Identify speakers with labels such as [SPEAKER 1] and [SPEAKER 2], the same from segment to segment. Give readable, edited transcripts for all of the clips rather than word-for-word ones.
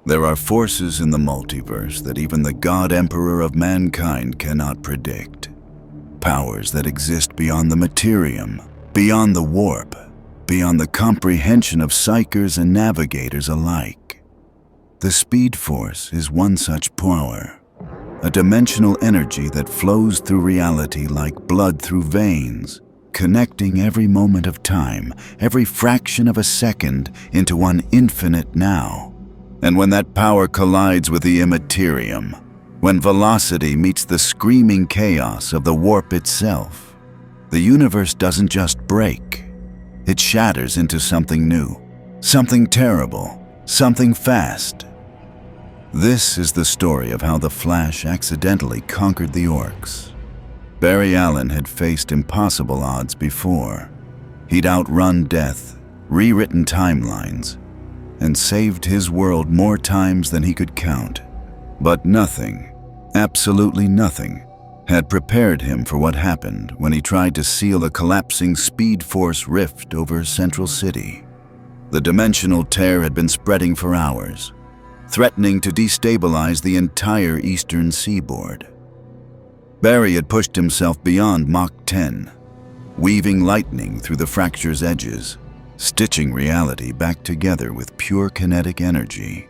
[SPEAKER 1] There are forces in the multiverse that even the God Emperor of mankind cannot predict. Powers that exist beyond the Imperium, beyond the warp, beyond the comprehension of psychers and navigators alike. The Speed Force is one such power, a dimensional energy that flows through reality like blood through veins, connecting every moment of time, every fraction of a second into one infinite now. And when that power collides with the Imperium, when velocity meets the screaming chaos of the warp itself, the universe doesn't just break. It shatters into something new, something terrible, something fast. This is the story of how the Flash accidentally conquered the Orks. Barry Allen had faced impossible odds before. He'd outrun death, rewritten timelines, and saved his world more times than he could count. But nothing, absolutely nothing, had prepared him for what happened when he tried to seal a collapsing Speed Force rift over Central City. The dimensional tear had been spreading for hours, threatening to destabilize the entire eastern seaboard. Barry had pushed himself beyond Mach 10, weaving lightning through the fracture's edges, stitching reality back together with pure kinetic energy.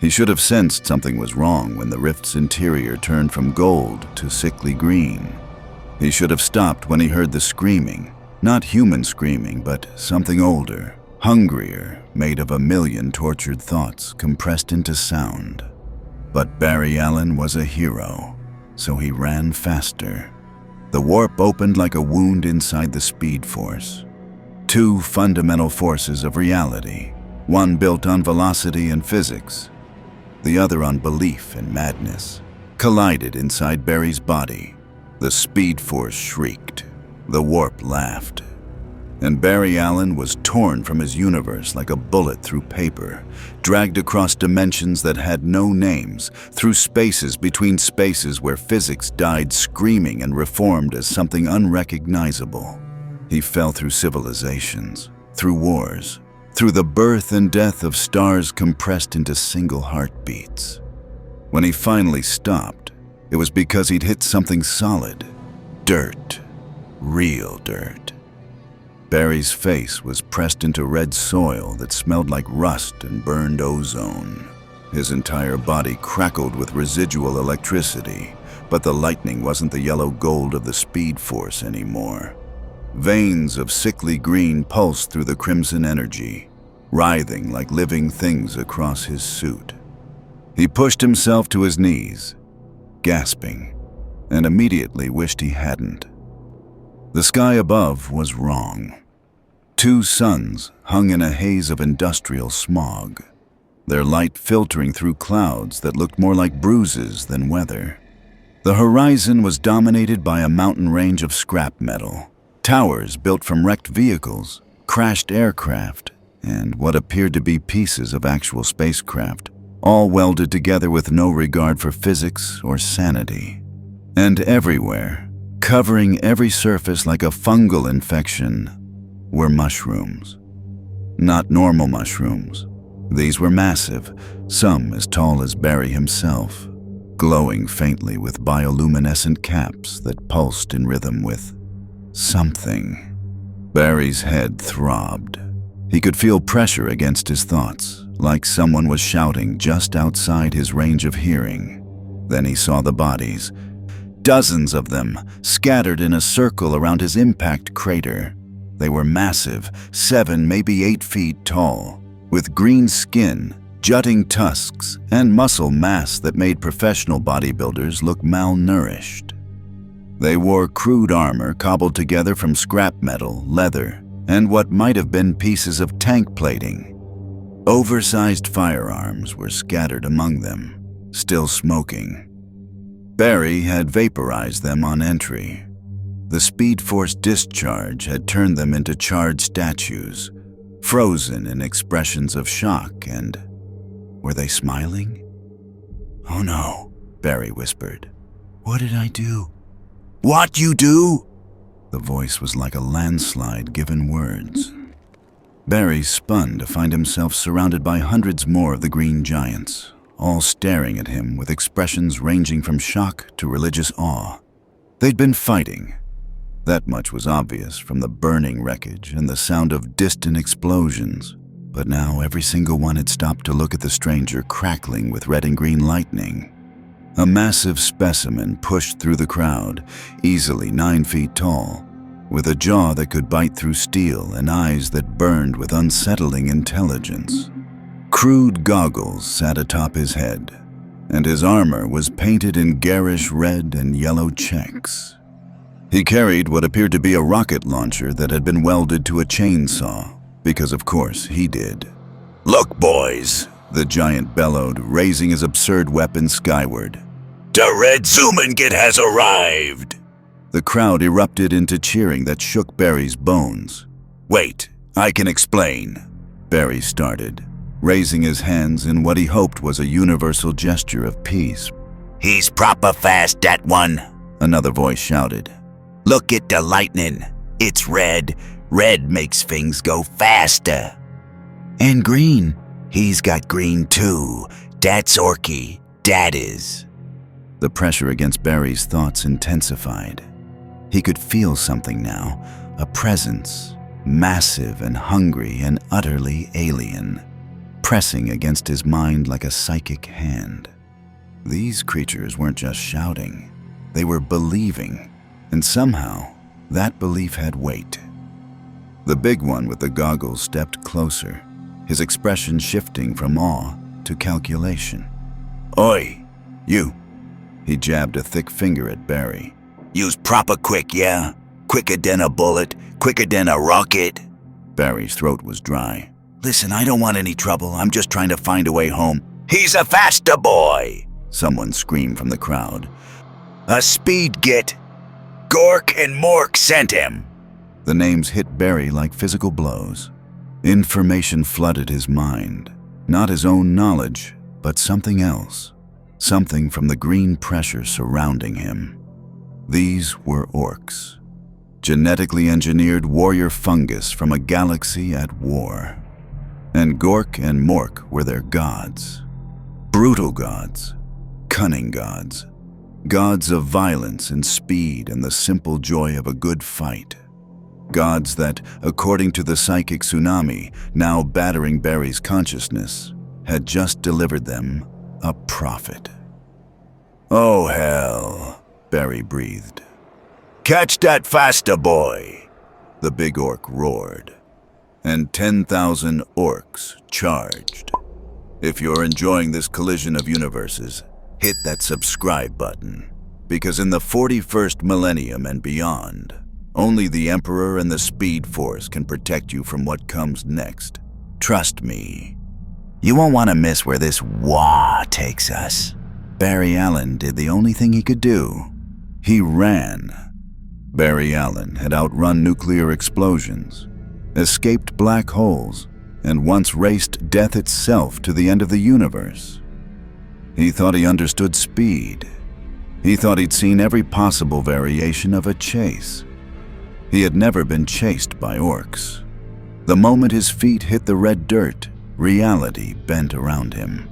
[SPEAKER 1] He should have sensed something was wrong when the rift's interior turned from gold to sickly green. He should have stopped when he heard the screaming, not human screaming, but something older, hungrier, made of a million tortured thoughts compressed into sound. But Barry Allen was a hero, so he ran faster. The warp opened like a wound inside the Speed Force. Two fundamental forces of reality, one built on velocity and physics, the other on belief and madness, collided inside Barry's body. The Speed Force shrieked. The warp laughed. And Barry Allen was torn from his universe like a bullet through paper, dragged across dimensions that had no names, through spaces between spaces where physics died screaming and reformed as something unrecognizable. He fell through civilizations, through wars, through the birth and death of stars compressed into single heartbeats. When he finally stopped, it was because he'd hit something solid. Dirt. Real dirt. Barry's face was pressed into red soil that smelled like rust and burned ozone. His entire body crackled with residual electricity, but the lightning wasn't the yellow gold of the Speed Force anymore. Veins of sickly green pulsed through the crimson energy, writhing like living things across his suit. He pushed himself to his knees, gasping, and immediately wished he hadn't. The sky above was wrong. Two suns hung in a haze of industrial smog, their light filtering through clouds that looked more like bruises than weather. The horizon was dominated by a mountain range of scrap metal, towers built from wrecked vehicles, crashed aircraft, and what appeared to be pieces of actual spacecraft, all welded together with no regard for physics or sanity. And everywhere, covering every surface like a fungal infection, were mushrooms. Not normal mushrooms. These were massive, some as tall as Barry himself, glowing faintly with bioluminescent caps that pulsed in rhythm with something. Barry's head throbbed. He could feel pressure against his thoughts, like someone was shouting just outside his range of hearing. Then he saw the bodies, dozens of them, scattered in a circle around his impact crater. They were massive, 7, maybe 8 feet tall, with green skin, jutting tusks, and muscle mass that made professional bodybuilders look malnourished. They wore crude armor cobbled together from scrap metal, leather, and what might have been pieces of tank plating. Oversized firearms were scattered among them, still smoking. Barry had vaporized them on entry. The Speed Force discharge had turned them into charred statues, frozen in expressions of shock, and were they smiling? "Oh no," Barry whispered. "What did I do?" "What you do?" The voice was like a landslide given words. Barry spun to find himself surrounded by hundreds more of the green giants, all staring at him with expressions ranging from shock to religious awe. They'd been fighting. That much was obvious from the burning wreckage and the sound of distant explosions, but now every single one had stopped to look at the stranger crackling with red and green lightning. A massive specimen pushed through the crowd, easily 9 feet tall, with a jaw that could bite through steel and eyes that burned with unsettling intelligence. Crude goggles sat atop his head, and his armor was painted in garish red and yellow checks. He carried what appeared to be a rocket launcher that had been welded to a chainsaw, because of course he did. "Look, boys," the giant bellowed, raising his absurd weapon skyward. "The Red Zoomingit has arrived!" The crowd erupted into cheering that shook Barry's bones. "Wait, I can explain," Barry started, raising his hands in what he hoped was a universal gesture of peace. "He's proper fast, that one," another voice shouted. "Look at the lightning. It's red. Red makes things go faster. And green. He's got green too. That's Orky. That is." The pressure against Barry's thoughts intensified. He could feel something now, a presence, massive and hungry and utterly alien, pressing against his mind like a psychic hand. These creatures weren't just shouting, they were believing, and somehow that belief had weight. The big one with the goggles stepped closer, his expression shifting from awe to calculation. "Oi, you!" He jabbed a thick finger at Barry. "You's proper quick, yeah? Quicker than a bullet, quicker than a rocket." Barry's throat was dry. "Listen, I don't want any trouble. I'm just trying to find a way home." "He's a Fasta boy!" someone screamed from the crowd. "A speed git. Gork and Mork sent him." The names hit Barry like physical blows. Information flooded his mind. Not his own knowledge, but something else. Something from the green pressure surrounding him. These were orcs. Genetically engineered warrior fungus from a galaxy at war. And Gork and Mork were their gods. Brutal gods. Cunning gods. Gods of violence and speed and the simple joy of a good fight. Gods that, according to the psychic tsunami now battering Barry's consciousness, had just delivered them a prophet. "Oh hell," Barry breathed. "Catch that Fasta boy!" the big orc roared. And 10,000 orcs charged. If you're enjoying this collision of universes, hit that subscribe button, because in the 41st millennium and beyond, only the Emperor and the Speed Force can protect you from what comes next. Trust me. You won't want to miss where this Waaagh takes us. Barry Allen did the only thing he could do. He ran. Barry Allen had outrun nuclear explosions, escaped black holes, and once raced death itself to the end of the universe. He thought he understood speed. He thought he'd seen every possible variation of a chase. He had never been chased by orcs. The moment his feet hit the red dirt, reality bent around him.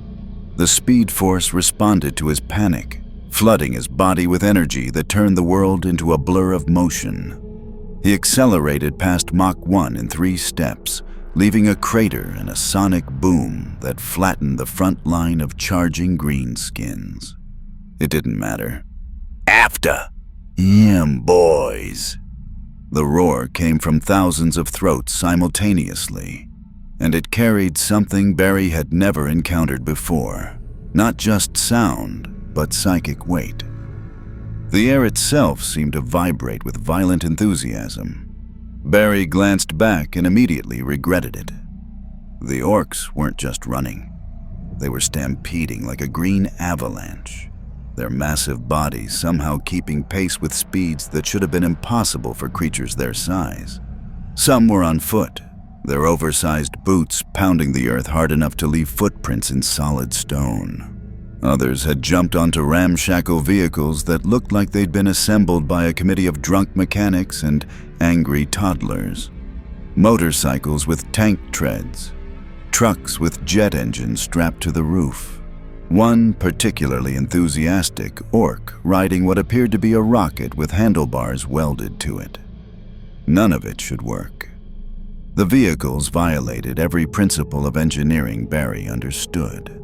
[SPEAKER 1] The Speed Force responded to his panic, flooding his body with energy that turned the world into a blur of motion. He accelerated past Mach 1 in 3 steps, leaving a crater and a sonic boom that flattened the front line of charging greenskins. It didn't matter. "After! Boys!" The roar came from thousands of throats simultaneously, and it carried something Barry had never encountered before. Not just sound, but psychic weight. The air itself seemed to vibrate with violent enthusiasm. Barry glanced back and immediately regretted it. The orcs weren't just running. They were stampeding like a green avalanche, their massive bodies somehow keeping pace with speeds that should have been impossible for creatures their size. Some were on foot, their oversized boots pounding the earth hard enough to leave footprints in solid stone. Others had jumped onto ramshackle vehicles that looked like they'd been assembled by a committee of drunk mechanics and angry toddlers. motorcycles with tank treads, trucks with jet engines strapped to the roof. One particularly enthusiastic orc riding what appeared to be a rocket with handlebars welded to it. None of it should work. The vehicles violated every principle of engineering Barry understood.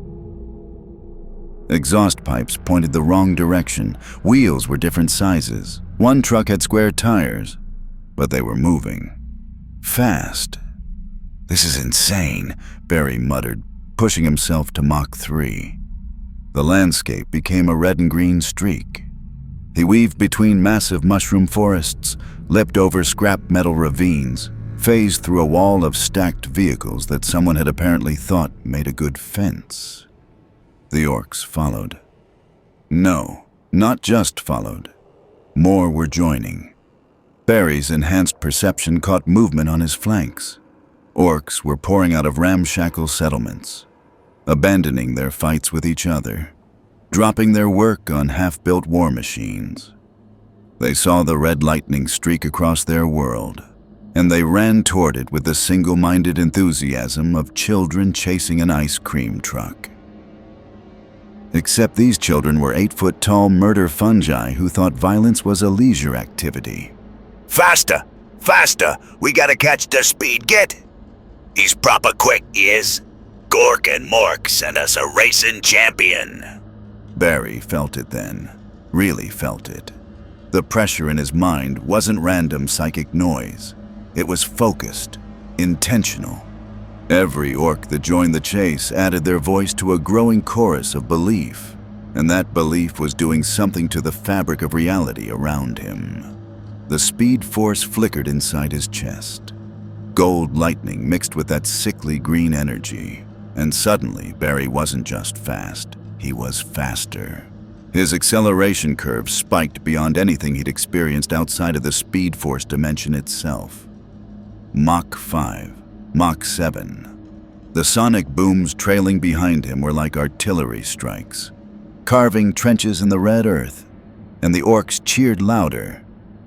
[SPEAKER 1] Exhaust pipes pointed the wrong direction. Wheels were different sizes. One truck had square tires, but they were moving fast. "This is insane," Barry muttered, pushing himself to Mach 3. The landscape became a red and green streak. He weaved between massive mushroom forests, leapt over scrap metal ravines, phased through a wall of stacked vehicles that someone had apparently thought made a good fence. The orcs followed. No, not just followed. More were joining. Barry's enhanced perception caught movement on his flanks. Orcs were pouring out of ramshackle settlements, abandoning their fights with each other, dropping their work on half-built war machines. They saw the red lightning streak across their world, and they ran toward it with the single-minded enthusiasm of children chasing an ice cream truck. Except these children were 8-foot-tall murder fungi who thought violence was a leisure activity.
[SPEAKER 2] "Fasta! Fasta! We gotta catch the speed get! He's proper quick, he is. Gork and Mork sent us a racing champion."
[SPEAKER 1] Barry felt it then, really felt it. The pressure in his mind wasn't random psychic noise. It was focused, intentional. Every orc that joined the chase added their voice to a growing chorus of belief, and that belief was doing something to the fabric of reality around him. The speed force flickered inside his chest. Gold lightning mixed with that sickly green energy, and suddenly Barry wasn't just fast, he was faster. His acceleration curve spiked beyond anything he'd experienced outside of the speed force dimension itself. Mach 5. Mach 7. The sonic booms trailing behind him were like artillery strikes, carving trenches in the red earth, and the orcs cheered louder.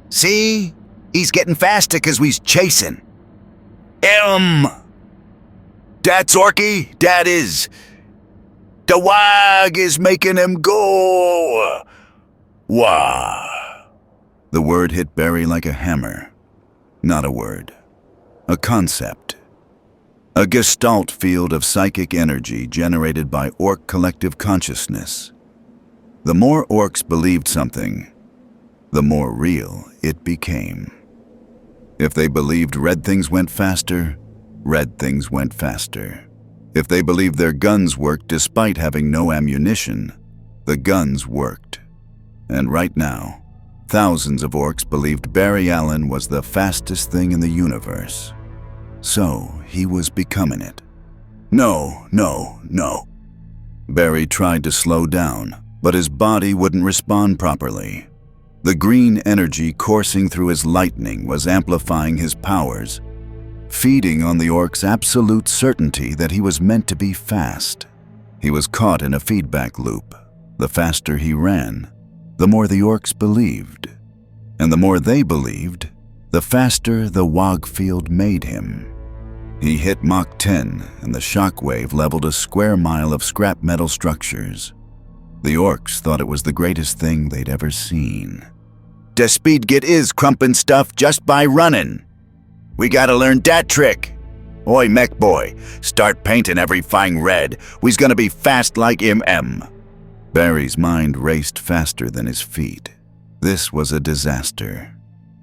[SPEAKER 2] "See? He's getting faster 'cause we's chasing. That's Orky, that is. The Waaagh is making him go. Waaagh."
[SPEAKER 1] The word hit Barry like a hammer. Not a word. A concept. A gestalt field of psychic energy generated by orc collective consciousness. The more orcs believed something, the more real it became. If they believed red things went faster, red things went faster. If they believed their guns worked despite having no ammunition, the guns worked. And right now, thousands of orcs believed Barry Allen was the fastest thing in the universe. So he was becoming it. No. Barry tried to slow down, but his body wouldn't respond properly. The green energy coursing through his lightning was amplifying his powers, feeding on the orc's absolute certainty that he was meant to be fast. He was caught in a feedback loop. The faster he ran, the more the orcs believed. And the more they believed, the faster the Waaagh field made him. He hit Mach 10, and the shockwave leveled a square mile of scrap metal structures. The orcs thought it was the greatest thing they'd ever seen.
[SPEAKER 2] "The speed get is crumpin' stuff just by running. We gotta learn that trick. Oi, mech boy, start painting everything red. We's gonna be fast like him.
[SPEAKER 1] Barry's mind raced faster than his feet. This was a disaster.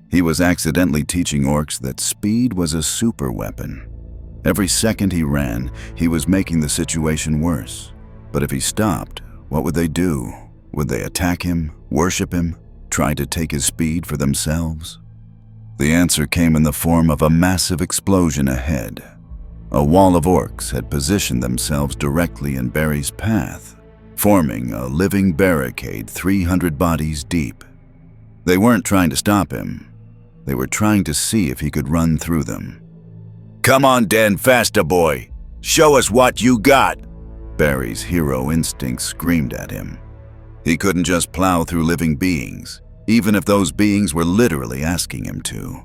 [SPEAKER 1] He was accidentally teaching orcs that speed was a super weapon. Every second he ran, he was making the situation worse. But if he stopped, what would they do? Would they attack him, worship him, try to take his speed for themselves? The answer came in the form of a massive explosion ahead. A wall of orcs had positioned themselves directly in Barry's path, forming a living barricade 300 bodies deep. They weren't trying to stop him. They were trying to see if he could run through them.
[SPEAKER 2] "Come on, Dan, Fasta boy. Show us what you got."
[SPEAKER 1] Barry's hero instinct screamed at him. He couldn't just plow through living beings, even if those beings were literally asking him to.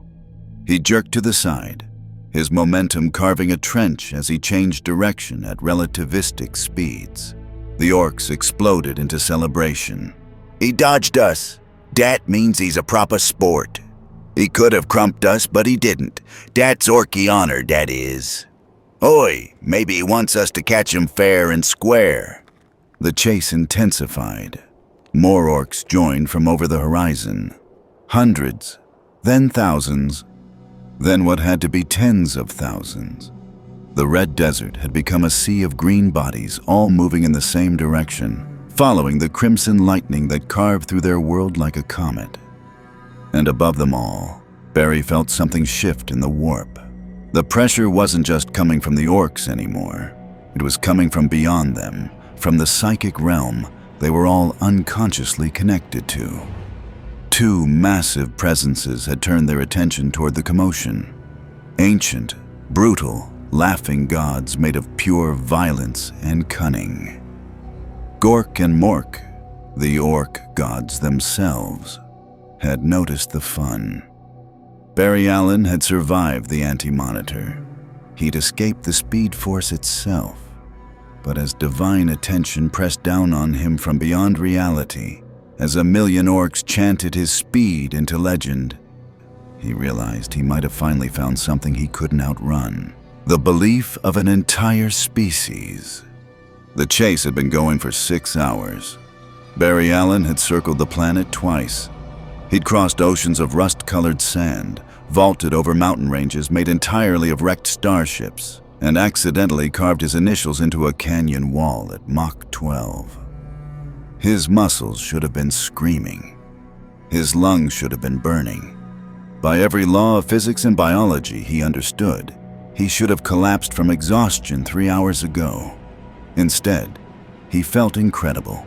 [SPEAKER 1] He jerked to the side, his momentum carving a trench as he changed direction at relativistic speeds. The orcs exploded into celebration.
[SPEAKER 2] He dodged us. Dat means he's a proper sport. He could have crumped us, but he didn't. Dat's Orky honor, dat is. Oi, maybe he wants us to catch him fair and square.
[SPEAKER 1] The chase intensified. More orcs joined from over the horizon. Hundreds, then thousands, then what had to be tens of thousands. The red desert had become a sea of green bodies, all moving in the same direction, following the crimson lightning that carved through their world like a comet. And above them all, Barry felt something shift in the warp. The pressure wasn't just coming from the orcs anymore. It was coming from beyond them, from the psychic realm they were all unconsciously connected to. Two massive presences had turned their attention toward the commotion. Ancient, brutal, laughing gods made of pure violence and cunning. Gork and Mork, the orc gods themselves, had noticed the fun. Barry Allen had survived the anti-monitor. He'd escaped the Speed Force itself. But as divine attention pressed down on him from beyond reality, as a million orcs chanted his speed into legend, he realized he might have finally found something he couldn't outrun. The belief of an entire species. The chase had been going for 6 hours. Barry Allen had circled the planet twice. He'd crossed oceans of rust-colored sand, vaulted over mountain ranges made entirely of wrecked starships, and accidentally carved his initials into a canyon wall at Mach 12. His muscles should have been screaming. His lungs should have been burning. By every law of physics and biology he understood, he should have collapsed from exhaustion 3 hours ago. Instead, he felt incredible.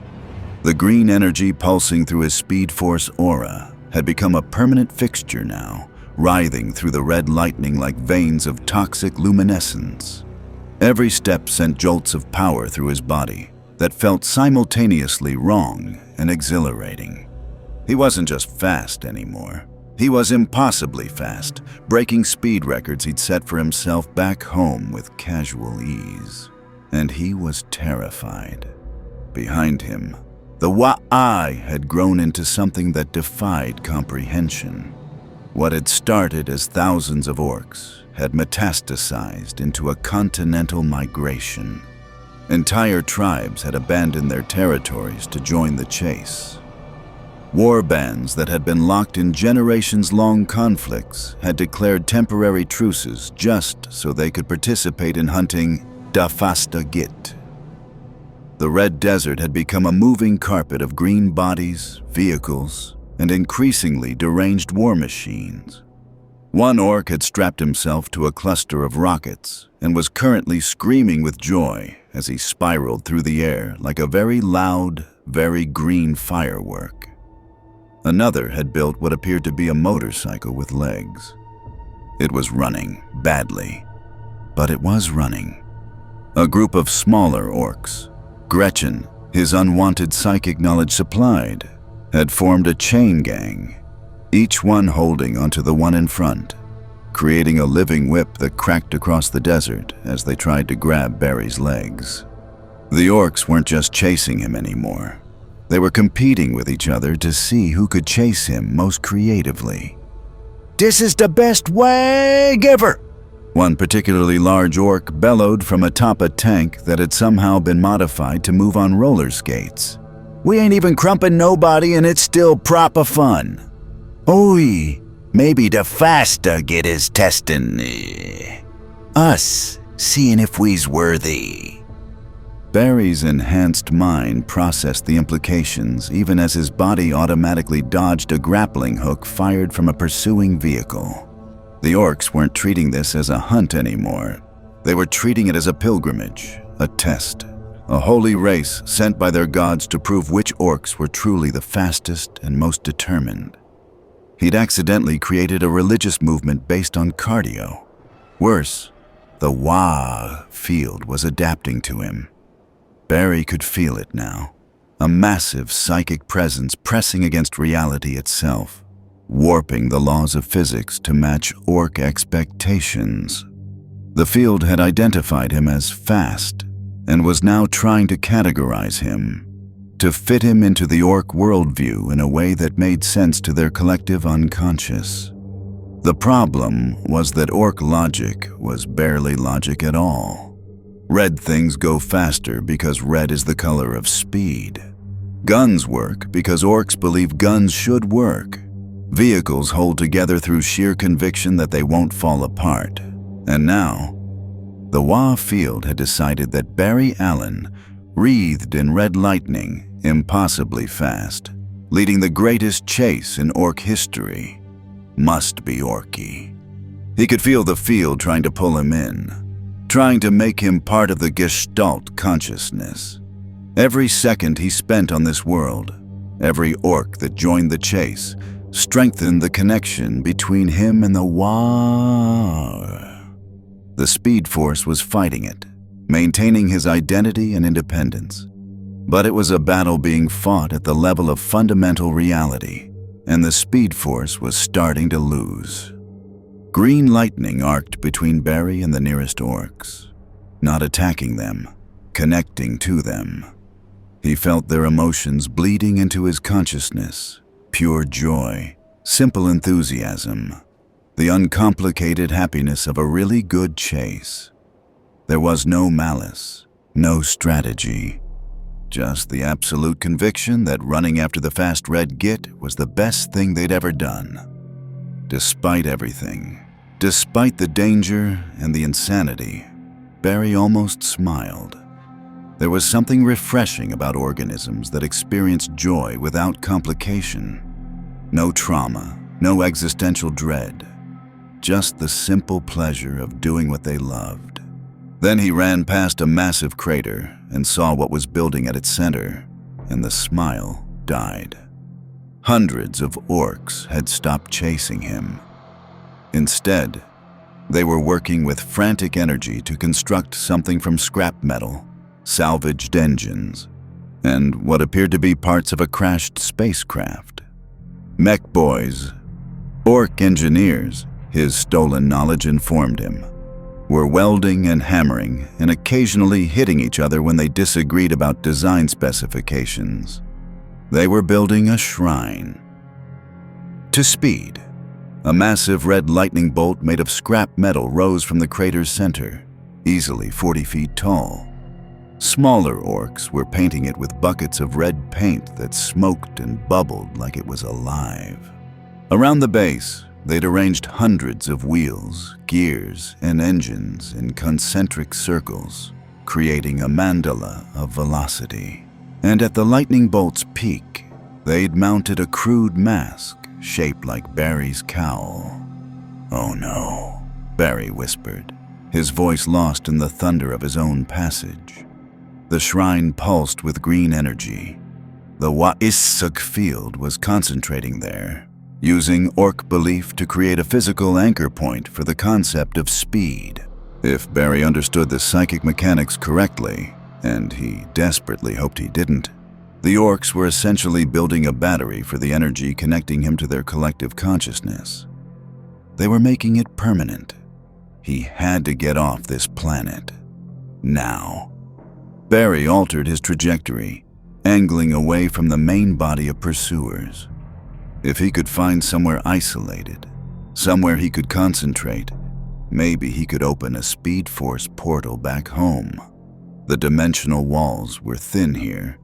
[SPEAKER 1] The green energy pulsing through his Speed Force aura had become a permanent fixture now, writhing through the red lightning like veins of toxic luminescence. Every step sent jolts of power through his body that felt simultaneously wrong and exhilarating. He wasn't just fast anymore. He was impossibly fast, breaking speed records he'd set for himself back home with casual ease. And he was terrified. Behind him, the Waaagh had grown into something that defied comprehension. What had started as thousands of orcs had metastasized into a continental migration. Entire tribes had abandoned their territories to join the chase. War bands that had been locked in generations-long conflicts had declared temporary truces just so they could participate in hunting da Fasta Git. The red desert had become a moving carpet of green bodies, vehicles, and increasingly deranged war machines. One orc had strapped himself to a cluster of rockets and was currently screaming with joy as he spiraled through the air like a very loud, very green firework. Another had built what appeared to be a motorcycle with legs. It was running badly, but it was running. A group of smaller orcs, Gretchen, his unwanted psychic knowledge supplied, had formed a chain gang, each one holding onto the one in front, creating a living whip that cracked across the desert as they tried to grab Barry's legs. The orcs weren't just chasing him anymore. They were competing with each other to see who could chase him most creatively.
[SPEAKER 2] This is the best Waaagh ever!
[SPEAKER 1] One particularly large orc bellowed from atop a tank that had somehow been modified to move on roller skates.
[SPEAKER 2] We ain't even crumping nobody and it's still proper fun. Oi, maybe the Fasta Git is testing us, seeing if we's worthy.
[SPEAKER 1] Barry's enhanced mind processed the implications even as his body automatically dodged a grappling hook fired from a pursuing vehicle. The orcs weren't treating this as a hunt anymore. They were treating it as a pilgrimage, a test, a holy race sent by their gods to prove which orcs were truly the fastest and most determined. He'd accidentally created a religious movement based on cardio. Worse, the Waaagh field was adapting to him. Barry could feel it now, a massive psychic presence pressing against reality itself, warping the laws of physics to match orc expectations. The field had identified him as fast and was now trying to categorize him, to fit him into the Ork worldview in a way that made sense to their collective unconscious. The problem was that Ork logic was barely logic at all. Red things go faster because red is the color of speed. Guns work because Orks believe guns should work. Vehicles hold together through sheer conviction that they won't fall apart. And now, the Waaagh field had decided that Barry Allen, wreathed in red lightning, impossibly fast, leading the greatest chase in Ork history, must be Orky. He could feel the field trying to pull him in, trying to make him part of the Gestalt consciousness. Every second he spent on this world, every Ork that joined the chase, strengthened the connection between him and the Waaagh. The Speed Force was fighting it, maintaining his identity and independence. But it was a battle being fought at the level of fundamental reality, and the Speed Force was starting to lose. Green lightning arced between Barry and the nearest Orks, not attacking them, connecting to them. He felt their emotions bleeding into his consciousness, pure joy, simple enthusiasm, the uncomplicated happiness of a really good chase. There was no malice, no strategy, just the absolute conviction that running after the fast red git was the best thing they'd ever done. Despite everything, despite the danger and the insanity, Barry almost smiled. There was something refreshing about organisms that experienced joy without complication. No trauma, no existential dread, just the simple pleasure of doing what they loved. Then he ran past a massive crater and saw what was building at its center, and the smile died. Hundreds of Orks had stopped chasing him. Instead, they were working with frantic energy to construct something from scrap metal, salvaged engines, and what appeared to be parts of a crashed spacecraft. Mech boys, Ork engineers, his stolen knowledge informed him, were welding and hammering and occasionally hitting each other when they disagreed about design specifications. They were building a shrine to speed. A massive red lightning bolt made of scrap metal rose from the crater's center, easily 40 feet tall. Smaller Orks were painting it with buckets of red paint that smoked and bubbled like it was alive. Around the base, they'd arranged hundreds of wheels, gears, and engines in concentric circles, creating a mandala of velocity. And at the lightning bolt's peak, they'd mounted a crude mask shaped like Barry's cowl. "Oh no," Barry whispered, his voice lost in the thunder of his own passage. The shrine pulsed with green energy. The Waaagh field was concentrating there, using Ork belief to create a physical anchor point for the concept of speed. If Barry understood the psychic mechanics correctly, and he desperately hoped he didn't, the Orks were essentially building a battery for the energy connecting him to their collective consciousness. They were making it permanent. He had to get off this planet. Now. Barry altered his trajectory, angling away from the main body of pursuers. If he could find somewhere isolated, somewhere he could concentrate, maybe he could open a Speed Force portal back home. The dimensional walls were thin here.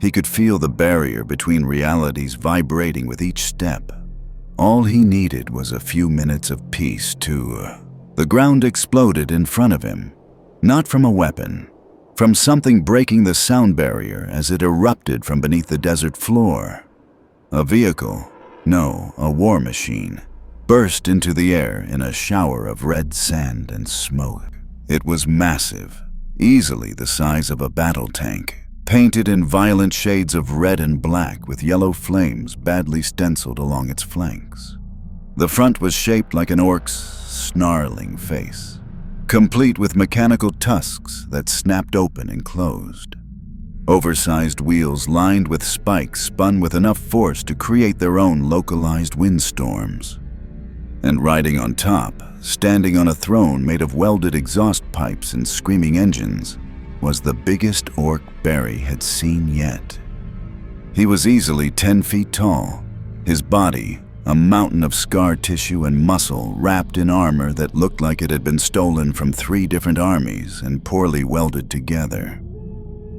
[SPEAKER 1] He could feel the barrier between realities vibrating with each step. All he needed was a few minutes of peace to... The ground exploded in front of him, not from a weapon, from something breaking the sound barrier as it erupted from beneath the desert floor. A vehicle, no, a war machine, burst into the air in a shower of red sand and smoke. It was massive, easily the size of a battle tank, painted in violent shades of red and black with yellow flames badly stenciled along its flanks. The front was shaped like an Ork's snarling face, complete with mechanical tusks that snapped open and closed. Oversized wheels lined with spikes spun with enough force to create their own localized windstorms. And riding on top, standing on a throne made of welded exhaust pipes and screaming engines, was the biggest orc Barry had seen yet. He was easily 10 feet tall, his body a mountain of scar tissue and muscle wrapped in armor that looked like it had been stolen from 3 different armies and poorly welded together.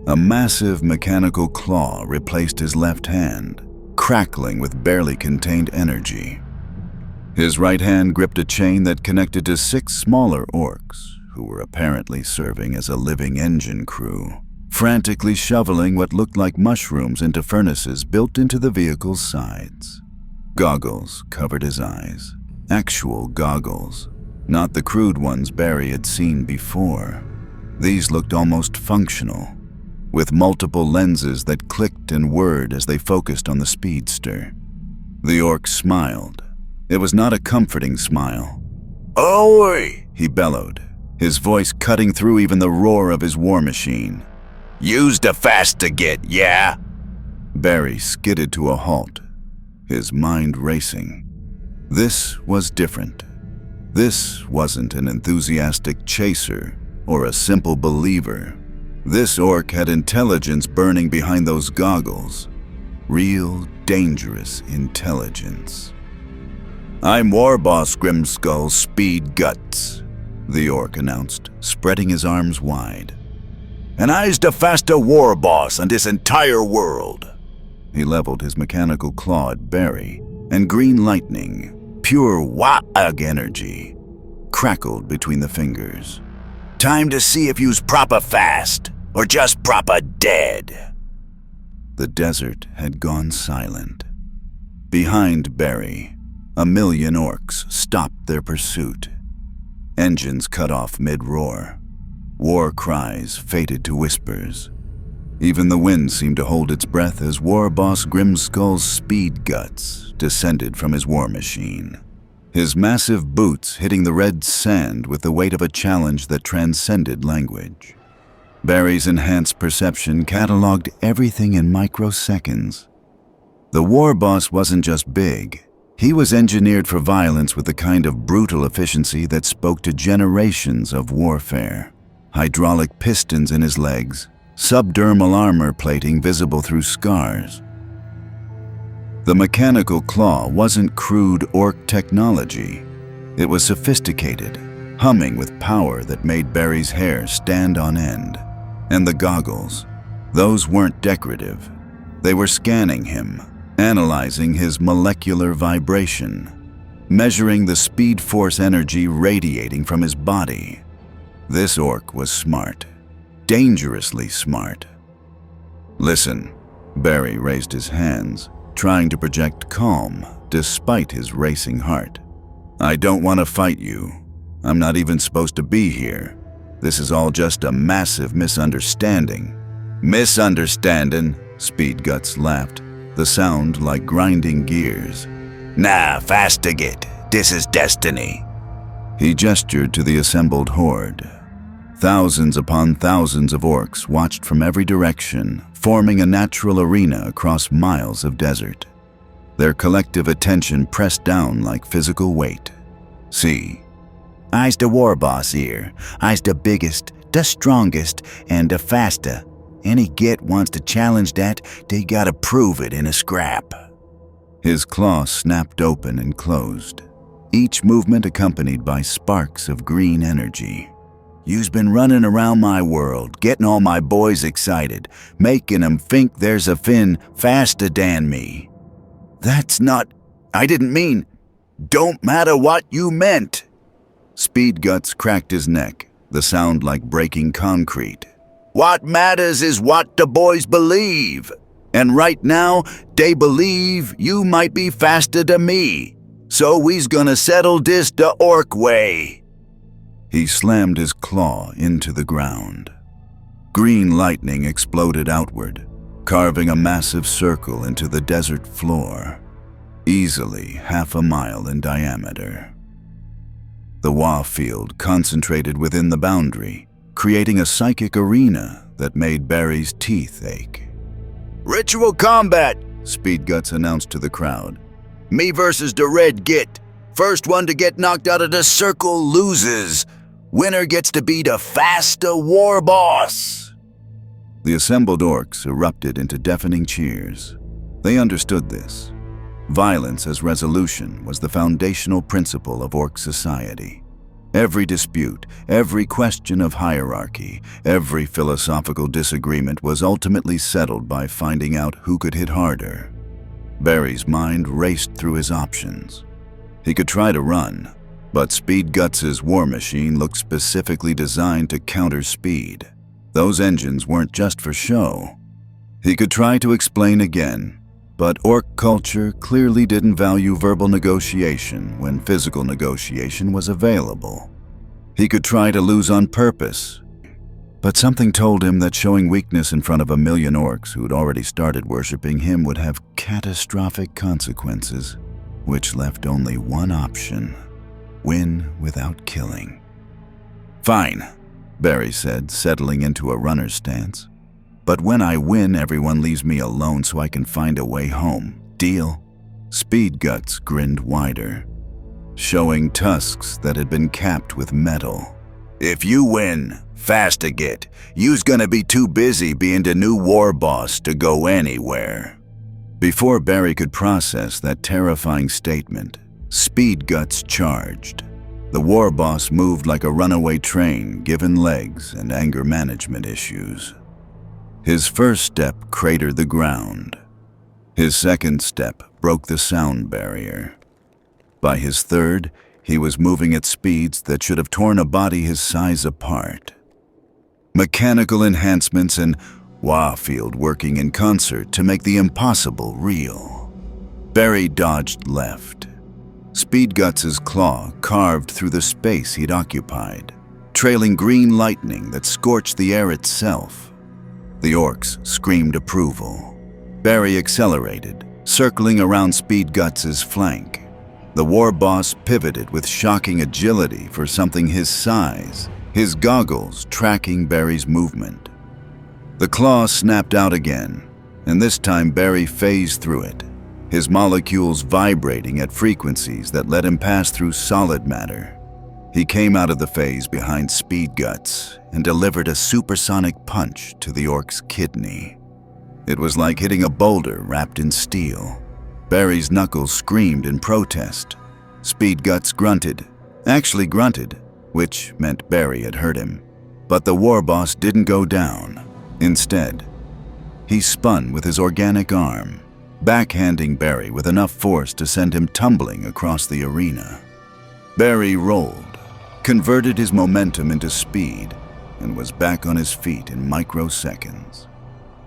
[SPEAKER 1] A massive mechanical claw replaced his left hand, crackling with barely contained energy. His right hand gripped a chain that connected to 6 smaller orcs, who were apparently serving as a living engine crew, frantically shoveling what looked like mushrooms into furnaces built into the vehicle's sides. Goggles covered his eyes. Actual goggles, not the crude ones Barry had seen before. These looked almost functional, with multiple lenses that clicked and whirred as they focused on the speedster. The orc smiled. It was not a comforting smile.
[SPEAKER 2] "Oi!"
[SPEAKER 1] he bellowed, his voice cutting through even the roar of his war machine.
[SPEAKER 2] "Use the Fasta git, yeah?"
[SPEAKER 1] Barry skidded to a halt, his mind racing. This was different. This wasn't an enthusiastic chaser or a simple believer. This orc had intelligence burning behind those goggles. Real, dangerous intelligence.
[SPEAKER 2] "I'm War Boss Grimskull's Speed Guts," the orc announced, spreading his arms wide. "And I's the Fasta War Boss on this entire world."
[SPEAKER 1] He leveled his mechanical claw at Barry, and green lightning, pure Waaagh energy, crackled between the fingers.
[SPEAKER 2] "Time to see if you's proper fast, or just proper dead."
[SPEAKER 1] The desert had gone silent. Behind Barry, 1,000,000 orcs stopped their pursuit. Engines cut off mid-roar. War cries faded to whispers. Even the wind seemed to hold its breath as War Boss Grimskull's Speed Guts descended from his war machine, his massive boots hitting the red sand with the weight of a challenge that transcended language. Barry's enhanced perception cataloged everything in microseconds. The War Boss wasn't just big. He was engineered for violence with the kind of brutal efficiency that spoke to generations of warfare. Hydraulic pistons in his legs, subdermal armor plating visible through scars. The mechanical claw wasn't crude orc technology. It was sophisticated, humming with power that made Barry's hair stand on end. And the goggles, those weren't decorative. They were scanning him, analyzing his molecular vibration, measuring the Speed Force energy radiating from his body. This orc was smart. Dangerously smart. "Listen," Barry raised his hands, trying to project calm despite his racing heart. "I don't want to fight you. I'm not even supposed to be here. This is all just a massive misunderstanding." "Misunderstanding?" Speed Guts laughed, the sound like grinding gears.
[SPEAKER 2] "Nah, Fasta git. This is destiny."
[SPEAKER 1] He gestured to the assembled horde. Thousands upon thousands of orcs watched from every direction, forming a natural arena across miles of desert. Their collective attention pressed down like physical weight. "See,
[SPEAKER 2] I's the War Boss here. I's the biggest, the strongest, and the Fasta. Any git wants to challenge that, they gotta prove it in a scrap."
[SPEAKER 1] His claw snapped open and closed, each movement accompanied by sparks of green energy.
[SPEAKER 2] "You's been running around my world, getting all my boys excited, making 'em think there's a fin faster than me. That's not... I didn't mean... Don't matter what you meant."
[SPEAKER 1] Speed Guts cracked his neck, the sound like breaking concrete.
[SPEAKER 2] "What matters is what the boys believe. And right now, they believe you might be faster than me. So we's gonna settle this the orc way."
[SPEAKER 1] He slammed his claw into the ground. Green lightning exploded outward, carving a massive circle into the desert floor, easily 1/2 mile in diameter. The Waaagh field concentrated within the boundary, creating a psychic arena that made Barry's teeth ache.
[SPEAKER 2] "Ritual combat,"
[SPEAKER 1] Speed Guts announced to the crowd.
[SPEAKER 2] "Me versus the Red Git. First one to get knocked out of the circle loses. Winner gets to be the Fasta Boss.
[SPEAKER 1] The assembled orcs erupted into deafening cheers. They understood this. Violence as resolution was the foundational principle of orc society. Every dispute, every question of hierarchy, every philosophical disagreement was ultimately settled by finding out who could hit harder. Barry's mind raced through his options. He could try to run, but Speed Guts' war machine looked specifically designed to counter speed. Those engines weren't just for show. He could try to explain again, but orc culture clearly didn't value verbal negotiation when physical negotiation was available. He could try to lose on purpose, but something told him that showing weakness in front of a million orcs who'd already started worshipping him would have catastrophic consequences, which left only one option: win without killing. "Fine," Barry said, settling into a runner's stance. "But when I win, everyone leaves me alone so I can find a way home. Deal?" Speed Guts grinned wider, showing tusks that had been capped with metal.
[SPEAKER 2] "If you win, Fasta get, you's gonna be too busy being the new war boss to go anywhere."
[SPEAKER 1] Before Barry could process that terrifying statement, Speed Guts charged. The war boss moved like a runaway train given legs and anger management issues. His first step cratered the ground. His second step broke the sound barrier. By his third, he was moving at speeds that should have torn a body his size apart. Mechanical enhancements and Waaagh field working in concert to make the impossible real. Barry dodged left. Speed Guts' claw carved through the space he'd occupied, trailing green lightning that scorched the air itself. The orcs screamed approval. Barry accelerated, circling around Speed Guts' flank. The war boss pivoted with shocking agility for something his size, his goggles tracking Barry's movement. The claw snapped out again, and this time Barry phased through it, his molecules vibrating at frequencies that let him pass through solid matter. He came out of the phase behind Speed Guts and delivered a supersonic punch to the orc's kidney. It was like hitting a boulder wrapped in steel. Barry's knuckles screamed in protest. Speed Guts grunted, which meant Barry had hurt him. But the war boss didn't go down. Instead, he spun with his organic arm, backhanding Barry with enough force to send him tumbling across the arena. Barry rolled, converted his momentum into speed, and was back on his feet in microseconds.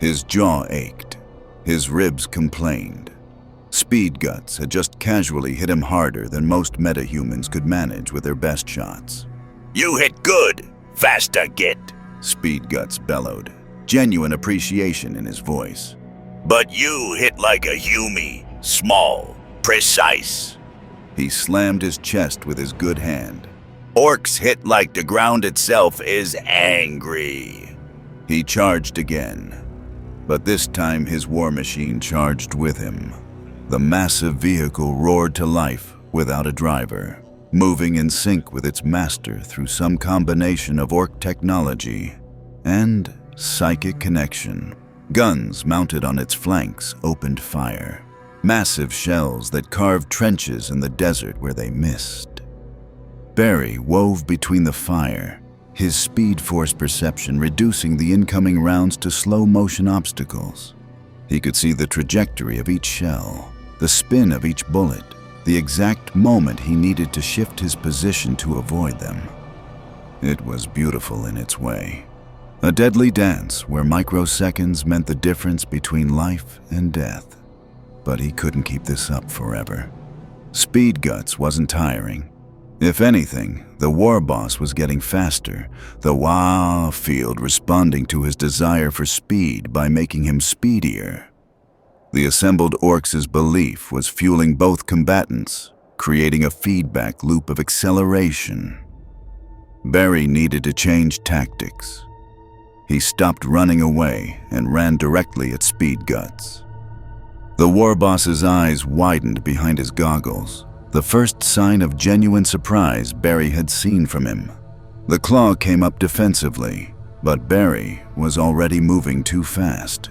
[SPEAKER 1] His jaw ached. His ribs complained. Speed Guts had just casually hit him harder than most metahumans could manage with their best shots.
[SPEAKER 2] "You hit good, Fasta get,"
[SPEAKER 1] Speed Guts bellowed, genuine appreciation in his voice.
[SPEAKER 2] "But you hit like a humie, small, precise."
[SPEAKER 1] He slammed his chest with his good hand.
[SPEAKER 2] "Orcs hit like the ground itself is angry."
[SPEAKER 1] He charged again, but this time his war machine charged with him. The massive vehicle roared to life without a driver, moving in sync with its master through some combination of orc technology and psychic connection. Guns mounted on its flanks opened fire, massive shells that carved trenches in the desert where they missed. Barry wove between the fire, his speed force perception reducing the incoming rounds to slow-motion obstacles. He could see the trajectory of each shell, the spin of each bullet, the exact moment he needed to shift his position to avoid them. It was beautiful in its way. A deadly dance where microseconds meant the difference between life and death. But he couldn't keep this up forever. Speed Guts wasn't tiring. If anything, the war boss was getting faster, the Waaagh field responding to his desire for speed by making him speedier. The assembled orcs' belief was fueling both combatants, creating a feedback loop of acceleration. Barry needed to change tactics. He stopped running away and ran directly at Speed Guts. The war boss's eyes widened behind his goggles, the first sign of genuine surprise Barry had seen from him. The claw came up defensively, but Barry was already moving too fast.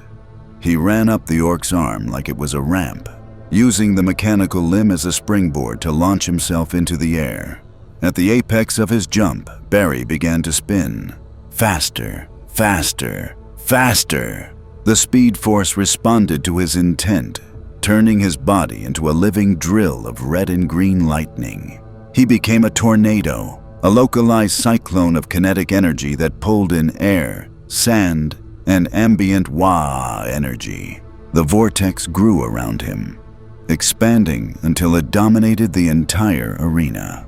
[SPEAKER 1] He ran up the orc's arm like it was a ramp, using the mechanical limb as a springboard to launch himself into the air. At the apex of his jump, Barry began to spin. Faster, faster, faster. The Speed Force responded to his intent, turning his body into a living drill of red and green lightning. He became a tornado, a localized cyclone of kinetic energy that pulled in air, sand, and ambient Waaagh energy. The vortex grew around him, expanding until it dominated the entire arena.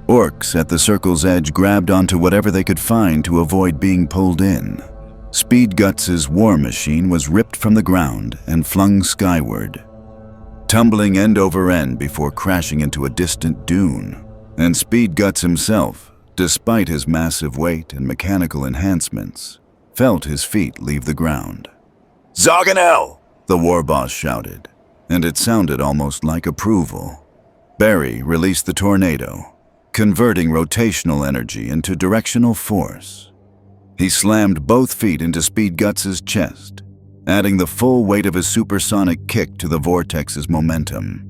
[SPEAKER 1] Orcs at the circle's edge grabbed onto whatever they could find to avoid being pulled in. Speed Guts' war machine was ripped from the ground and flung skyward, tumbling end over end before crashing into a distant dune. And Speed Guts himself, despite his massive weight and mechanical enhancements, felt his feet leave the ground.
[SPEAKER 2] Zoggenel!
[SPEAKER 1] The war boss shouted, and it sounded almost like approval. Barry released the tornado, converting rotational energy into directional force. He slammed both feet into Speed Guts' chest, adding the full weight of his supersonic kick to the vortex's momentum.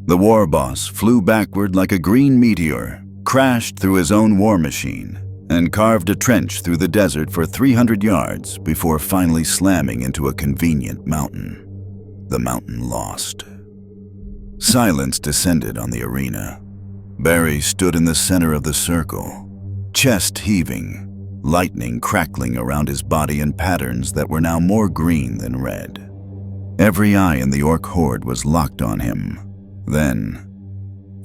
[SPEAKER 1] The war boss flew backward like a green meteor, crashed through his own war machine, and carved a trench through the desert for 300 yards before finally slamming into a convenient mountain. The mountain lost. Silence descended on the arena. Barry stood in the center of the circle, chest heaving, lightning crackling around his body in patterns that were now more green than red. Every eye in the orc horde was locked on him. Then,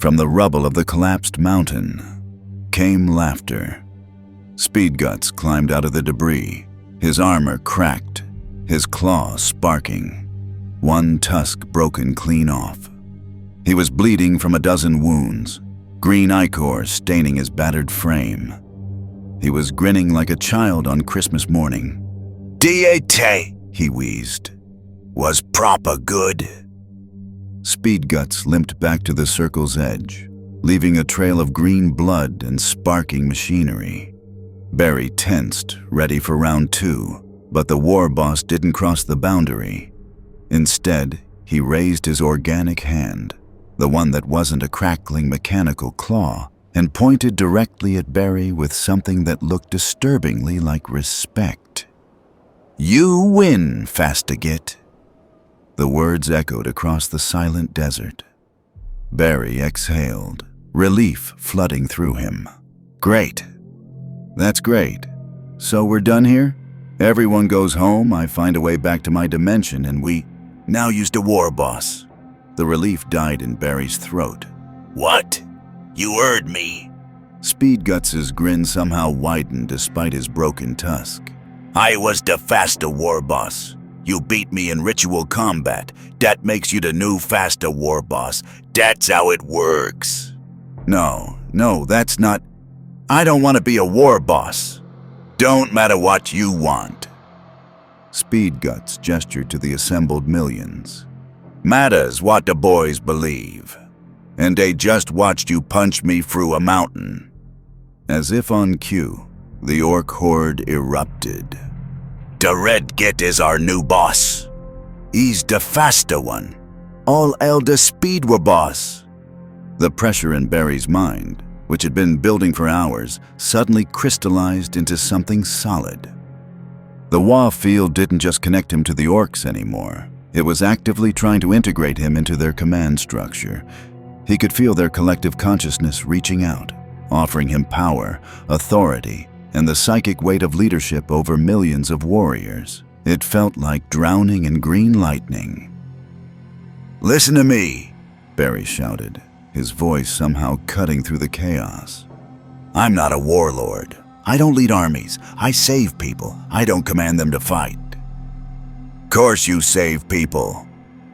[SPEAKER 1] from the rubble of the collapsed mountain, came laughter. Speed Guts climbed out of the debris, his armor cracked, his claws sparking, one tusk broken clean off. He was bleeding from a dozen wounds, green ichor staining his battered frame. He was grinning like a child on Christmas morning.
[SPEAKER 2] Diete,
[SPEAKER 1] he wheezed.
[SPEAKER 2] was proper good.
[SPEAKER 1] Speed Guts limped back to the circle's edge, leaving a trail of green blood and sparking machinery. Barry tensed, ready for round 2, but the war boss didn't cross the boundary. Instead, he raised his organic hand, the one that wasn't a crackling mechanical claw, and pointed directly at Barry with something that looked disturbingly like respect. "You win, Fasta Git." The words echoed across the silent desert. Barry exhaled, relief flooding through him. "Great. That's great. So we're done here? Everyone goes home, I find a way back to my dimension, and we
[SPEAKER 2] Now use the war boss."
[SPEAKER 1] The relief died in Barry's throat.
[SPEAKER 2] "What? You heard me."
[SPEAKER 1] Speed Guts' grin somehow widened despite his broken tusk.
[SPEAKER 2] "I was the Fasta war boss. You beat me in ritual combat. That makes you the new Fasta war boss. That's how it works."
[SPEAKER 1] No, that's not. I don't want to be a war boss.
[SPEAKER 2] "Don't matter what you want."
[SPEAKER 1] Speed Guts gestured to the assembled millions.
[SPEAKER 2] "Matters what the boys believe. And they just watched you punch me through a mountain."
[SPEAKER 1] As if on cue, the orc horde erupted.
[SPEAKER 2] "The Red Git is our new boss. He's the Fasta one. All Elder Speed were boss."
[SPEAKER 1] The pressure in Barry's mind, which had been building for hours, suddenly crystallized into something solid. The Waaagh field didn't just connect him to the orcs anymore. It was actively trying to integrate him into their command structure. He could feel their collective consciousness reaching out, offering him power, authority, and the psychic weight of leadership over millions of warriors. It felt like drowning in green lightning.
[SPEAKER 2] "Listen to me,"
[SPEAKER 1] Barry shouted, his voice somehow cutting through the chaos.
[SPEAKER 2] "I'm not a warlord. I don't lead armies. I save people. I don't command them to fight." "Course you save people,"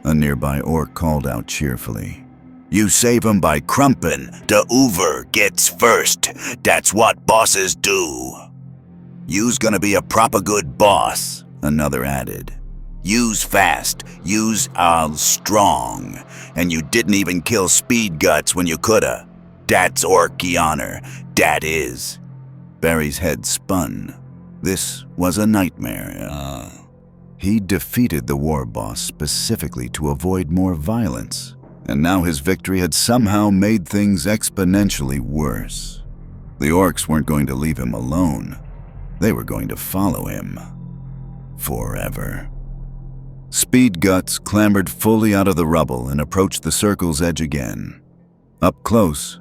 [SPEAKER 1] a nearby orc called out cheerfully.
[SPEAKER 2] "You save 'em by crumpin'. The Hoover gets first. That's what bosses do." "You's gonna be a proper good boss,"
[SPEAKER 1] another added.
[SPEAKER 2] Use fast, use strong, and you didn't even kill Speed Guts when you coulda. Dat's Orky honor, dat is.
[SPEAKER 1] Barry's head spun. This was a nightmare. He defeated the war boss specifically to avoid more violence, and now his victory had somehow made things exponentially worse. The orcs weren't going to leave him alone. They were going to follow him. Forever. Speed Guts clambered fully out of the rubble and approached the circle's edge again. Up close,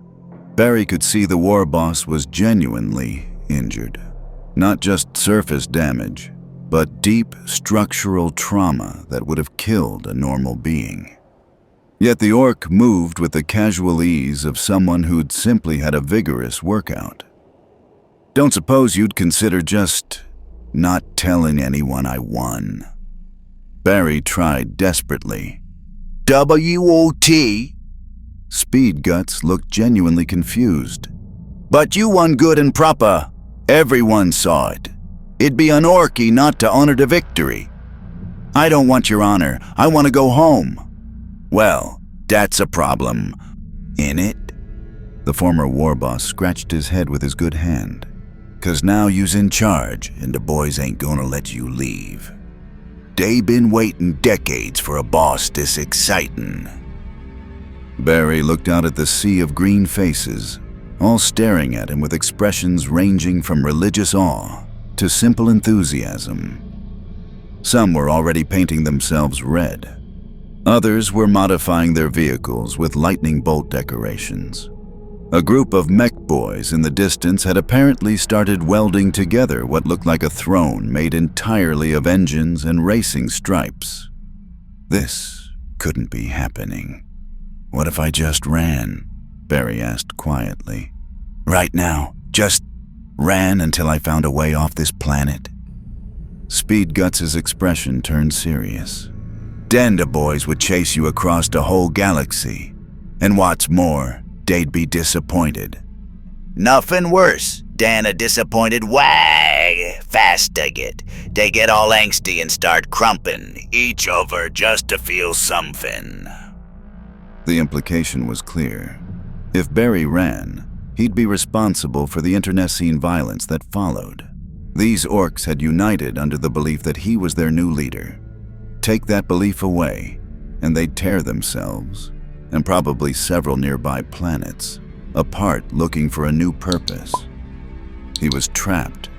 [SPEAKER 1] Barry could see the war boss was genuinely injured. Not just surface damage, but deep structural trauma that would have killed a normal being. Yet the orc moved with the casual ease of someone who'd simply had a vigorous workout. Don't suppose you'd consider just not telling anyone I won? Barry tried desperately.
[SPEAKER 2] W-O-T?
[SPEAKER 1] Speed Guts looked genuinely confused.
[SPEAKER 2] But you won good and proper. Everyone saw it. It'd be unorky not to honor the victory. I don't want your honor. I want to go home. Well, that's a problem, innit?
[SPEAKER 1] The former war boss scratched his head with his good hand.
[SPEAKER 2] 'Cause now you's in charge, and the boys ain't gonna let you leave. They been waiting decades for a boss this exciting.
[SPEAKER 1] Barry looked out at the sea of green faces, all staring at him with expressions ranging from religious awe to simple enthusiasm. Some were already painting themselves red. Others were modifying their vehicles with lightning bolt decorations. A group of mech boys in the distance had apparently started welding together what looked like a throne made entirely of engines and racing stripes. This couldn't be happening.
[SPEAKER 2] What if I just ran?
[SPEAKER 1] Barry asked quietly.
[SPEAKER 2] Right now, just ran until I found a way off this planet.
[SPEAKER 1] Speed Guts' expression turned serious.
[SPEAKER 2] Then the boys would chase you across the whole galaxy. And what's more, they'd be disappointed. Nothing worse than a disappointed Waaagh. Fasta get. They get all angsty and start crumping each over just to feel something.
[SPEAKER 1] The implication was clear. If Barry ran, he'd be responsible for the internecine violence that followed. These orcs had united under the belief that he was their new leader. Take that belief away, and they'd tear themselves, and probably several nearby planets, apart looking for a new purpose. He was trapped,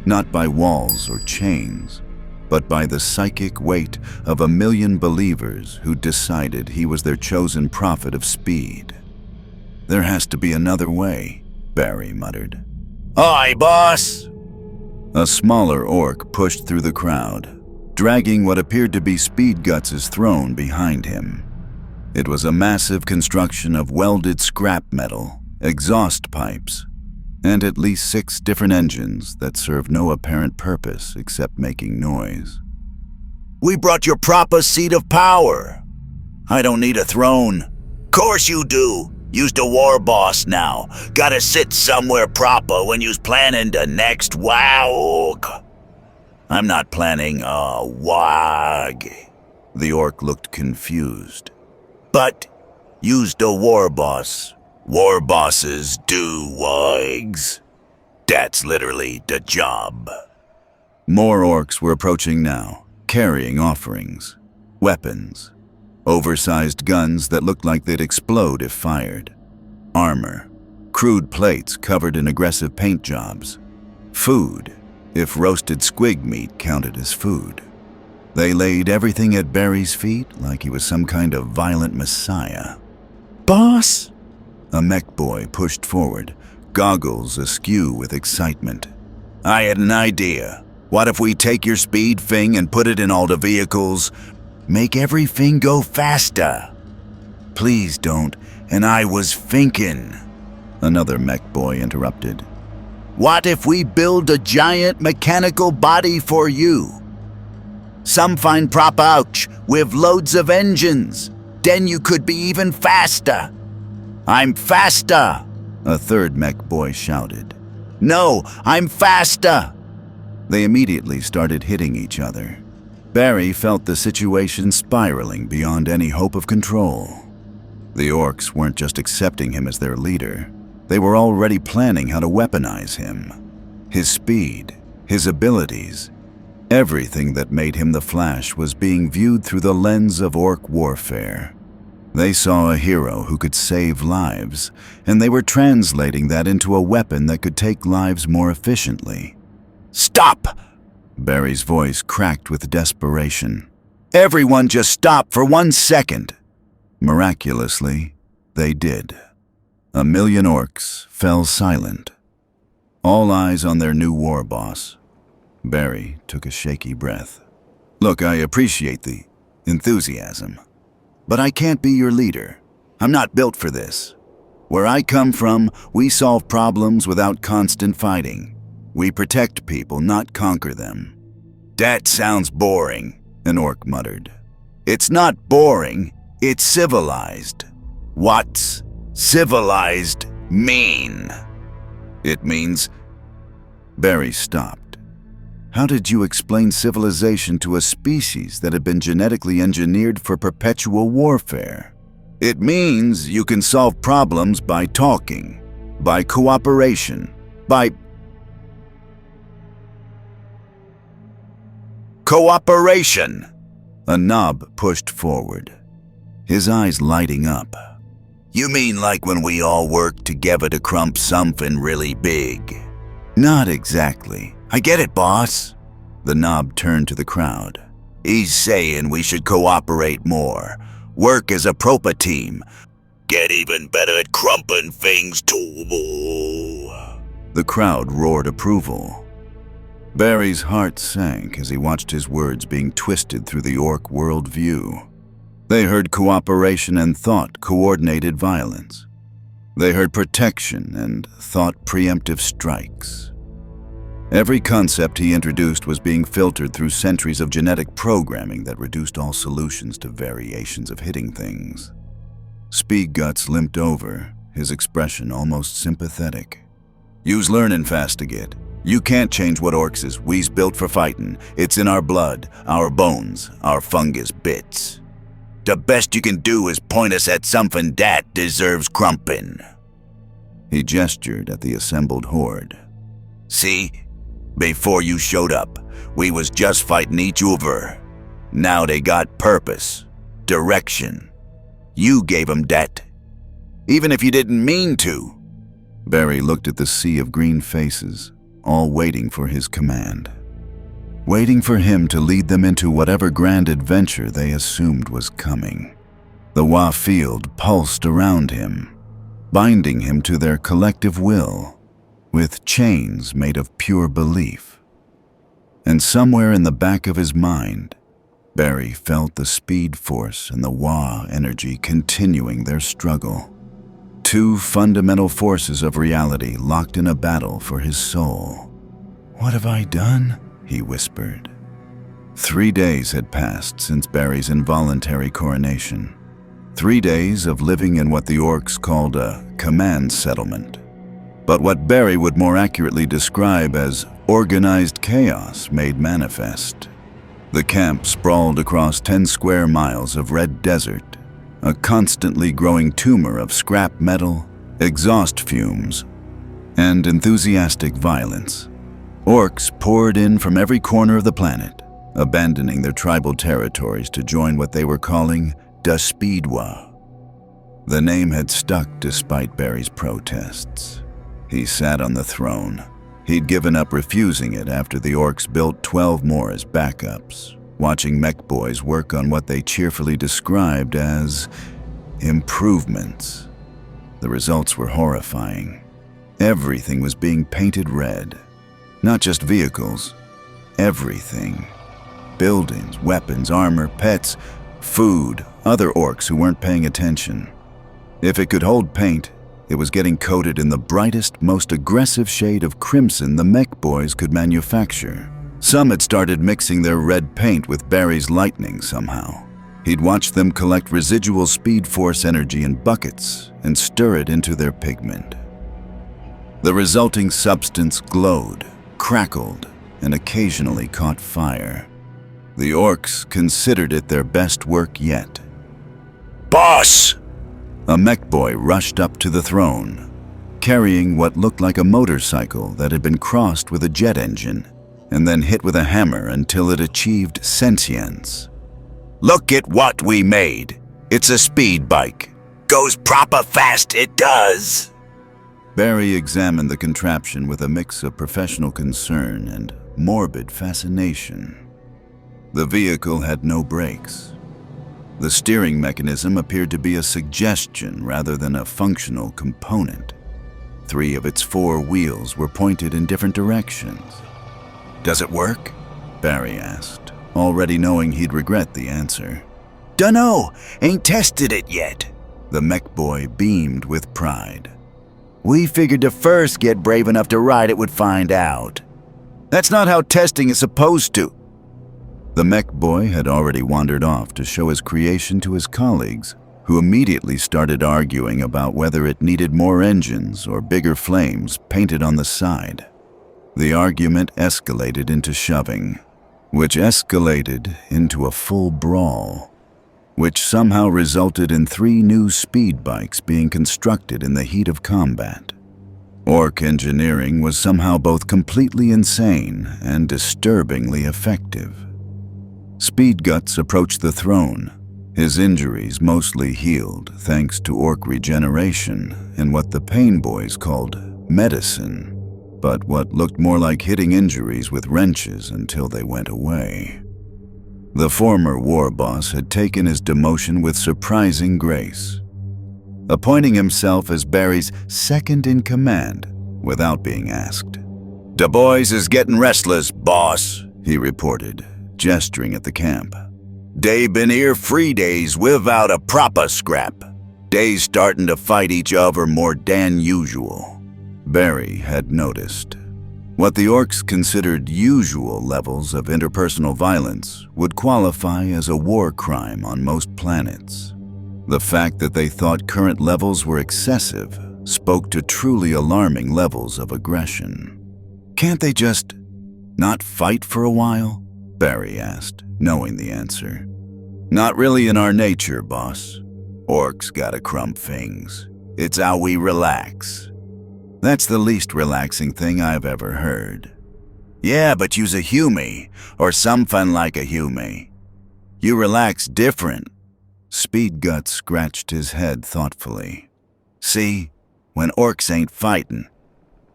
[SPEAKER 1] not by walls or chains, but by the psychic weight of 1,000,000 believers who decided he was their chosen prophet of speed. There has to be another way, Barry muttered.
[SPEAKER 2] Aye, boss!
[SPEAKER 1] A smaller orc pushed through the crowd, dragging what appeared to be Speed Guts' throne behind him. It was a massive construction of welded scrap metal, exhaust pipes, and at least 6 different engines that served no apparent purpose except making noise.
[SPEAKER 2] We brought your proper seat of power. I don't need a throne. Course you do. You's the war boss now. Gotta sit somewhere proper when you's planning the next Waaagh. I'm not planning a Waaagh.
[SPEAKER 1] The orc looked confused.
[SPEAKER 2] But you's the war boss. War bosses do Waaghs. That's literally the job.
[SPEAKER 1] More orcs were approaching now, carrying offerings, weapons, oversized guns that looked like they'd explode if fired, armor, crude plates covered in aggressive paint jobs, food, if roasted squig meat counted as food. They laid everything at Barry's feet like he was some kind of violent messiah.
[SPEAKER 2] Boss?
[SPEAKER 1] A mech boy pushed forward, goggles askew with excitement.
[SPEAKER 2] I had an idea. What if we take your speed thing and put it in all the vehicles? Make everything go faster. Please don't, and I was thinking.
[SPEAKER 1] Another mech boy interrupted.
[SPEAKER 2] What if we build a giant mechanical body for you? Some fine prop ouch with loads of engines. Then you could be even faster. I'm faster,
[SPEAKER 1] a third mech boy shouted.
[SPEAKER 2] No, I'm faster.
[SPEAKER 1] They immediately started hitting each other. Barry felt the situation spiraling beyond any hope of control. The orcs weren't just accepting him as their leader. They were already planning how to weaponize him. His speed, his abilities, everything that made him the Flash was being viewed through the lens of orc warfare. They saw a hero who could save lives, and they were translating that into a weapon that could take lives more efficiently.
[SPEAKER 2] Stop!
[SPEAKER 1] Barry's voice cracked with desperation.
[SPEAKER 2] Everyone just stop for 1 second.
[SPEAKER 1] Miraculously, they did. 1 million orcs fell silent. All eyes on their new war boss. Barry took a shaky breath. Look, I appreciate the enthusiasm, but I can't be your leader. I'm not built for this. Where I come from, we solve problems without constant fighting. We protect people, not conquer them.
[SPEAKER 2] That sounds boring,
[SPEAKER 1] an orc muttered.
[SPEAKER 2] It's not boring, it's civilized. What's civilized mean?
[SPEAKER 1] It means... Barry stopped. How did you explain civilization to a species that had been genetically engineered for perpetual warfare?
[SPEAKER 2] It means you can solve problems by talking, by cooperation, by... Cooperation!
[SPEAKER 1] A knob pushed forward, his eyes lighting up.
[SPEAKER 2] You mean like when we all work together to crump something really big?
[SPEAKER 1] Not exactly.
[SPEAKER 2] I get it, boss.
[SPEAKER 1] The knob turned to the crowd.
[SPEAKER 2] He's saying we should cooperate more, work as a proper team, get even better at crumping things too.
[SPEAKER 1] The crowd roared approval. Barry's heart sank as he watched his words being twisted through the orc worldview. They heard cooperation and thought coordinated violence. They heard protection and thought preemptive strikes. Every concept he introduced was being filtered through centuries of genetic programming that reduced all solutions to variations of hitting things. Speedguts limped over, his expression almost sympathetic. You's learning fast to get. You can't change what orcs is. We's built for fighting. It's in our blood, our bones, our fungus bits.
[SPEAKER 2] The best you can do is point us at something that deserves crumping.
[SPEAKER 1] He gestured at the assembled horde.
[SPEAKER 2] See? Before you showed up, we was just fighting each other. Now they got purpose, direction. You gave them that. Even if you didn't mean to.
[SPEAKER 1] Barry looked at the sea of green faces, all waiting for his command. Waiting for him to lead them into whatever grand adventure they assumed was coming. The Waaagh field pulsed around him, binding him to their collective will, with chains made of pure belief. And somewhere in the back of his mind, Barry felt the Speed Force and the Waaagh energy continuing their struggle. Two fundamental forces of reality locked in a battle for his soul. "What have I done?" he whispered. 3 days had passed since Barry's involuntary coronation. 3 days of living in what the orcs called a command settlement. But what Barry would more accurately describe as organized chaos made manifest. The camp sprawled across 10 square miles of red desert, a constantly growing tumor of scrap metal, exhaust fumes, and enthusiastic violence. Orcs poured in from every corner of the planet, abandoning their tribal territories to join what they were calling the Speedwaaagh. The name had stuck despite Barry's protests. He sat on the throne. He'd given up refusing it after the orcs built 12 more as backups, watching mech boys work on what they cheerfully described as improvements. The results were horrifying. Everything was being painted red. Not just vehicles, everything. Buildings, weapons, armor, pets, food, other orcs who weren't paying attention. If it could hold paint, it was getting coated in the brightest, most aggressive shade of crimson the mech boys could manufacture. Some had started mixing their red paint with Barry's lightning somehow. He'd watched them collect residual Speed Force energy in buckets and stir it into their pigment. The resulting substance glowed, crackled, and occasionally caught fire. The orcs considered it their best work yet.
[SPEAKER 2] Boss!
[SPEAKER 1] A mech boy rushed up to the throne, carrying what looked like a motorcycle that had been crossed with a jet engine and then hit with a hammer until it achieved sentience.
[SPEAKER 2] Look at what we made. It's a speed bike. Goes proper fast, it does.
[SPEAKER 1] Barry examined the contraption with a mix of professional concern and morbid fascination. The vehicle had no brakes. The steering mechanism appeared to be a suggestion rather than a functional component. 3 of its 4 wheels were pointed in different directions.
[SPEAKER 2] Does it work?
[SPEAKER 1] Barry asked, already knowing he'd regret the answer.
[SPEAKER 2] Dunno, ain't tested it yet.
[SPEAKER 1] The mech boy beamed with pride.
[SPEAKER 2] We figured to first get brave enough to ride it would find out. That's not how testing is supposed to.
[SPEAKER 1] The mech boy had already wandered off to show his creation to his colleagues, who immediately started arguing about whether it needed more engines or bigger flames painted on the side. The argument escalated into shoving, which escalated into a full brawl, which somehow resulted in 3 new speed bikes being constructed in the heat of combat. Orc engineering was somehow both completely insane and disturbingly effective. Speedguts approached the throne, his injuries mostly healed thanks to orc regeneration and what the Pain Boys called medicine, but what looked more like hitting injuries with wrenches until they went away. The former war boss had taken his demotion with surprising grace, appointing himself as Barry's second-in-command without being asked.
[SPEAKER 2] "The boys is getting restless, boss,"
[SPEAKER 1] he reported, gesturing at the camp.
[SPEAKER 2] "They been here 3 days without a proper scrap. They starting to fight each other more than usual."
[SPEAKER 1] Barry had noticed. What the orcs considered usual levels of interpersonal violence would qualify as a war crime on most planets. The fact that they thought current levels were excessive spoke to truly alarming levels of aggression. "Can't they just not fight for a while?" Barry asked, knowing the answer. "Not really in our nature, boss. Orcs gotta crump things. It's how we relax." "That's the least relaxing thing I've ever heard."
[SPEAKER 2] "Yeah, but you's a hume, or something like a hume. You relax different."
[SPEAKER 1] Speedgut scratched his head thoughtfully.
[SPEAKER 2] "See, when orcs ain't fighting,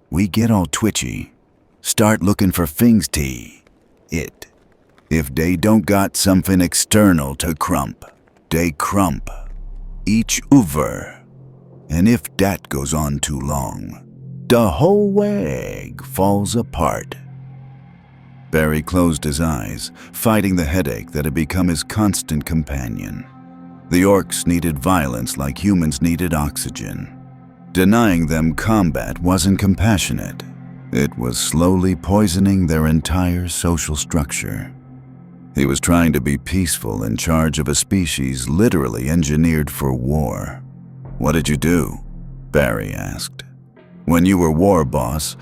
[SPEAKER 1] we get all twitchy. Start looking for things to it. If they don't got something external to crump, they crump. Each over. And if that goes on too long, the whole Waaagh falls apart." Barry closed his eyes, fighting the headache that had become his constant companion. The orcs needed violence like humans needed oxygen. Denying them combat wasn't compassionate. It was slowly poisoning their entire social structure. He was trying to be peaceful in charge of a species literally engineered for war. "What did you do?" Barry asked. "When you were war boss,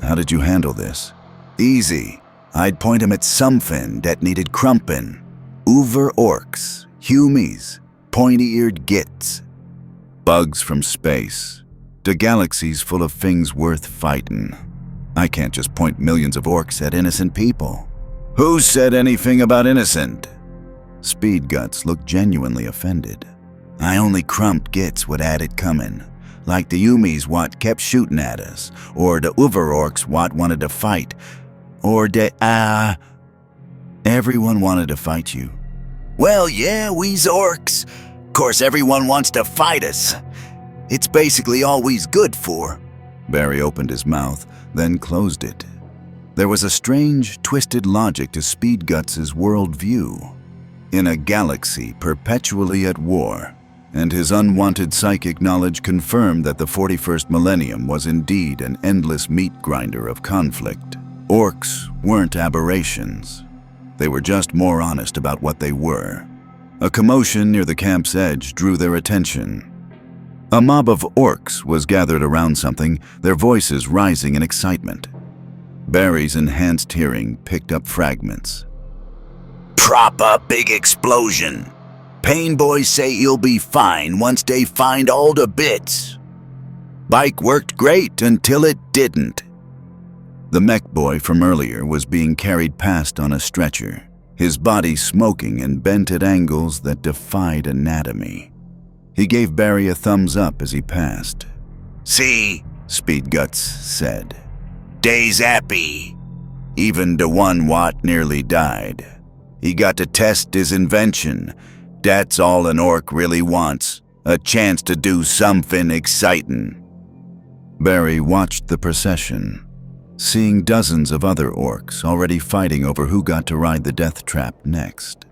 [SPEAKER 1] how did you handle this?"
[SPEAKER 2] "Easy. I'd point 'em at something that needed crumpin'. Uber orcs, humies, pointy-eared gits."
[SPEAKER 1] "Bugs from space. The galaxy's full of things worth fighting. I can't just point millions of orcs at innocent people."
[SPEAKER 2] "Who said anything about innocent?"
[SPEAKER 1] Speedguts looked genuinely offended.
[SPEAKER 2] "I only crumped gits what had it comin', like the humies what kept shooting at us, or the Uber orcs what wanted to fight, or the
[SPEAKER 1] Everyone wanted to fight you."
[SPEAKER 2] "Well, yeah, we's orcs. Course everyone wants to fight us. It's basically all we's good for."
[SPEAKER 1] Barry opened his mouth, then closed it. There was a strange, twisted logic to Speedguts' worldview. In a galaxy perpetually at war, and his unwanted psychic knowledge confirmed that the 41st millennium was indeed an endless meat grinder of conflict. Orcs weren't aberrations. They were just more honest about what they were. A commotion near the camp's edge drew their attention. A mob of orcs was gathered around something, their voices rising in excitement. Barry's enhanced hearing picked up fragments.
[SPEAKER 2] proper big explosion. Pain boys say you'll be fine once they find all the bits. Bike worked great until it didn't.
[SPEAKER 1] The mech boy from earlier was being carried past on a stretcher, his body smoking and bent at angles that defied anatomy. He gave Barry a thumbs up as he passed.
[SPEAKER 2] See,
[SPEAKER 1] Speed Guts said.
[SPEAKER 2] Dey's happy. Even the one what nearly died. He got to test his invention. That's all an orc really wants, a chance to do something exciting.
[SPEAKER 1] Barry watched the procession, seeing dozens of other orcs already fighting over who got to ride the death trap next.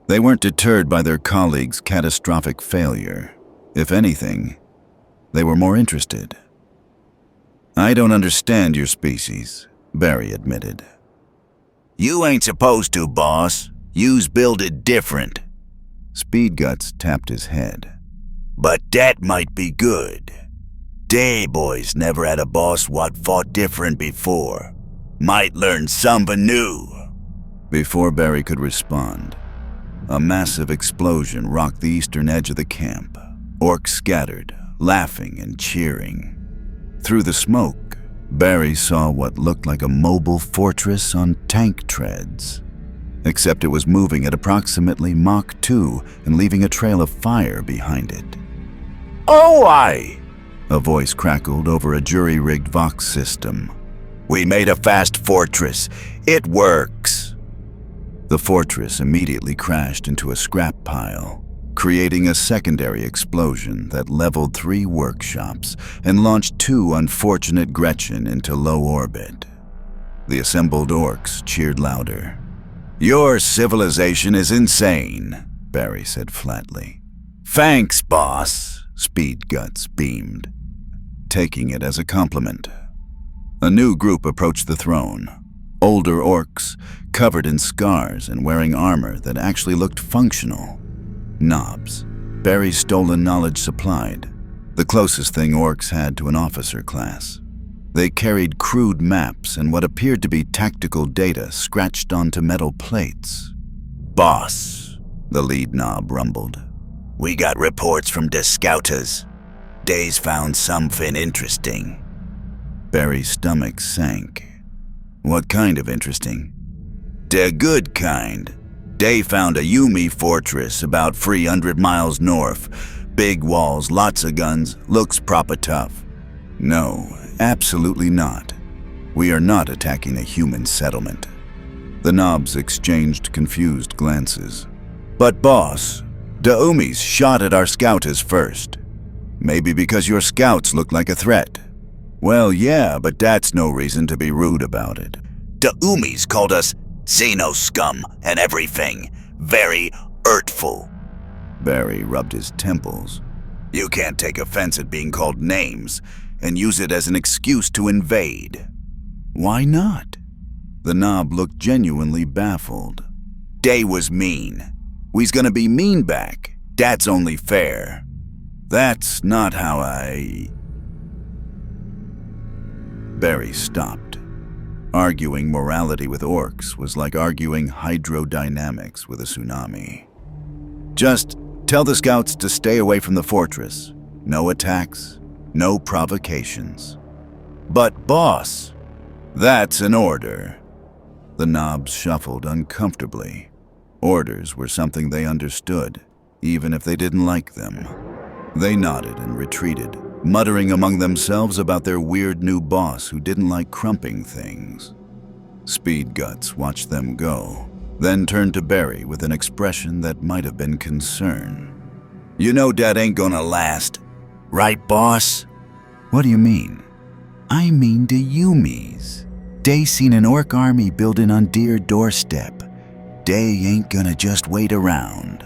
[SPEAKER 1] They weren't deterred by their colleagues' catastrophic failure. If anything, they were more interested. I don't understand your species, Barry admitted.
[SPEAKER 2] You ain't supposed to, boss. You's builded different.
[SPEAKER 1] Speed Guts tapped his head.
[SPEAKER 2] But that might be good. Dey boys never had a boss what fought different before. Might learn something new.
[SPEAKER 1] Before Barry could respond, a massive explosion rocked the eastern edge of the camp. Orcs scattered, laughing and cheering. Through the smoke, Barry saw what looked like a mobile fortress on tank treads. Except it was moving at approximately Mach 2 and leaving a trail of fire behind it.
[SPEAKER 2] Oh, aye!
[SPEAKER 1] A voice crackled over a jury-rigged Vox system.
[SPEAKER 2] We made a fast fortress. It works.
[SPEAKER 1] The fortress immediately crashed into a scrap pile, creating a secondary explosion that leveled 3 workshops and launched 2 unfortunate Gretchen into low orbit. The assembled orcs cheered louder.
[SPEAKER 2] Your civilization is insane,
[SPEAKER 1] Barry said flatly.
[SPEAKER 2] Thanks, boss,
[SPEAKER 1] Speed Guts beamed, taking it as a compliment. A new group approached the throne. Older orcs, covered in scars and wearing armor that actually looked functional. Knobs, Barry's stolen knowledge supplied, the closest thing orcs had to an officer class. They carried crude maps and what appeared to be tactical data scratched onto metal plates.
[SPEAKER 2] Boss,
[SPEAKER 1] the lead knob rumbled.
[SPEAKER 2] We got reports from the scouters. Dey's found something interesting.
[SPEAKER 1] Barry's stomach sank. What kind of interesting?
[SPEAKER 2] The good kind. Dey found a Yumi fortress about 300 miles north. Big walls, lots of guns, looks proper tough.
[SPEAKER 1] No, absolutely not. We are not attacking a human settlement. The knobs exchanged confused glances.
[SPEAKER 2] But boss, the Umis shot at our scouters first.
[SPEAKER 1] Maybe because your scouts look like a threat.
[SPEAKER 2] Well, yeah, but that's no reason to be rude about it. The Umis called us Xeno scum and everything. Very hurtful.
[SPEAKER 1] Barry rubbed his temples.
[SPEAKER 2] You can't take offense at being called names and use it as an excuse to invade.
[SPEAKER 1] Why not? The knob looked genuinely baffled.
[SPEAKER 2] Dey was mean. We's gonna be mean back. That's only fair.
[SPEAKER 1] That's not how Barry stopped. Arguing morality with orcs was like arguing hydrodynamics with a tsunami. Just tell the scouts to stay away from the fortress. No attacks, no provocations.
[SPEAKER 2] But boss, that's an order.
[SPEAKER 1] The knobs shuffled uncomfortably. Orders were something they understood, even if they didn't like them. They nodded and retreated, muttering among themselves about their weird new boss who didn't like crumping things. Speed Guts watched them go, then turned to Barry with an expression that might have been concern.
[SPEAKER 2] You know that ain't gonna last, right, boss?
[SPEAKER 1] What do you mean?
[SPEAKER 3] I mean the Yumis. Dey seen an orc army building on Deer doorstep. Dey ain't gonna just wait around.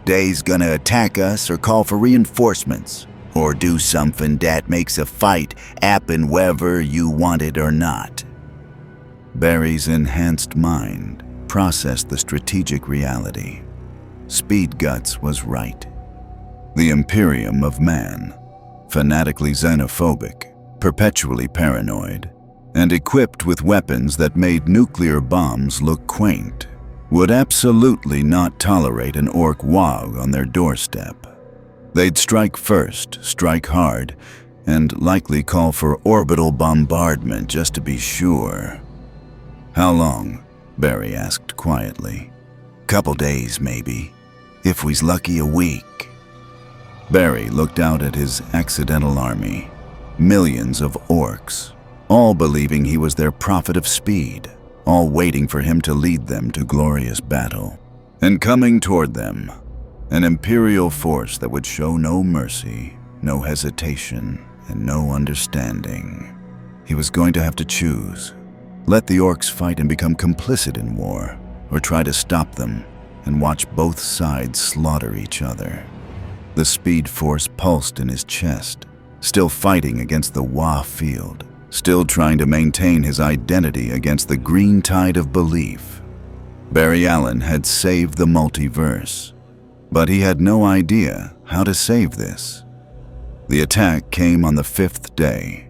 [SPEAKER 2] Dey's gonna attack us or call for reinforcements, or do something that makes a fight happen whether you want it or not.
[SPEAKER 1] Barry's enhanced mind processed the strategic reality. Speed Guts was right. The Imperium of man, fanatically xenophobic, perpetually paranoid, and equipped with weapons that made nuclear bombs look quaint, would absolutely not tolerate an Ork Waaagh on their doorstep. They'd strike first, strike hard, and likely call for orbital bombardment just to be sure. "How long?" Barry asked quietly.
[SPEAKER 2] Couple days, maybe. If we's lucky, a week.
[SPEAKER 1] Barry looked out at his accidental army. Millions of orcs, all believing he was their prophet of speed, all waiting for him to lead them to glorious battle. And coming toward them, an Imperial force that would show no mercy, no hesitation, and no understanding. He was going to have to choose. Let the orcs fight and become complicit in war, or try to stop them and watch both sides slaughter each other. The Speed Force pulsed in his chest, still fighting against the Waaagh field, still trying to maintain his identity against the green tide of belief. Barry Allen had saved the multiverse, but he had no idea how to save this. The attack came on the 5th day.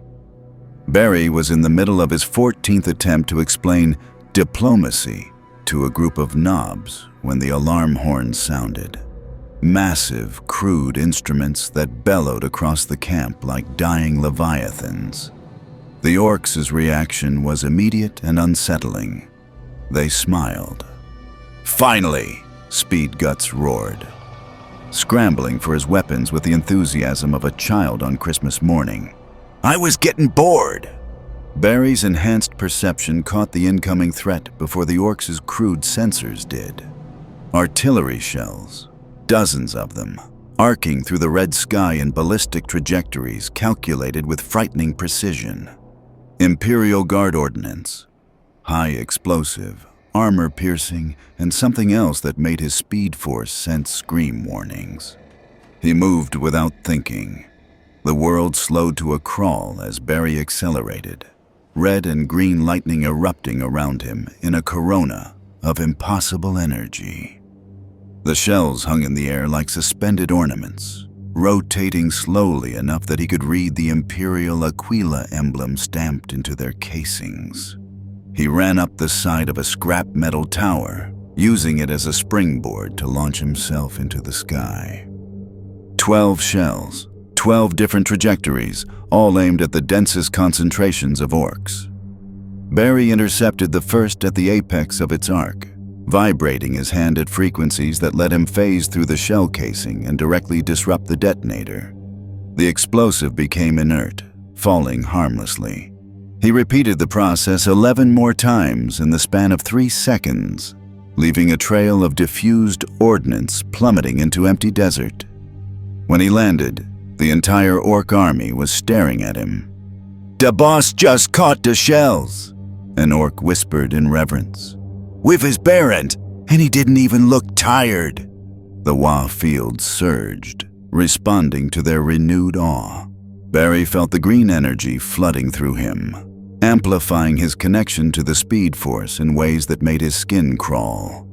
[SPEAKER 1] Barry was in the middle of his 14th attempt to explain diplomacy to a group of knobs when the alarm horn sounded. Massive, crude instruments that bellowed across the camp like dying leviathans. The orcs' reaction was immediate and unsettling. They smiled. "Finally!" Speed Guts roared, scrambling for his weapons with the enthusiasm of a child on Christmas morning.
[SPEAKER 2] I was getting bored.
[SPEAKER 1] Barry's enhanced perception caught the incoming threat before the orcs' crude sensors did. Artillery shells, dozens of them, arcing through the red sky in ballistic trajectories calculated with frightening precision. Imperial Guard ordnance, high explosive, armor-piercing, and something else that made his Speed Force sense scream warnings. He moved without thinking. The world slowed to a crawl as Barry accelerated, red and green lightning erupting around him in a corona of impossible energy. The shells hung in the air like suspended ornaments, rotating slowly enough that he could read the Imperial Aquila emblem stamped into their casings. He ran up the side of a scrap metal tower, using it as a springboard to launch himself into the sky. 12 shells, 12 different trajectories, all aimed at the densest concentrations of orcs. Barry intercepted the first at the apex of its arc, vibrating his hand at frequencies that let him phase through the shell casing and directly disrupt the detonator. The explosive became inert, falling harmlessly. He repeated the process 11 more times in the span of 3 seconds, leaving a trail of diffused ordnance plummeting into empty desert. When he landed, the entire orc army was staring at him. "The boss just caught the shells," an orc whispered in reverence.
[SPEAKER 2] With his bare end, and he didn't even look tired.
[SPEAKER 1] The Waaagh field surged, responding to their renewed awe. Barry felt the green energy flooding through him, amplifying his connection to the Speed Force in ways that made his skin crawl.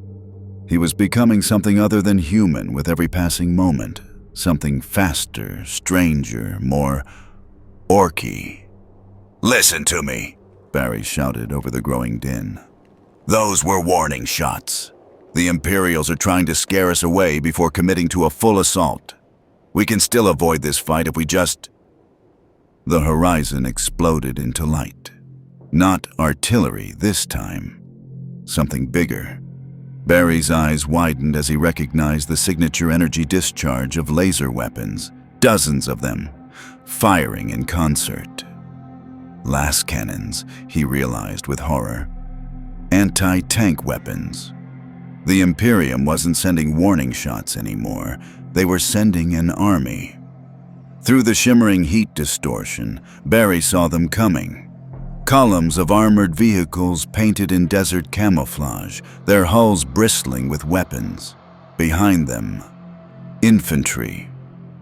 [SPEAKER 1] He was becoming something other than human with every passing moment, something faster, stranger, more orky.
[SPEAKER 2] "Listen to me,"
[SPEAKER 1] Barry shouted over the growing din.
[SPEAKER 2] "Those were warning shots. The Imperials are trying to scare us away before committing to a full assault. We can still avoid this fight if we just..."
[SPEAKER 1] The horizon exploded into light. Not artillery this time. Something bigger. Barry's eyes widened as he recognized the signature energy discharge of laser weapons, dozens of them, firing in concert. Las cannons, he realized with horror. Anti-tank weapons. The Imperium wasn't sending warning shots anymore. They were sending an army. Through the shimmering heat distortion, Barry saw them coming. Columns of armored vehicles painted in desert camouflage, their hulls bristling with weapons. Behind them, infantry.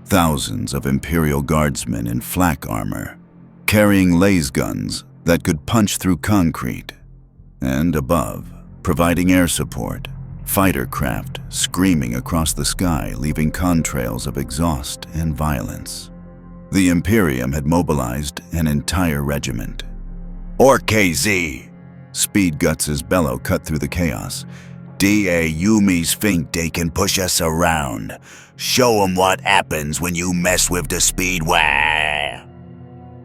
[SPEAKER 1] Thousands of Imperial guardsmen in flak armor, carrying laser guns that could punch through concrete. And above, providing air support, fighter craft screaming across the sky, leaving contrails of exhaust and violence. The Imperium had mobilized an entire regiment.
[SPEAKER 2] "Ork KZ!"
[SPEAKER 1] Speed Guts' bellow cut through the chaos.
[SPEAKER 2] D.A. Yumis think they can push us around. Show 'em what happens when you mess with the speed. Waaagh!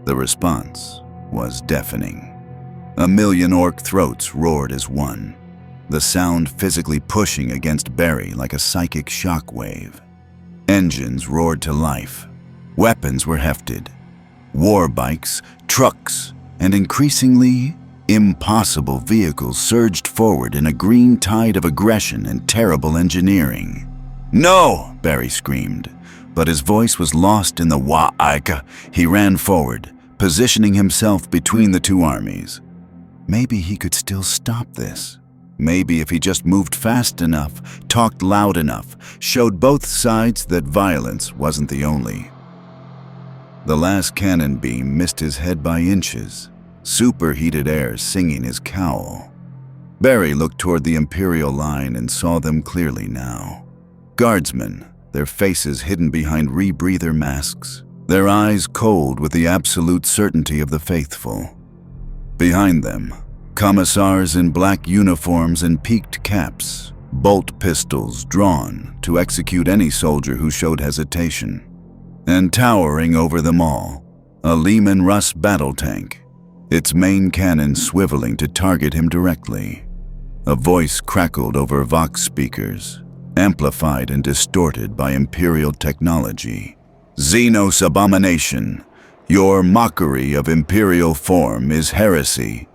[SPEAKER 1] The response was deafening. 1,000,000 orc throats roared as one, the sound physically pushing against Barry like a psychic shockwave. Engines roared to life. Weapons were hefted. War bikes, trucks, and increasingly impossible vehicles surged forward in a green tide of aggression and terrible engineering. "No!" Barry screamed, but his voice was lost in the Waaagh. He ran forward, positioning himself between the two armies. Maybe he could still stop this. Maybe if he just moved fast enough, talked loud enough, showed both sides that violence wasn't the only. The last cannon beam missed his head by inches, superheated air singing his cowl. Barry looked toward the Imperial line and saw them clearly now. Guardsmen, their faces hidden behind rebreather masks, their eyes cold with the absolute certainty of the faithful. Behind them, commissars in black uniforms and peaked caps, bolt pistols drawn to execute any soldier who showed hesitation. And towering over them all, a Lehman Russ battle tank, its main cannon swiveling to target him directly. A voice crackled over Vox speakers, amplified and distorted by Imperial technology. "Xenos abomination, your mockery of Imperial form is heresy.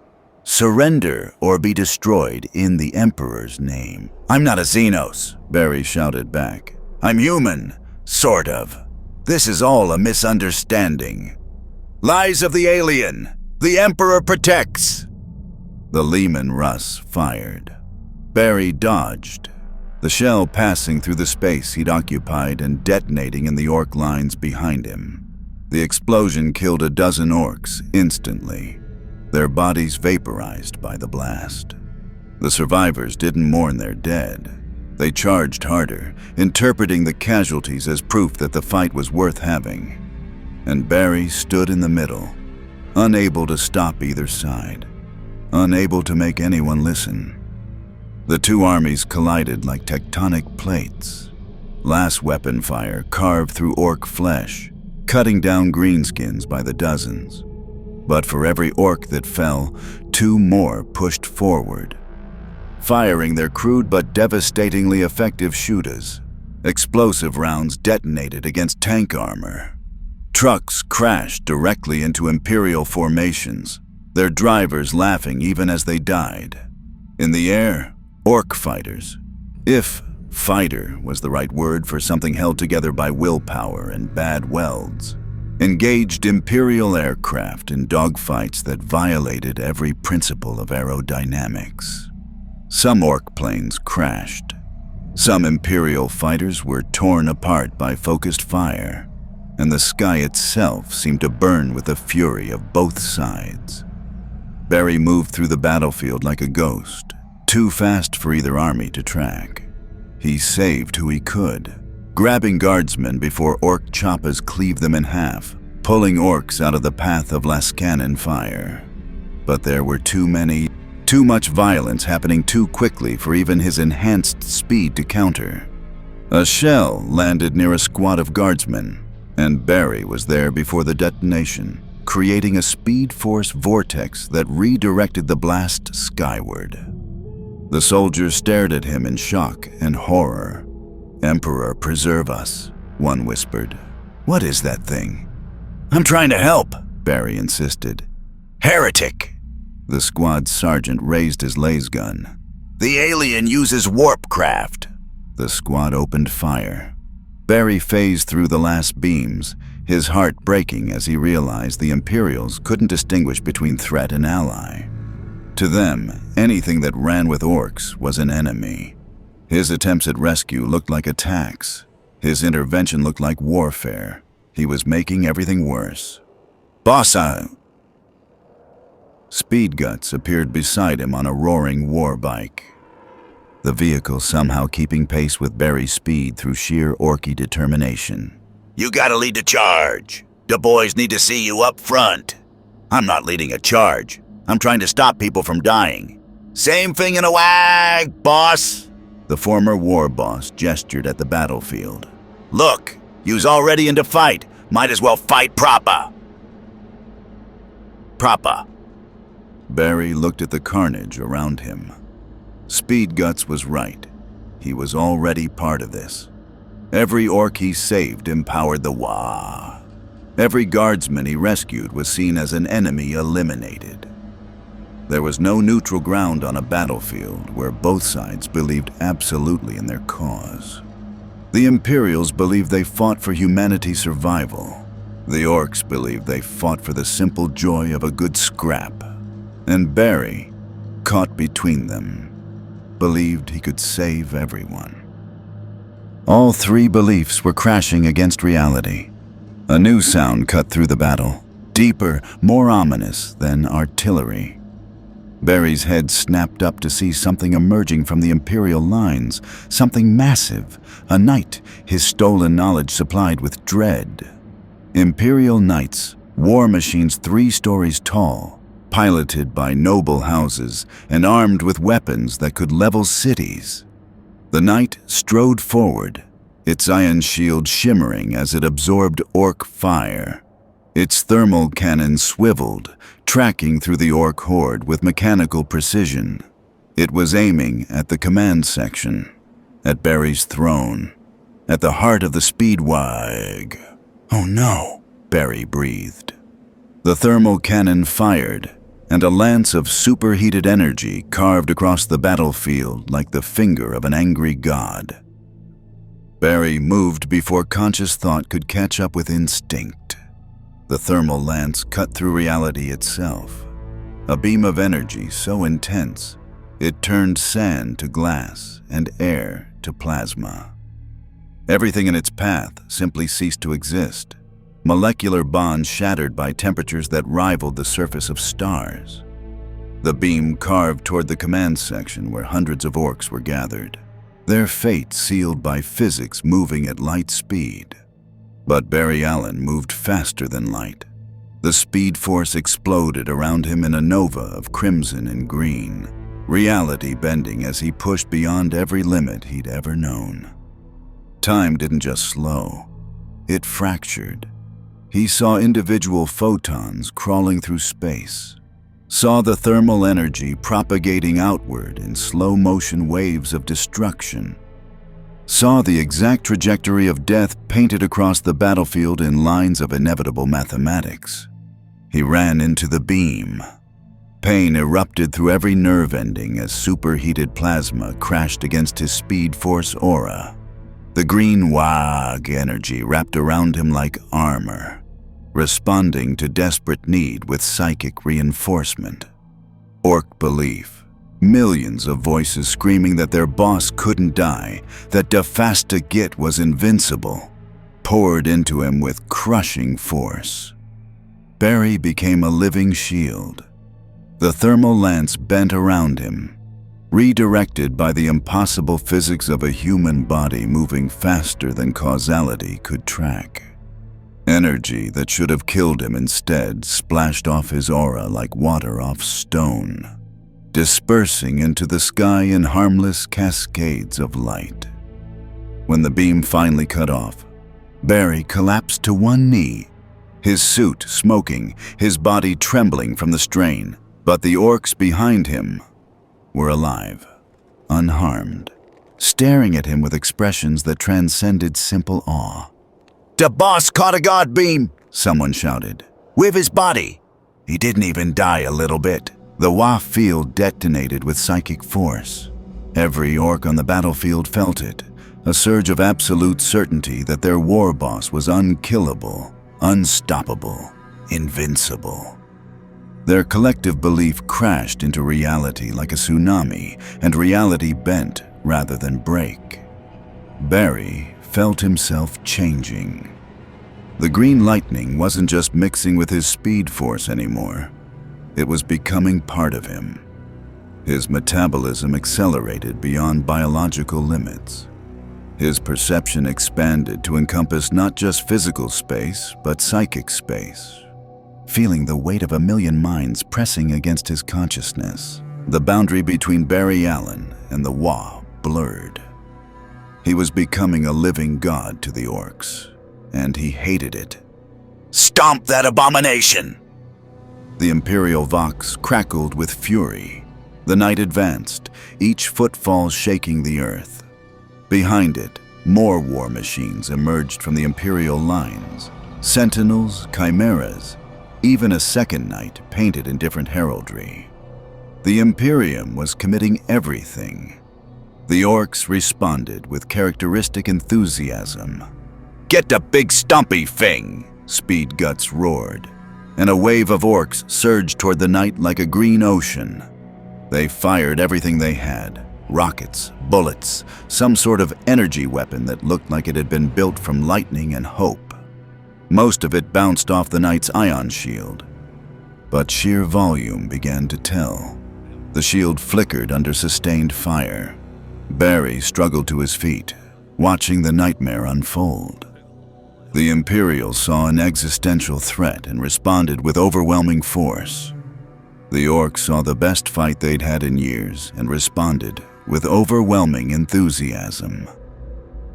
[SPEAKER 1] Surrender or be destroyed in the Emperor's name." "I'm not a Xenos," Barry shouted back. "I'm human, sort of. This is all a misunderstanding. Lies of the alien. The Emperor protects." The Lehman Russ fired. Barry dodged, the shell passing through the space he'd occupied and detonating in the orc lines behind him. The explosion killed a dozen orcs instantly, their bodies vaporized by the blast. The survivors didn't mourn their dead. They charged harder, interpreting the casualties as proof that the fight was worth having. And Barry stood in the middle, unable to stop either side, unable to make anyone listen. The two armies collided like tectonic plates. Last weapon fire carved through orc flesh, cutting down greenskins by the dozens. But for every orc that fell, two more pushed forward, firing their crude but devastatingly effective shooters. Explosive rounds detonated against tank armor. Trucks crashed directly into Imperial formations, their drivers laughing even as they died. In the air, orc fighters, if fighter was the right word for something held together by willpower and bad welds, engaged Imperial aircraft in dogfights that violated every principle of aerodynamics. Some orc planes crashed. Some Imperial fighters were torn apart by focused fire, and the sky itself seemed to burn with the fury of both sides. Barry moved through the battlefield like a ghost, too fast for either army to track. He saved who he could, grabbing guardsmen before orc choppas cleaved them in half, pulling orcs out of the path of Lascanon fire. But there were too much violence happening too quickly for even his enhanced speed to counter. A shell landed near a squad of guardsmen, and Barry was there before the detonation, creating a speed force vortex that redirected the blast skyward. The soldiers stared at him in shock and horror. "Emperor, preserve us," one whispered. "What is that thing?" "I'm trying to help," Barry insisted. "Heretic!" The squad sergeant raised his laser gun. "The alien uses warp craft." The squad opened fire. Barry phased through the last beams, his heart breaking as he realized the Imperials couldn't distinguish between threat and ally. To them, anything that ran with orcs was an enemy. His attempts at rescue looked like attacks. His intervention looked like warfare. He was making everything worse. "Boss, Speed Guts appeared beside him on a roaring war bike, the vehicle somehow keeping pace with Barry's speed through sheer orky determination.
[SPEAKER 2] "You gotta lead the charge. The boys need to see you up front." "I'm not leading a charge. I'm trying to stop people from dying." Same thing in a Waaagh, boss.
[SPEAKER 1] The former war boss gestured at the battlefield.
[SPEAKER 2] Look, you's already into fight. Might as well fight proper. Proper.
[SPEAKER 1] Barry looked at the carnage around him. Speed Guts was right. He was already part of this. Every orc he saved empowered the Waaagh. Every guardsman he rescued was seen as an enemy eliminated. There was no neutral ground on a battlefield where both sides believed absolutely in their cause. The Imperials believed they fought for humanity's survival. The Orcs believed they fought for the simple joy of a good scrap. And Barry, caught between them, believed he could save everyone. All three beliefs were crashing against reality. A new sound cut through the battle, deeper, more ominous than artillery. Barry's head snapped up to see something emerging from the Imperial lines, something massive, a knight his stolen knowledge supplied with dread. Imperial knights, war machines 3 stories tall, piloted by noble houses and armed with weapons that could level cities. The knight strode forward, its iron shield shimmering as it absorbed orc fire. Its thermal cannon swiveled, tracking through the orc horde with mechanical precision. It was aiming at the command section, at Barry's throne, at the heart of the speed Waaagh. Oh no, Barry breathed. The thermal cannon fired, and a lance of superheated energy carved across the battlefield like the finger of an angry god. Barry moved before conscious thought could catch up with instinct. The thermal lance cut through reality itself, a beam of energy so intense it turned sand to glass and air to plasma. Everything in its path simply ceased to exist, molecular bonds shattered by temperatures that rivaled the surface of stars. The beam carved toward the command section where hundreds of orcs were gathered, their fate sealed by physics moving at light speed. But Barry Allen moved faster than light. The Speed Force exploded around him in a nova of crimson and green, reality bending as he pushed beyond every limit he'd ever known. Time didn't just slow, it fractured. He saw individual photons crawling through space, saw the thermal energy propagating outward in slow-motion waves of destruction, saw the exact trajectory of death painted across the battlefield in lines of inevitable mathematics. He ran into the beam. Pain erupted through every nerve ending as superheated plasma crashed against his Speed Force aura. The green Waaagh energy wrapped around him like armor, responding to desperate need with psychic reinforcement. Orc belief. Millions of voices screaming that their boss couldn't die, that Fasta Git was invincible, poured into him with crushing force. Barry became a living shield. The thermal lance bent around him, redirected by the impossible physics of a human body moving faster than causality could track. Energy that should have killed him instead splashed off his aura like water off stone, dispersing into the sky in harmless cascades of light. When the beam finally cut off, Barry collapsed to one knee, his suit smoking, his body trembling from the strain. But the orcs behind him were alive, unharmed, staring at him with expressions that transcended simple awe.
[SPEAKER 2] "The boss caught a god beam,"
[SPEAKER 1] someone shouted.
[SPEAKER 2] "with his body. He didn't even die a little bit."
[SPEAKER 1] The Waaagh field detonated with psychic force. Every orc on the battlefield felt it, a surge of absolute certainty that their war boss was unkillable, unstoppable, invincible. Their collective belief crashed into reality like a tsunami, and reality bent rather than break. Barry felt himself changing. The green lightning wasn't just mixing with his Speed Force anymore. It was becoming part of him. His metabolism accelerated beyond biological limits. His perception expanded to encompass not just physical space, but psychic space, feeling the weight of a million minds pressing against his consciousness. The boundary between Barry Allen and the Waaagh blurred. He was becoming a living god to the orcs, and he hated it.
[SPEAKER 2] Stomp that abomination!
[SPEAKER 1] The Imperial Vox crackled with fury. The night advanced, each footfall shaking the earth. Behind it, more war machines emerged from the Imperial lines. Sentinels, chimeras, even a second knight painted in different heraldry. The Imperium was committing everything. The orcs responded with characteristic enthusiasm.
[SPEAKER 2] Get the big stumpy thing!
[SPEAKER 1] Speed Guts roared, and a wave of orcs surged toward the night like a green ocean. They fired everything they had: rockets, bullets, some sort of energy weapon that looked like it had been built from lightning and hope. Most of it bounced off the knight's ion shield, but sheer volume began to tell. The shield flickered under sustained fire. Barry struggled to his feet, watching the nightmare unfold. The Imperials saw an existential threat and responded with overwhelming force. The orcs saw the best fight they'd had in years and responded with overwhelming enthusiasm.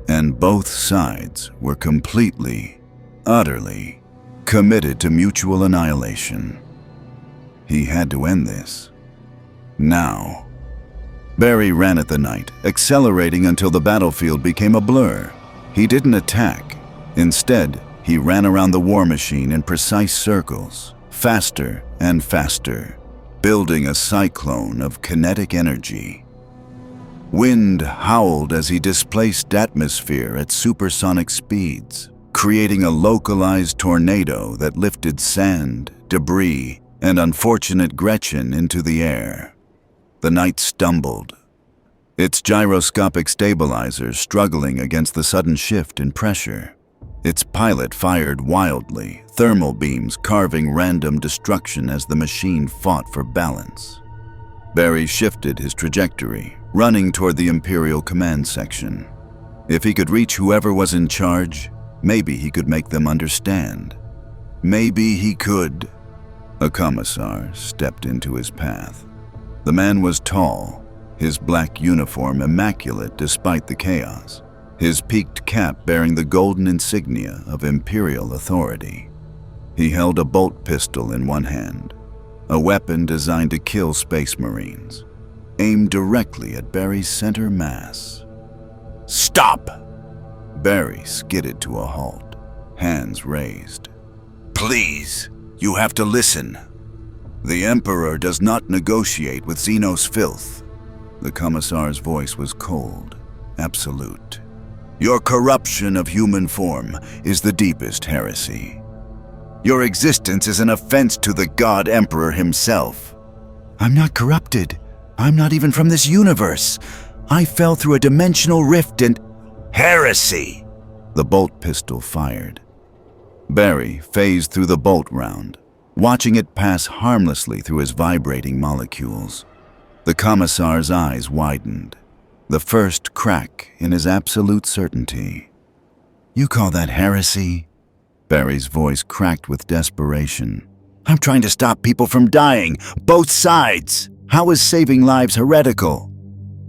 [SPEAKER 1] And both sides were completely, utterly committed to mutual annihilation. He had to end this. Now. Barry ran at the knight, accelerating until the battlefield became a blur. He didn't attack. Instead, he ran around the war machine in precise circles, faster and faster, building a cyclone of kinetic energy. Wind howled as he displaced atmosphere at supersonic speeds, creating a localized tornado that lifted sand, debris, and unfortunate Gretchen into the air. The knight stumbled, its gyroscopic stabilizers struggling against the sudden shift in pressure. Its pilot fired wildly, thermal beams carving random destruction as the machine fought for balance. Barry shifted his trajectory, running toward the Imperial command section. If he could reach whoever was in charge, maybe he could make them understand. Maybe he could. A commissar stepped into his path. The man was tall, his black uniform immaculate despite the chaos, his peaked cap bearing the golden insignia of Imperial authority. He held a bolt pistol in one hand, a weapon designed to kill Space Marines, aimed directly at Barry's center mass.
[SPEAKER 2] Stop!
[SPEAKER 1] Barry skidded to a halt, hands raised.
[SPEAKER 2] Please, you have to listen.
[SPEAKER 1] The Emperor does not negotiate with Xenos filth. The commissar's voice was cold, absolute. Your corruption of human form is the deepest heresy. Your existence is an offense to the God Emperor himself. I'm not corrupted. I'm not even from this universe. I fell through a dimensional rift and...
[SPEAKER 2] Heresy!
[SPEAKER 1] The bolt pistol fired. Barry phased through the bolt round, watching it pass harmlessly through his vibrating molecules. The commissar's eyes widened, the first crack in his absolute certainty. You call that heresy? Barry's voice cracked with desperation. I'm trying to stop people from dying, both sides. How is saving lives heretical?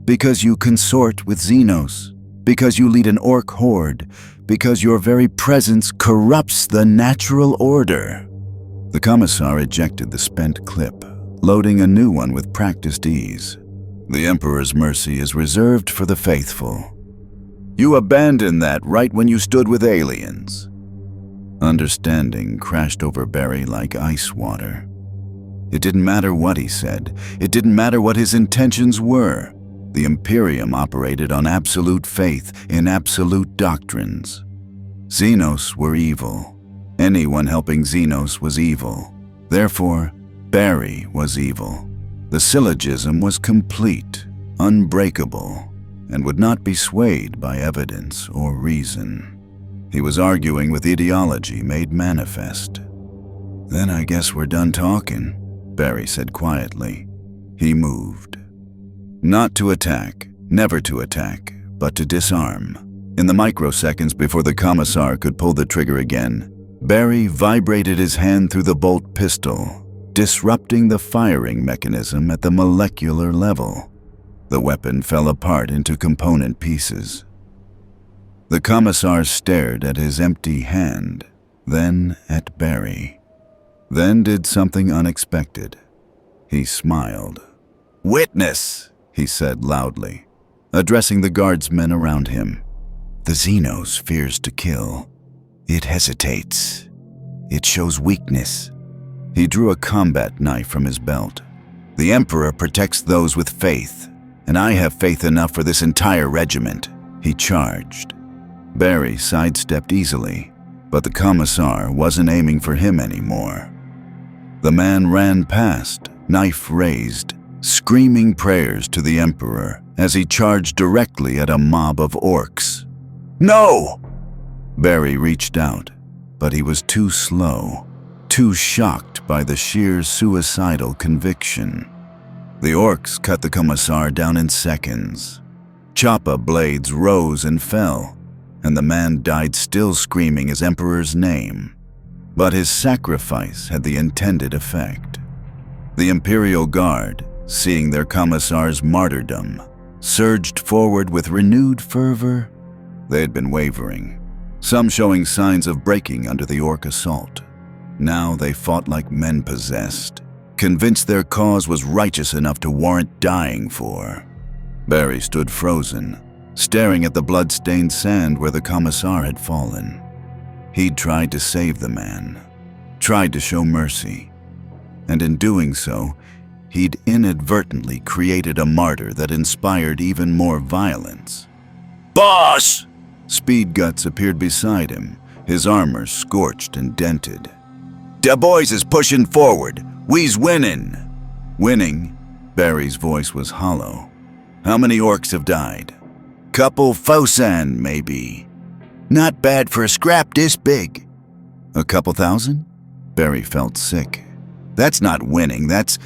[SPEAKER 1] Because you consort with Xenos, because you lead an orc horde, because your very presence corrupts the natural order. The commissar ejected the spent clip, loading a new one with practiced ease. The Emperor's mercy is reserved for the faithful. You abandoned that right when you stood with aliens. Understanding crashed over Barry like ice water. It didn't matter what he said. It didn't matter what his intentions were. The Imperium operated on absolute faith in absolute doctrines. Xenos were evil. Anyone helping Xenos was evil. Therefore, Barry was evil. The syllogism was complete, unbreakable, and would not be swayed by evidence or reason. He was arguing with ideology made manifest. Then I guess we're done talking, Barry said quietly. He moved. Not to attack, never to attack, but to disarm. In the microseconds before the commissar could pull the trigger again, Barry vibrated his hand through the bolt pistol, disrupting the firing mechanism at the molecular level. The weapon fell apart into component pieces. The commissar stared at his empty hand, then at Barry. Then did something unexpected. He smiled.
[SPEAKER 2] "Witness,"
[SPEAKER 1] he said loudly, addressing the guardsmen around him.
[SPEAKER 3] "The Xenos fears to kill. It hesitates. It shows weakness."
[SPEAKER 1] He drew a combat knife from his belt.
[SPEAKER 2] "The Emperor protects those with faith, and I have faith enough for this entire regiment."
[SPEAKER 1] He charged. Barry sidestepped easily, but the commissar wasn't aiming for him anymore. The man ran past, knife raised, screaming prayers to the Emperor as he charged directly at a mob of orcs.
[SPEAKER 2] "No!"
[SPEAKER 1] Barry reached out, but he was too slow, too shocked by the sheer suicidal conviction. The orcs cut the commissar down in seconds. Choppa blades rose and fell, and the man died still screaming his Emperor's name. But his sacrifice had the intended effect. The Imperial Guard, seeing their commissar's martyrdom, surged forward with renewed fervor. They had been wavering, some showing signs of breaking under the orc assault. Now they fought like men possessed, convinced their cause was righteous enough to warrant dying for. Barry stood frozen, staring at the blood-stained sand where the commissar had fallen. He'd tried to save the man, tried to show mercy, and in doing so, he'd inadvertently created a martyr that inspired even more violence.
[SPEAKER 2] "Boss!"
[SPEAKER 1] Speed Guts appeared beside him, his armor scorched and dented.
[SPEAKER 2] "Da boys is pushing forward. We's winning."
[SPEAKER 1] "Winning?" Barry's voice was hollow. "How many orcs have died?"
[SPEAKER 2] "Couple Fosan, maybe. Not bad for a scrap this big."
[SPEAKER 1] "A couple thousand?" Barry felt sick.
[SPEAKER 2] "That's not winning, that's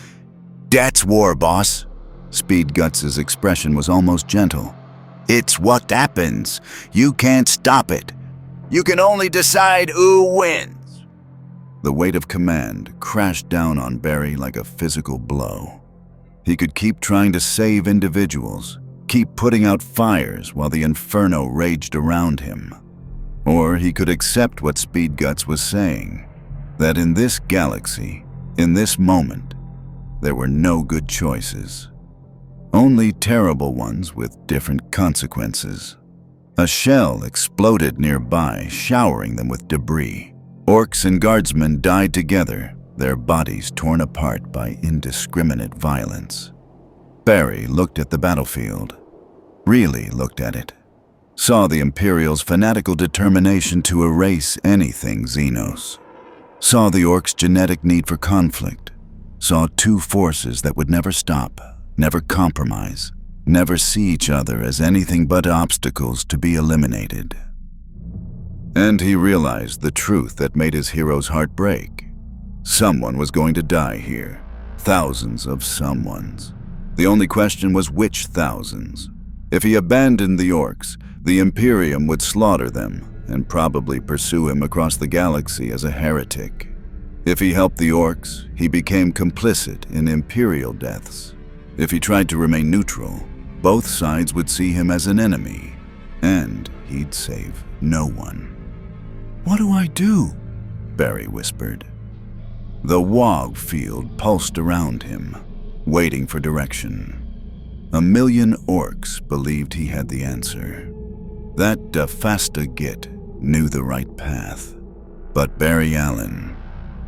[SPEAKER 2] war, boss."
[SPEAKER 1] Speed Guts' expression was almost gentle.
[SPEAKER 2] "It's what happens. You can't stop it. You can only decide who wins."
[SPEAKER 1] The weight of command crashed down on Barry like a physical blow. He could keep trying to save individuals, keep putting out fires while the inferno raged around him. Or he could accept what Speed Guts was saying, that in this galaxy, in this moment, there were no good choices. Only terrible ones with different consequences. A shell exploded nearby, showering them with debris. Orcs and guardsmen died together, their bodies torn apart by indiscriminate violence. Barry looked at the battlefield, really looked at it. Saw the Imperial's fanatical determination to erase anything Xenos. Saw the orcs' genetic need for conflict. Saw two forces that would never stop, never compromise, never see each other as anything but obstacles to be eliminated. And he realized the truth that made his hero's heart break. Someone was going to die here. Thousands of someones. The only question was which thousands. If he abandoned the orcs, the Imperium would slaughter them and probably pursue him across the galaxy as a heretic. If he helped the orcs, he became complicit in Imperial deaths. If he tried to remain neutral, both sides would see him as an enemy, and he'd save no one. "What do I do?" Barry whispered. The Waaagh field pulsed around him, waiting for direction. 1,000,000 orcs believed he had the answer. That Fasta Git knew the right path. But Barry Allen,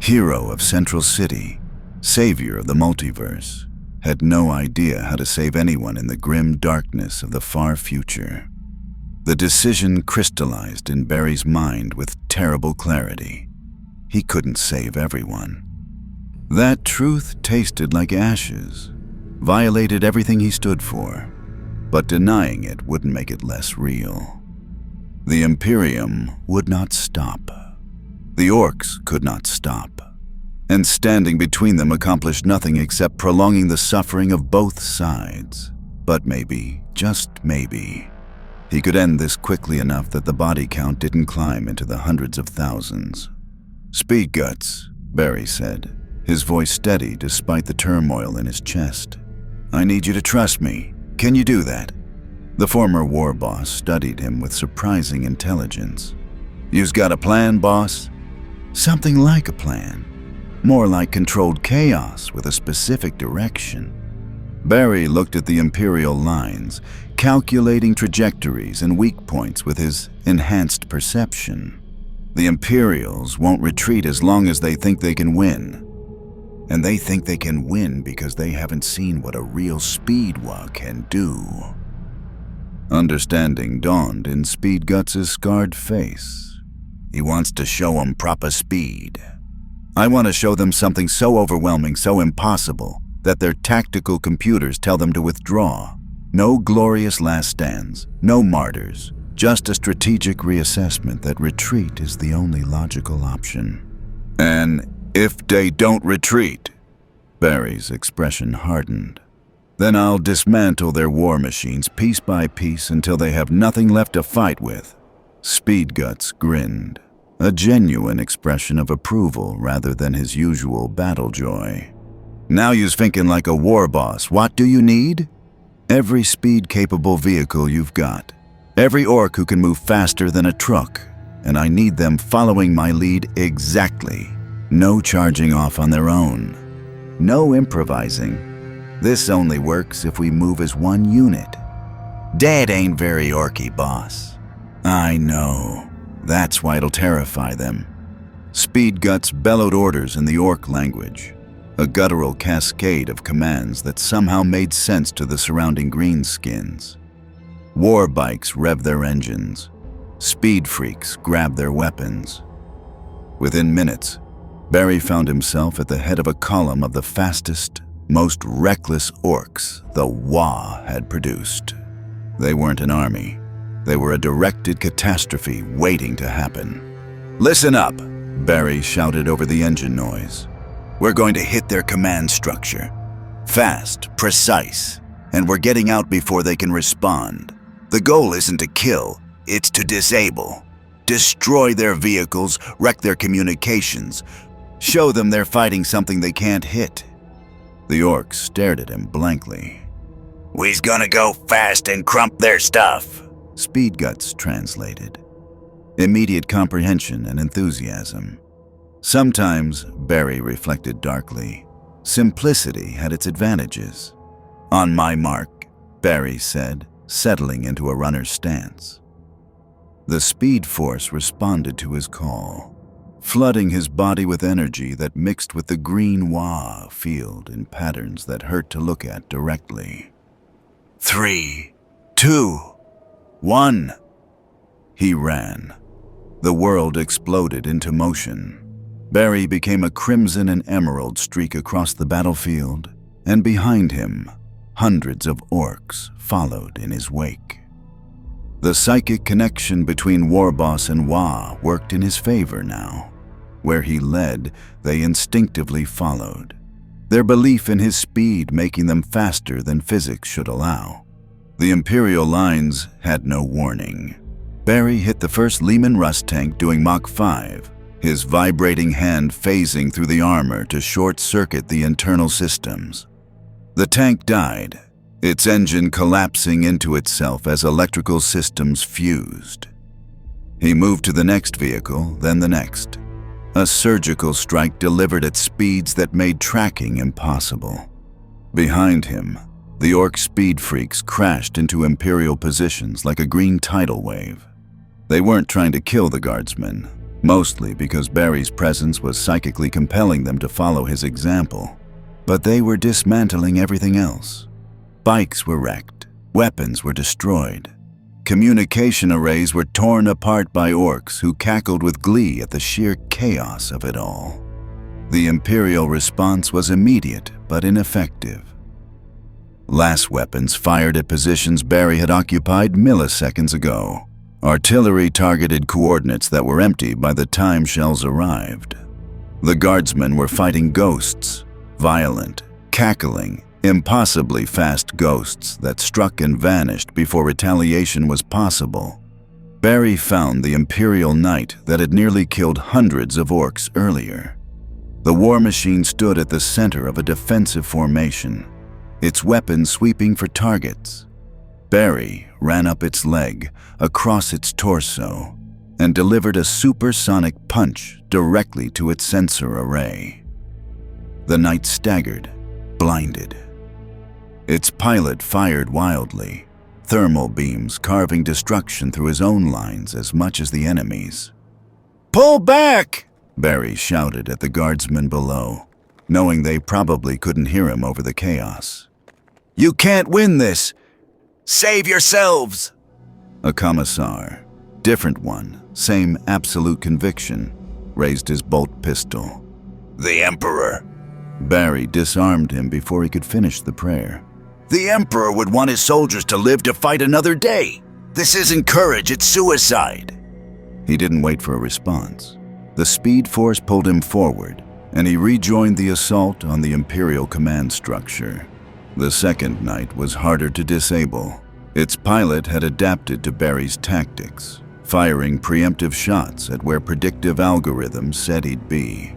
[SPEAKER 1] hero of Central City, savior of the multiverse, had no idea how to save anyone in the grim darkness of the far future. The decision crystallized in Barry's mind with terrible clarity. He couldn't save everyone. That truth tasted like ashes, violated everything he stood for, but denying it wouldn't make it less real. The Imperium would not stop. The orcs could not stop. And standing between them accomplished nothing except prolonging the suffering of both sides. But maybe, just maybe, he could end this quickly enough that the body count didn't climb into the hundreds of thousands. "Speed Guts," Barry said, his voice steady despite the turmoil in his chest. "I need you to trust me. Can you do that?" The former war boss studied him with surprising intelligence. "You've got a plan, boss?" "Something like a plan. More like controlled chaos with a specific direction." Barry looked at the Imperial lines, calculating trajectories and weak points with his enhanced perception. The Imperials won't retreat as long as they think they can win. And they think they can win because they haven't seen what a real Speed Waaagh can do. Understanding dawned in Speed Guts' scarred face.
[SPEAKER 2] He wants to show 'em proper speed.
[SPEAKER 1] "I want to show them something so overwhelming, so impossible, that their tactical computers tell them to withdraw. No glorious last stands, no martyrs, just a strategic reassessment that retreat is the only logical option." "And if they don't retreat?" Barry's expression hardened. "Then I'll dismantle their war machines piece by piece until they have nothing left to fight with." Speed Guts grinned, a genuine expression of approval rather than his usual battle joy. "Now you's thinking like a war boss. What do you need?" "Every speed-capable vehicle you've got. Every orc who can move faster than a truck. And I need them following my lead exactly. No charging off on their own. No improvising. This only works if we move as one unit."
[SPEAKER 2] Dad ain't very orky, boss.
[SPEAKER 1] "I know. That's why it'll terrify them." Speed Guts bellowed orders in the orc language, a guttural cascade of commands that somehow made sense to the surrounding greenskins. War bikes revved their engines. Speed freaks grabbed their weapons. Within minutes, Barry found himself at the head of a column of the fastest, most reckless orcs the Waaagh had produced. They weren't an army. They were a directed catastrophe waiting to happen. "Listen up," Barry shouted over the engine noise.
[SPEAKER 2] We're going to hit their command structure. Fast, precise, and we're getting out before they can respond. The goal isn't to kill, it's to disable. Destroy their vehicles, wreck their communications. Show them they're fighting something they can't hit.
[SPEAKER 1] The orcs stared at him blankly.
[SPEAKER 2] "We's gonna go fast and crump their stuff,"
[SPEAKER 1] Speed Guts translated. Immediate comprehension and enthusiasm. Sometimes, Barry reflected darkly, simplicity had its advantages. "On my mark," Barry said, settling into a runner's stance. The Speed Force responded to his call, flooding his body with energy that mixed with the green Waaagh field in patterns that hurt to look at directly.
[SPEAKER 2] 3, 2, 1.
[SPEAKER 1] He ran. The world exploded into motion. Barry became a crimson and emerald streak across the battlefield, and behind him, hundreds of orcs followed in his wake. The psychic connection between Warboss and Waaagh worked in his favor now. Where he led, they instinctively followed, their belief in his speed making them faster than physics should allow. The Imperial lines had no warning. Barry hit the first Lehman Russ tank doing Mach 5, his vibrating hand phasing through the armor to short-circuit the internal systems. The tank died, its engine collapsing into itself as electrical systems fused. He moved to the next vehicle, then the next. A surgical strike delivered at speeds that made tracking impossible. Behind him, the orc speed freaks crashed into Imperial positions like a green tidal wave. They weren't trying to kill the guardsmen, mostly because Barry's presence was psychically compelling them to follow his example. But they were dismantling everything else. Bikes were wrecked, weapons were destroyed. Communication arrays were torn apart by orcs who cackled with glee at the sheer chaos of it all. The Imperial response was immediate but ineffective. Last weapons fired at positions Barry had occupied milliseconds ago. Artillery targeted coordinates that were empty by the time shells arrived. The guardsmen were fighting ghosts, violent, cackling, impossibly fast ghosts that struck and vanished before retaliation was possible. Barry found the Imperial Knight that had nearly killed hundreds of orcs earlier. The war machine stood at the center of a defensive formation, its weapons sweeping for targets. Barry ran up its leg, across its torso, and delivered a supersonic punch directly to its sensor array. The knight staggered, blinded. Its pilot fired wildly, thermal beams carving destruction through his own lines as much as the enemy's. "Pull back!" Barry shouted at the guardsmen below, knowing they probably couldn't hear him over the chaos. "You can't win this! Save yourselves!" A commissar, different one, same absolute conviction, raised his bolt pistol.
[SPEAKER 2] The Emperor.
[SPEAKER 1] Barry disarmed him before he could finish the prayer.
[SPEAKER 2] The Emperor would want his soldiers to live to fight another day. This isn't courage, it's suicide.
[SPEAKER 1] He didn't wait for a response. The Speed Force pulled him forward, and he rejoined the assault on the Imperial command structure. The second knight was harder to disable. Its pilot had adapted to Barry's tactics, firing preemptive shots at where predictive algorithms said he'd be.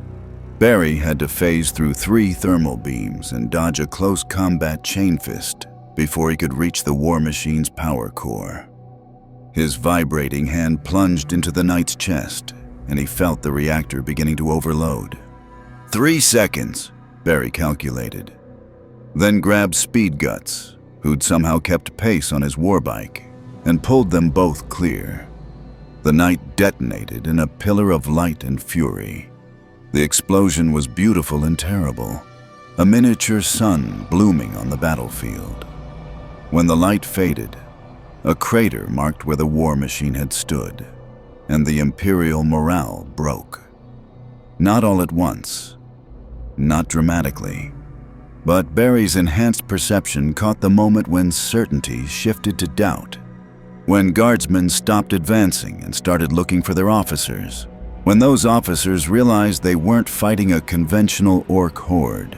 [SPEAKER 1] Barry had to phase through 3 thermal beams and dodge a close combat chain fist before he could reach the war machine's power core. His vibrating hand plunged into the knight's chest, and he felt the reactor beginning to overload. 3 seconds, Barry calculated. Then grabbed Speed Guts, who'd somehow kept pace on his warbike, and pulled them both clear. The knight detonated in a pillar of light and fury. The explosion was beautiful and terrible, a miniature sun blooming on the battlefield. When the light faded, a crater marked where the war machine had stood, and the Imperial morale broke. Not all at once, not dramatically, but Barry's enhanced perception caught the moment when certainty shifted to doubt, when guardsmen stopped advancing and started looking for their officers, when those officers realized they weren't fighting a conventional Ork horde.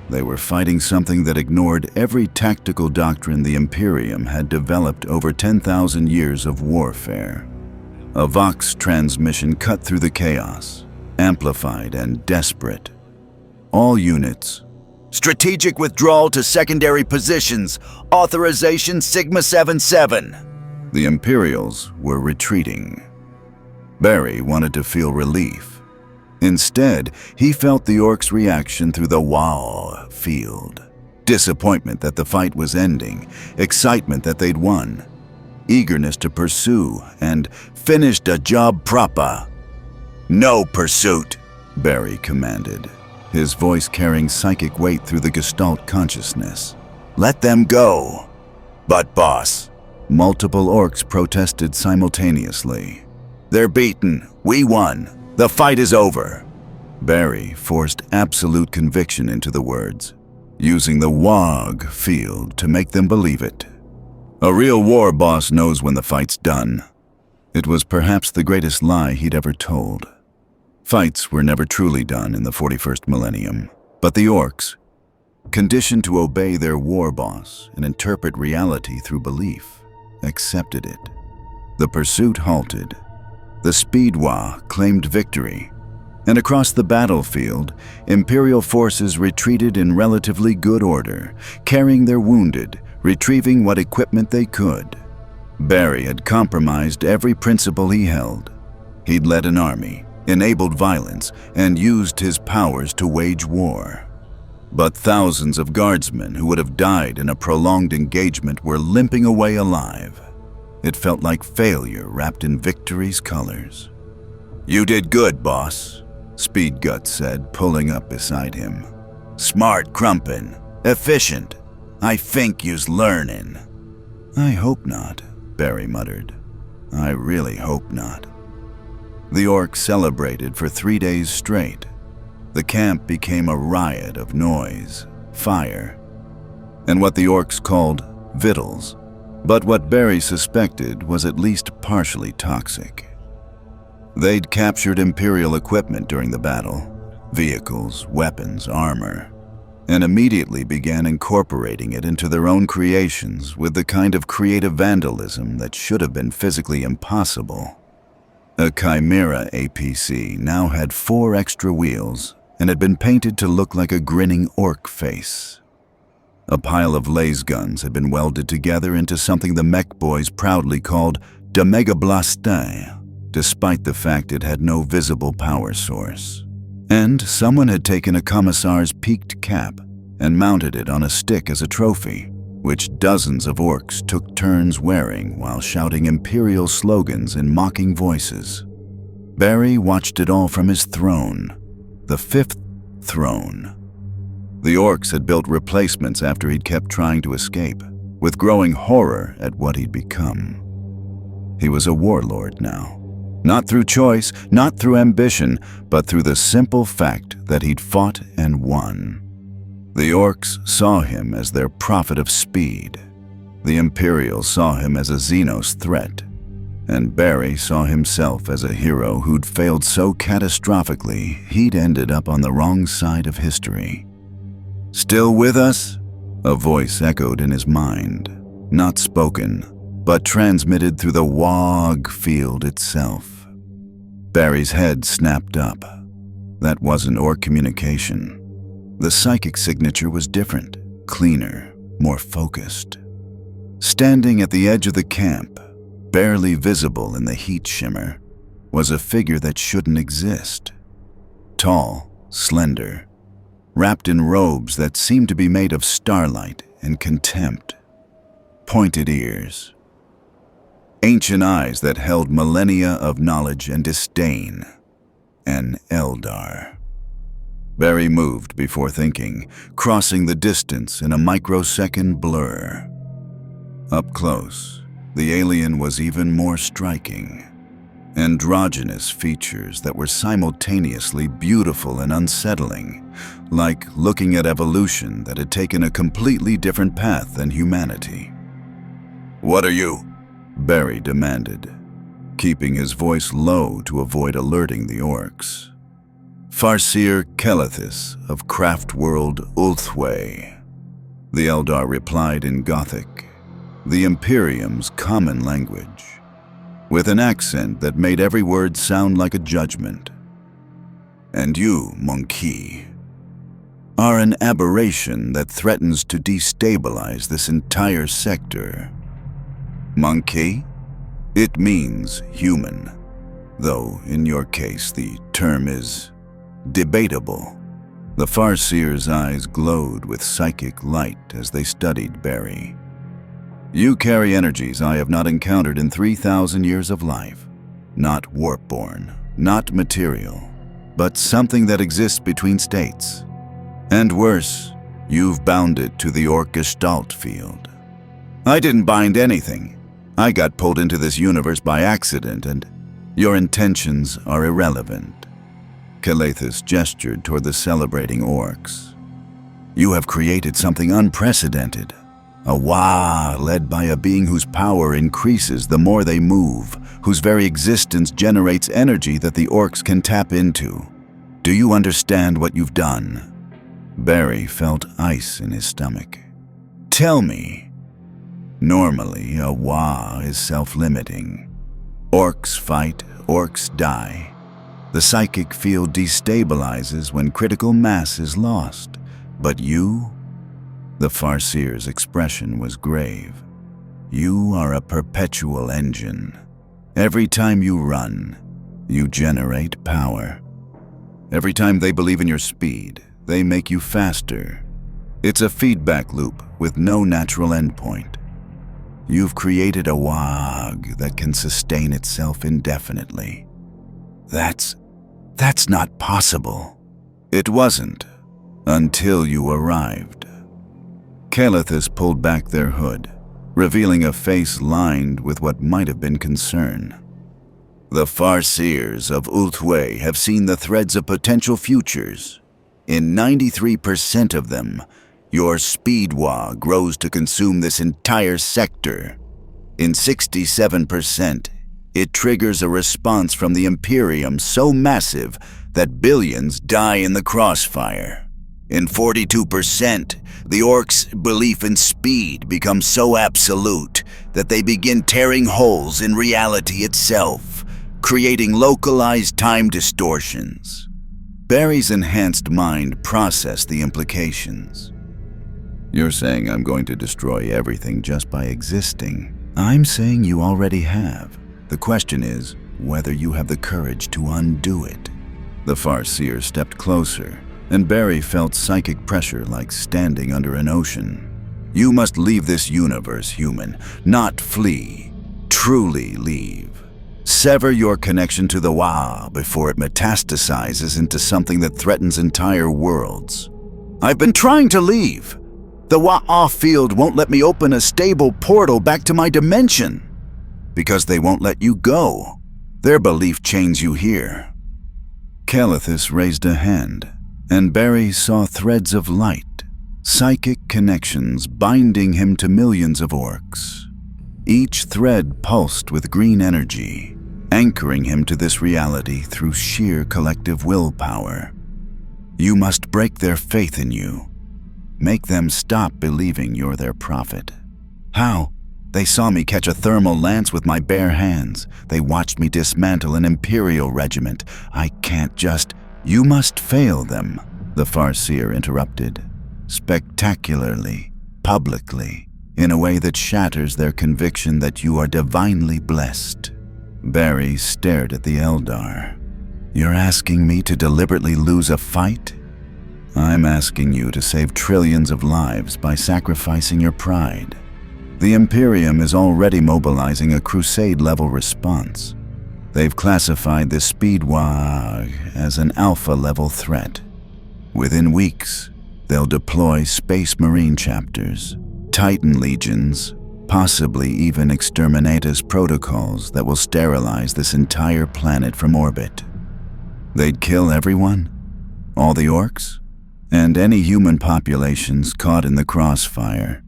[SPEAKER 1] They were fighting something that ignored every tactical doctrine the Imperium had developed over 10,000 years of warfare. A Vox transmission cut through the chaos, amplified and desperate. All units.
[SPEAKER 2] Strategic withdrawal to secondary positions. Authorization Sigma 77.
[SPEAKER 1] The Imperials were retreating. Barry wanted to feel relief. Instead, he felt the Orcs' reaction through the Waaagh field. Disappointment that the fight was ending, excitement that they'd won, eagerness to pursue, and finished a job proper.
[SPEAKER 2] No pursuit,
[SPEAKER 1] Barry commanded, his voice carrying psychic weight through the Gestalt consciousness.
[SPEAKER 2] Let them go. But boss.
[SPEAKER 1] Multiple Orcs protested simultaneously.
[SPEAKER 2] They're beaten. We won. The fight is over.
[SPEAKER 1] Barry forced absolute conviction into the words, using the Waaagh field to make them believe it. A real war boss knows when the fight's done. It was perhaps the greatest lie he'd ever told. Fights were never truly done in the 41st millennium, but the Orcs, conditioned to obey their war boss and interpret reality through belief, accepted it. The pursuit halted. The Waaagh claimed victory, and across the battlefield, Imperial forces retreated in relatively good order, carrying their wounded, retrieving what equipment they could. Barry had compromised every principle he held. He'd led an army, enabled violence, and used his powers to wage war. But thousands of guardsmen who would have died in a prolonged engagement were limping away alive. It felt like failure wrapped in victory's colors.
[SPEAKER 2] You did good, boss,
[SPEAKER 1] Speed Guts said, pulling up beside him.
[SPEAKER 2] Smart crumpin', efficient. I think you's learnin'.
[SPEAKER 1] I hope not, Barry muttered. I really hope not. The Orcs celebrated for 3 days straight. The camp became a riot of noise, fire, and what the Orcs called victuals. But what Barry suspected was at least partially toxic. They'd captured Imperial equipment during the battle, vehicles, weapons, armor, and immediately began incorporating it into their own creations with the kind of creative vandalism that should have been physically impossible. A Chimera APC now had 4 extra wheels, and had been painted to look like a grinning orc face. A pile of laser guns had been welded together into something the mech boys proudly called the Mega Blaster, despite the fact it had no visible power source. And someone had taken a commissar's peaked cap and mounted it on a stick as a trophy, which dozens of orcs took turns wearing while shouting Imperial slogans in mocking voices. Barry watched it all from his throne, the fifth throne. The orcs had built replacements after he'd kept trying to escape, with growing horror at what he'd become. He was a warlord now. Not through choice, not through ambition, but through the simple fact that he'd fought and won. The orcs saw him as their prophet of speed. The Imperials saw him as a Xenos threat. And Barry saw himself as a hero who'd failed so catastrophically he'd ended up on the wrong side of history. "Still with us?" A voice echoed in his mind, not spoken, but transmitted through the Waaagh field itself. Barry's head snapped up. That wasn't orc communication. The psychic signature was different, cleaner, more focused. Standing at the edge of the camp, barely visible in the heat shimmer, was a figure that shouldn't exist. Tall, slender, wrapped in robes that seemed to be made of starlight and contempt. Pointed ears. Ancient eyes that held millennia of knowledge and disdain. An Eldar. Barry moved before thinking, crossing the distance in a microsecond blur. Up close, the alien was even more striking. Androgynous features that were simultaneously beautiful and unsettling, like looking at evolution that had taken a completely different path than humanity. "What are you?" Barry demanded, keeping his voice low to avoid alerting the orcs. "Farseer Kelethis of Craft World Ulthway," the Eldar replied in Gothic, the Imperium's common language, with an accent that made every word sound like a judgment. "And you, monkey, are an aberration that threatens to destabilize this entire sector." Monkey? It means human, though in your case the term is debatable. The Farseer's eyes glowed with psychic light as they studied Barry. "You carry energies I have not encountered in 3,000 years of life. Not warp-born, not material, but something that exists between states. And worse, you've bound it to the Ork-gestalt field." "I didn't bind anything. I got pulled into this universe by accident, and your intentions are irrelevant." Kelethis gestured toward the celebrating orcs. "You have created something unprecedented. A Waaagh led by a being whose power increases the more they move, whose very existence generates energy that the orcs can tap into. Do you understand what you've done?" Barry felt ice in his stomach. "Tell me." Normally, a Waaagh is self-limiting. Orcs fight, orcs die. The psychic field destabilizes when critical mass is lost. But you? The Farseer's expression was grave. You are a perpetual engine. Every time you run, you generate power. Every time they believe in your speed, they make you faster. It's a feedback loop with no natural endpoint. You've created a Waaagh that can sustain itself indefinitely. That's not possible. It wasn't, until you arrived. Kelethis pulled back their hood, revealing a face lined with what might have been concern. "The Farseers of Ulthway have seen the threads of potential futures. In 93% of them, your speed Waaagh grows to consume this entire sector. In 67%, it triggers a response from the Imperium so massive that billions die in the crossfire. In 42%, the orcs' belief in speed becomes so absolute that they begin tearing holes in reality itself, creating localized time distortions. Barry's enhanced mind processed the implications. You're saying I'm going to destroy everything just by existing?
[SPEAKER 3] I'm saying you already have. The question is whether you have the courage to undo it.
[SPEAKER 1] The Farseer stepped closer, and Barry felt psychic pressure like standing under an ocean. You must leave this universe, human, not flee. Truly leave. Sever your connection to the Waaagh before it metastasizes into something that threatens entire worlds. I've been trying to leave. The Waaagh field won't let me open a stable portal back to my dimension. Because they won't let you go. Their belief chains you here. Calithus raised a hand, and Barry saw threads of light, psychic connections binding him to millions of orcs. Each thread pulsed with green energy, anchoring him to this reality through sheer collective willpower. You must break their faith in you. Make them stop believing you're their prophet. How? They saw me catch a thermal lance with my bare hands. They watched me dismantle an Imperial regiment. I can't just... You must fail them, the Farseer interrupted. Spectacularly, publicly, in a way that shatters their conviction that you are divinely blessed. Barry stared at the Eldar. You're asking me to deliberately lose a fight? I'm asking you to save trillions of lives by sacrificing your pride. The Imperium is already mobilizing a crusade-level response. They've classified the Speed Waaagh as an alpha-level threat. Within weeks, they'll deploy Space Marine chapters, Titan legions, possibly even exterminatus protocols that will sterilize this entire planet from orbit. They'd kill everyone? All the orcs? And any human populations caught in the crossfire.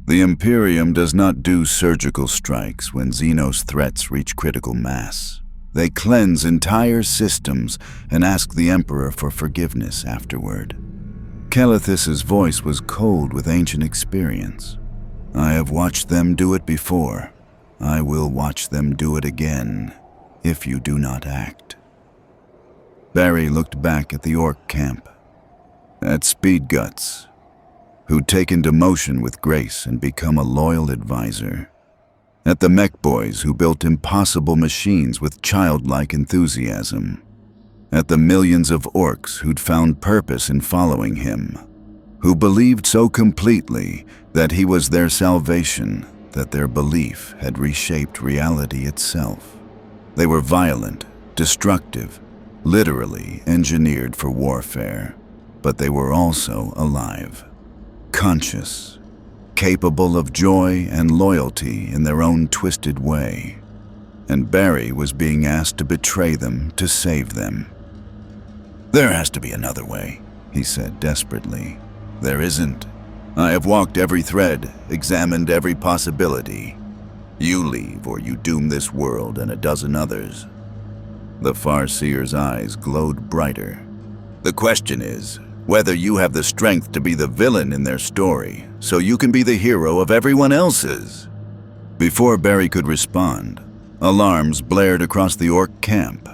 [SPEAKER 1] The Imperium does not do surgical strikes when Xenos threats reach critical mass. They cleanse entire systems and ask the Emperor for forgiveness afterward. Calithus's voice was cold with ancient experience. I have watched them do it before. I will watch them do it again, if you do not act. Barry looked back at the Orc camp. At Speed Guts, who'd taken demotion with grace and become a loyal advisor. At the mech boys who built impossible machines with childlike enthusiasm. At the millions of orcs who'd found purpose in following him, who believed so completely that he was their salvation that their belief had reshaped reality itself. They were violent, destructive, literally engineered for warfare, but they were also alive. Conscious, capable of joy and loyalty in their own twisted way. And Barry was being asked to betray them to save them. There has to be another way, he said desperately. There isn't. I have walked every thread, examined every possibility. You leave or you doom this world and a dozen others. The Farseer's eyes glowed brighter. The question is, whether you have the strength to be the villain in their story, so you can be the hero of everyone else's. Before Barry could respond, alarms blared across the Orc camp.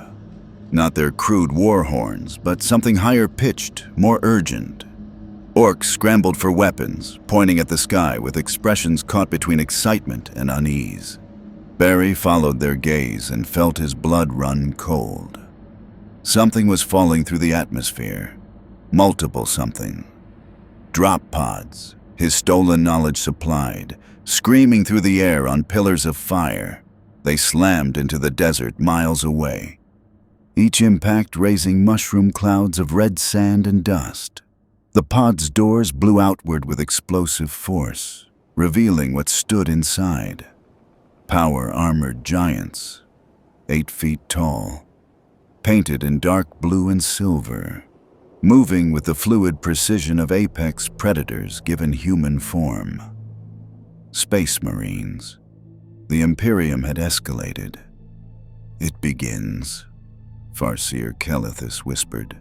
[SPEAKER 1] Not their crude war horns, but something higher pitched, more urgent. Orcs scrambled for weapons, pointing at the sky with expressions caught between excitement and unease. Barry followed their gaze and felt his blood run cold. Something was falling through the atmosphere. Multiple something. Drop pods, his stolen knowledge supplied, screaming through the air on pillars of fire. They slammed into the desert miles away. Each impact raising mushroom clouds of red sand and dust. The pod's doors blew outward with explosive force, revealing what stood inside. Power-armored giants, 8 feet tall, painted in dark blue and silver, moving with the fluid precision of apex predators given human form. Space Marines. The Imperium had escalated. It begins, Farseer Calithus whispered,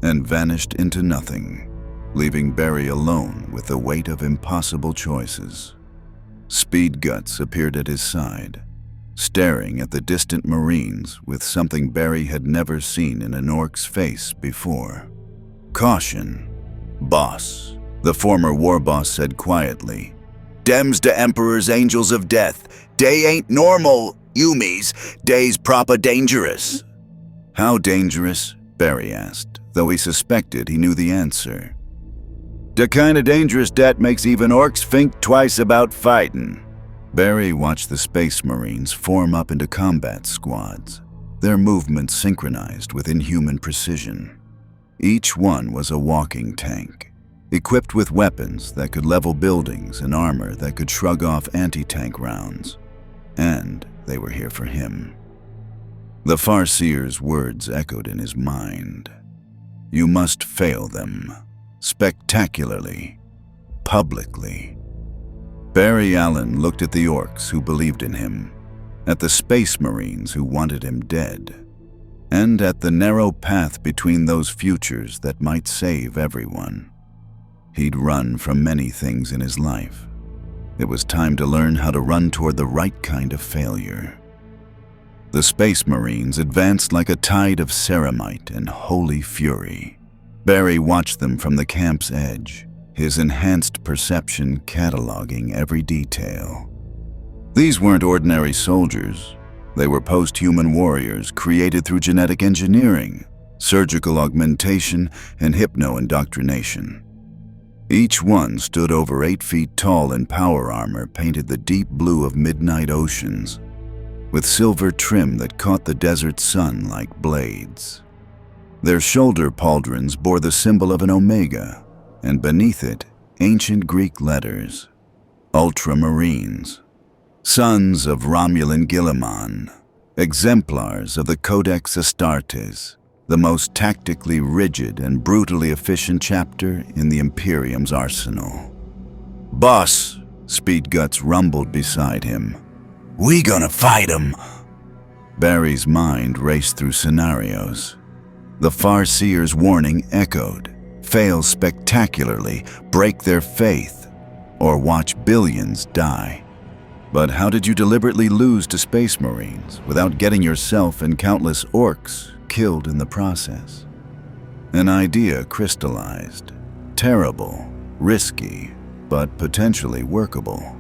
[SPEAKER 1] and vanished into nothing, leaving Barry alone with the weight of impossible choices. Speed Guts appeared at his side, staring at the distant Marines with something Barry had never seen in an Ork's face before. "Caution, boss," the former war boss said quietly.
[SPEAKER 2] "Dems to Emperor's Angels of Death. Dey ain't normal, Yumis. Dey's proper dangerous."
[SPEAKER 1] "How dangerous?" Barry asked, though he suspected he knew the answer. "The kind of dangerous that makes even Orks think twice about fighting." Barry watched the Space Marines form up into combat squads, their movements synchronized with inhuman precision. Each one was a walking tank, equipped with weapons that could level buildings and armor that could shrug off anti-tank rounds. And they were here for him. The Farseer's words echoed in his mind. "You must fail them, spectacularly, publicly." Barry Allen looked at the Orks who believed in him, at the Space Marines who wanted him dead, and at the narrow path between those futures that might save everyone. He'd run from many things in his life. It was time to learn how to run toward the right kind of failure. The Space Marines advanced like a tide of ceramite and holy fury. Barry watched them from the camp's edge, his enhanced perception cataloging every detail. These weren't ordinary soldiers. They were post-human warriors created through genetic engineering, surgical augmentation, and hypno-indoctrination. Each one stood over 8 feet tall in power armor painted the deep blue of midnight oceans, with silver trim that caught the desert sun like blades. Their shoulder pauldrons bore the symbol of an omega, and beneath it, ancient Greek letters, Ultramarines, sons of Romulan Guilliman, exemplars of the Codex Astartes, the most tactically rigid and brutally efficient chapter in the Imperium's arsenal. "Boss," Speedguts rumbled beside him.
[SPEAKER 2] "We gonna fight 'em."
[SPEAKER 1] Barry's mind raced through scenarios. The Farseer's warning echoed. Fail spectacularly, break their faith, or watch billions die. But how did you deliberately lose to Space Marines without getting yourself and countless Orks killed in the process? An idea crystallized. Terrible, risky, but potentially workable.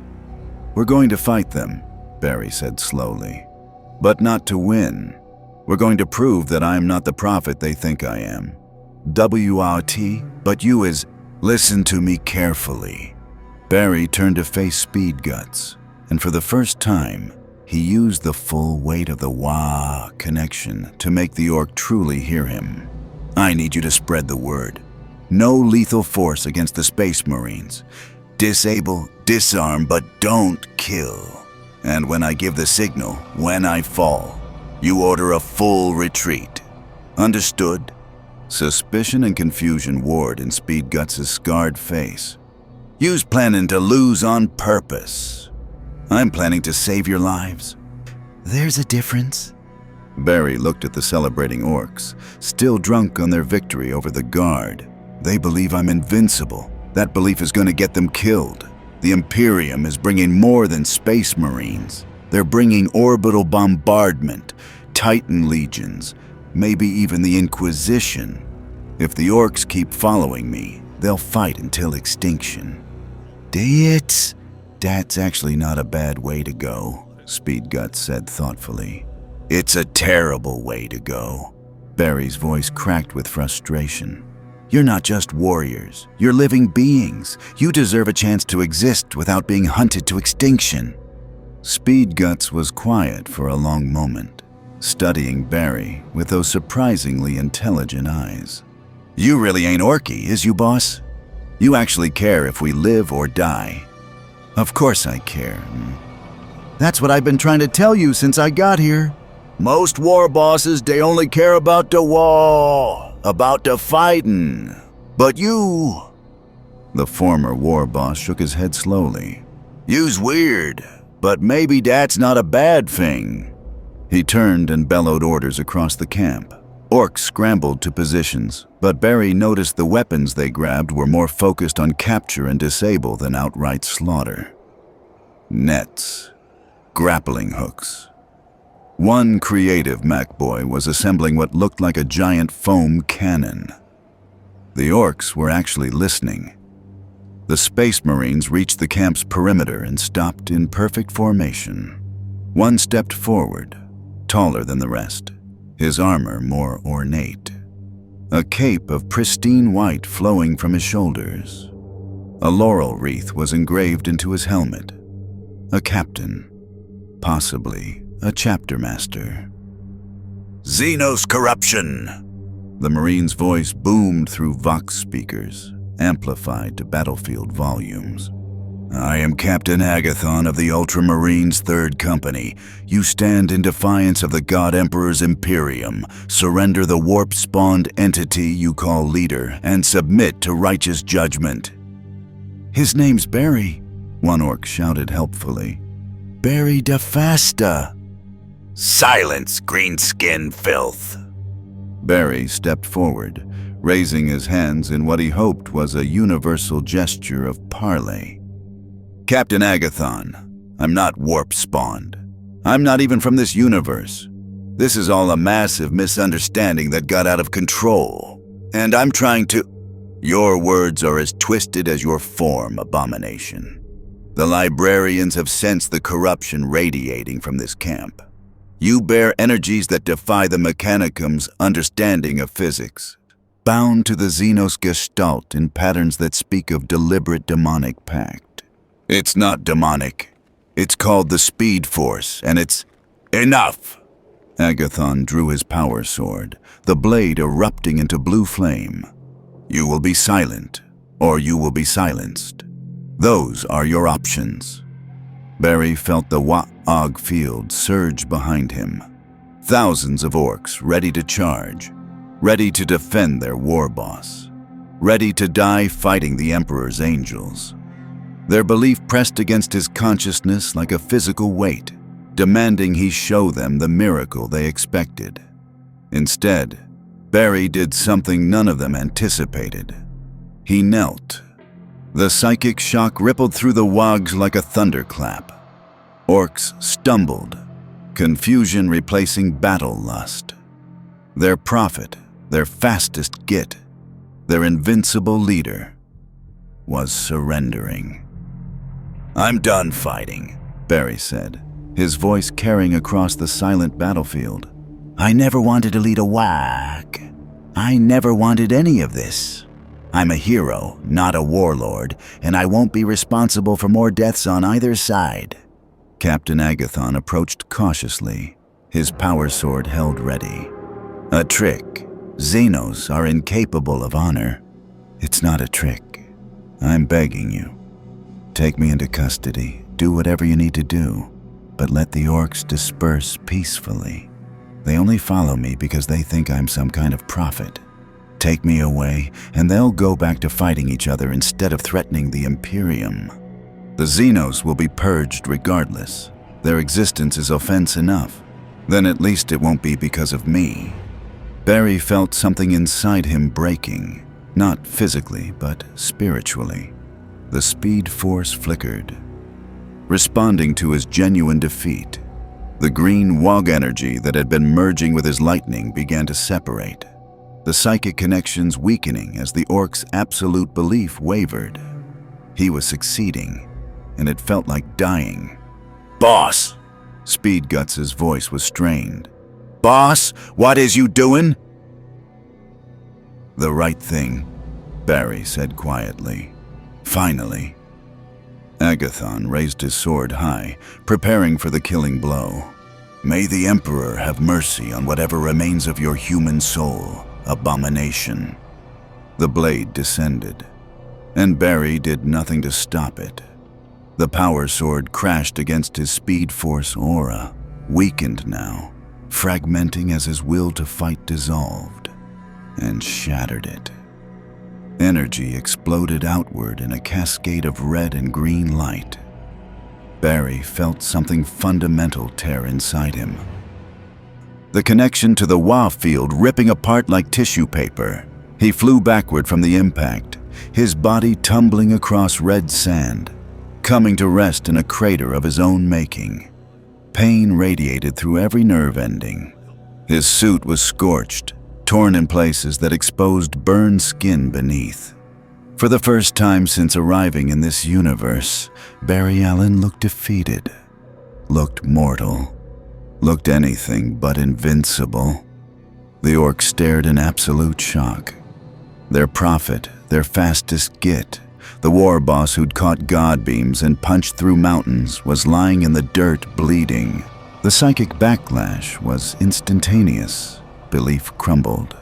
[SPEAKER 1] "We're going to fight them," Barry said slowly. "But not to win. We're going to prove that I am not the prophet they think I am. Waaagh, but you is..." "Listen to me carefully." Barry turned to face Speedguts, and for the first time, he used the full weight of the Waaagh connection to make the Ork truly hear him. "I need you to spread the word. No lethal force against the Space Marines. Disable, disarm, but don't kill. And when I give the signal, when I fall, you order a full retreat. Understood?" Suspicion and confusion warred in Speedguts' scarred face. "You's planning to lose on purpose. I'm planning to save your lives."
[SPEAKER 3] There's a difference.
[SPEAKER 1] Barry looked at the celebrating Orks, still drunk on their victory over the Guard. "They believe I'm invincible. That belief is going to get them killed. The Imperium is bringing more than Space Marines. They're bringing orbital bombardment, Titan legions, maybe even the Inquisition. If the Orks keep following me, they'll fight until extinction." That's actually not a bad way to go," Speedguts said thoughtfully. "It's a terrible way to go." Barry's voice cracked with frustration. "You're not just warriors. You're living beings. You deserve a chance to exist without being hunted to extinction." Speedguts was quiet for a long moment, studying Barry with those surprisingly intelligent eyes. "You really ain't Orky, is you, boss? You actually care if we live or die?" "Of course I care. That's what I've been trying to tell you since I got here."
[SPEAKER 2] "Most war bosses, they only care about the war, about the fighting. But you..."
[SPEAKER 1] The former war boss shook his head slowly.
[SPEAKER 2] "You's weird, but maybe that's not a bad thing."
[SPEAKER 1] He turned and bellowed orders across the camp. Orks scrambled to positions, but Barry noticed the weapons they grabbed were more focused on capture and disable than outright slaughter. Nets, grappling hooks, One creative MacBoy was assembling what looked like a giant foam cannon. The orcs were actually listening. The Space Marines reached the camp's perimeter and stopped in perfect formation. One stepped forward, taller than the rest, his armor more ornate. A cape of pristine white flowing from his shoulders. A laurel wreath was engraved into his helmet. A captain, possibly a chapter master.
[SPEAKER 2] Xenos corruption!
[SPEAKER 1] The Marine's voice boomed through Vox speakers, amplified to battlefield volumes. I am Captain Agathon of the Ultramarines 3rd Company. You stand in defiance of the God Emperor's Imperium. Surrender the warp-spawned entity you call leader and submit to righteous judgment.
[SPEAKER 3] His name's Barry, one orc shouted helpfully. Barry de Fasta.
[SPEAKER 2] Silence, green-skin filth!
[SPEAKER 1] Barry stepped forward, raising his hands in what he hoped was a universal gesture of parley. Captain Agathon, I'm not warp-spawned. I'm not even from this universe. This is all a massive misunderstanding that got out of control. And I'm trying to... Your words are as twisted as your form, abomination. The librarians have sensed the corruption radiating from this camp. You bear energies that defy the Mechanicum's understanding of physics, bound to the Xenos gestalt in patterns that speak of deliberate demonic pact. It's not demonic. It's called the Speed Force, and it's...
[SPEAKER 2] Enough!
[SPEAKER 1] Agathon drew his power sword, the blade erupting into blue flame. You will be silent, or you will be silenced. Those are your options. Barry felt the Waaagh field surge behind him. Thousands of orcs ready to charge, ready to defend their war boss, ready to die fighting the Emperor's angels. Their belief pressed against his consciousness like a physical weight, demanding he show them the miracle they expected. Instead, Barry did something none of them anticipated. He knelt. The psychic shock rippled through the Waaghs like a thunderclap. Orcs stumbled, confusion replacing battle lust. Their prophet, their fastest git, their invincible leader, was surrendering. I'm done fighting, Barry said, his voice carrying across the silent battlefield.
[SPEAKER 3] I never wanted to lead a Waaagh. I never wanted any of this. I'm a hero, not a warlord, and I won't be responsible for more deaths on either side.
[SPEAKER 1] Captain Agathon approached cautiously, his power sword held ready. A trick. Xenos are incapable of honor. It's not a trick. I'm begging you. Take me into custody, do whatever you need to do, but let the orcs disperse peacefully. They only follow me because they think I'm some kind of prophet. Take me away, and they'll go back to fighting each other instead of threatening the Imperium. The Xenos will be purged regardless. Their existence is offense enough. Then at least it won't be because of me. Barry felt something inside him breaking, not physically, but spiritually. The Speed Force flickered. Responding to his genuine defeat, the green Waaagh energy that had been merging with his lightning began to separate, the psychic connections weakening as the orc's absolute belief wavered. He was succeeding, and it felt like dying.
[SPEAKER 2] Boss!
[SPEAKER 1] Speedguts' voice was strained.
[SPEAKER 2] Boss, what is you doing?
[SPEAKER 1] The right thing, Barry said quietly. Finally. Agathon raised his sword high, preparing for the killing blow. May the Emperor have mercy on whatever remains of your human soul, abomination. The blade descended, and Barry did nothing to stop it. The power sword crashed against his Speed Force aura, weakened now, fragmenting as his will to fight dissolved, and shattered it. Energy exploded outward in a cascade of red and green light. Barry felt something fundamental tear inside him. The connection to the Waaagh field ripping apart like tissue paper. He flew backward from the impact, his body tumbling across red sand, coming to rest in a crater of his own making. Pain radiated through every nerve ending. His suit was scorched, torn in places that exposed burned skin beneath. For the first time since arriving in this universe, Barry Allen looked defeated, looked mortal, looked anything but invincible. The orcs stared in absolute shock. Their prophet, their fastest git, the war boss who'd caught god beams and punched through mountains, was lying in the dirt bleeding. The psychic backlash was instantaneous. Belief crumbled.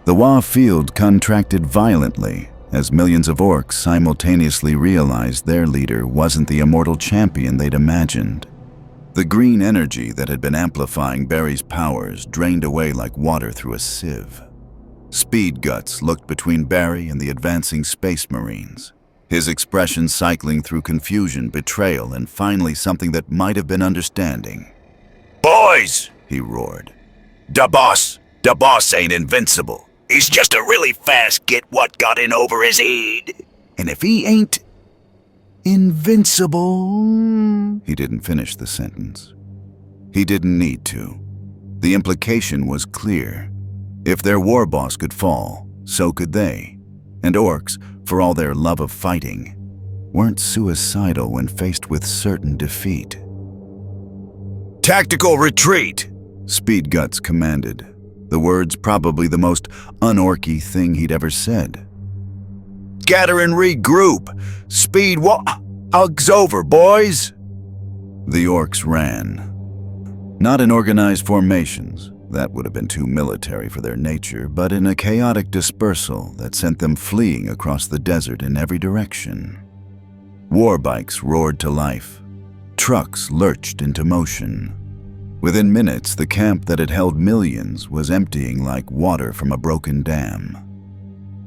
[SPEAKER 1] The Waaagh field contracted violently as millions of orcs simultaneously realized their leader wasn't the immortal champion they'd imagined. The green energy that had been amplifying Barry's powers drained away like water through a sieve. Speed Guts looked between Barry and the advancing Space Marines, his expression cycling through confusion, betrayal, and finally something that might have been understanding.
[SPEAKER 2] Boys,
[SPEAKER 1] He roared.
[SPEAKER 2] the boss ain't invincible. He's just a really fast git what got in over his head.
[SPEAKER 1] And if he ain't invincible... He didn't finish the sentence. He didn't need to. The implication was clear. If their war boss could fall, so could they. And orcs, for all their love of fighting, weren't suicidal when faced with certain defeat.
[SPEAKER 2] Tactical retreat!
[SPEAKER 1] Speed Guts commanded, the words probably the most un-orky thing he'd ever said.
[SPEAKER 2] Gather and regroup. Speed Waagh's over, boys.
[SPEAKER 1] The orcs ran. Not in organized formations, that would have been too military for their nature, but in a chaotic dispersal that sent them fleeing across the desert in every direction. War bikes roared to life. Trucks lurched into motion. Within minutes, the camp that had held millions was emptying like water from a broken dam.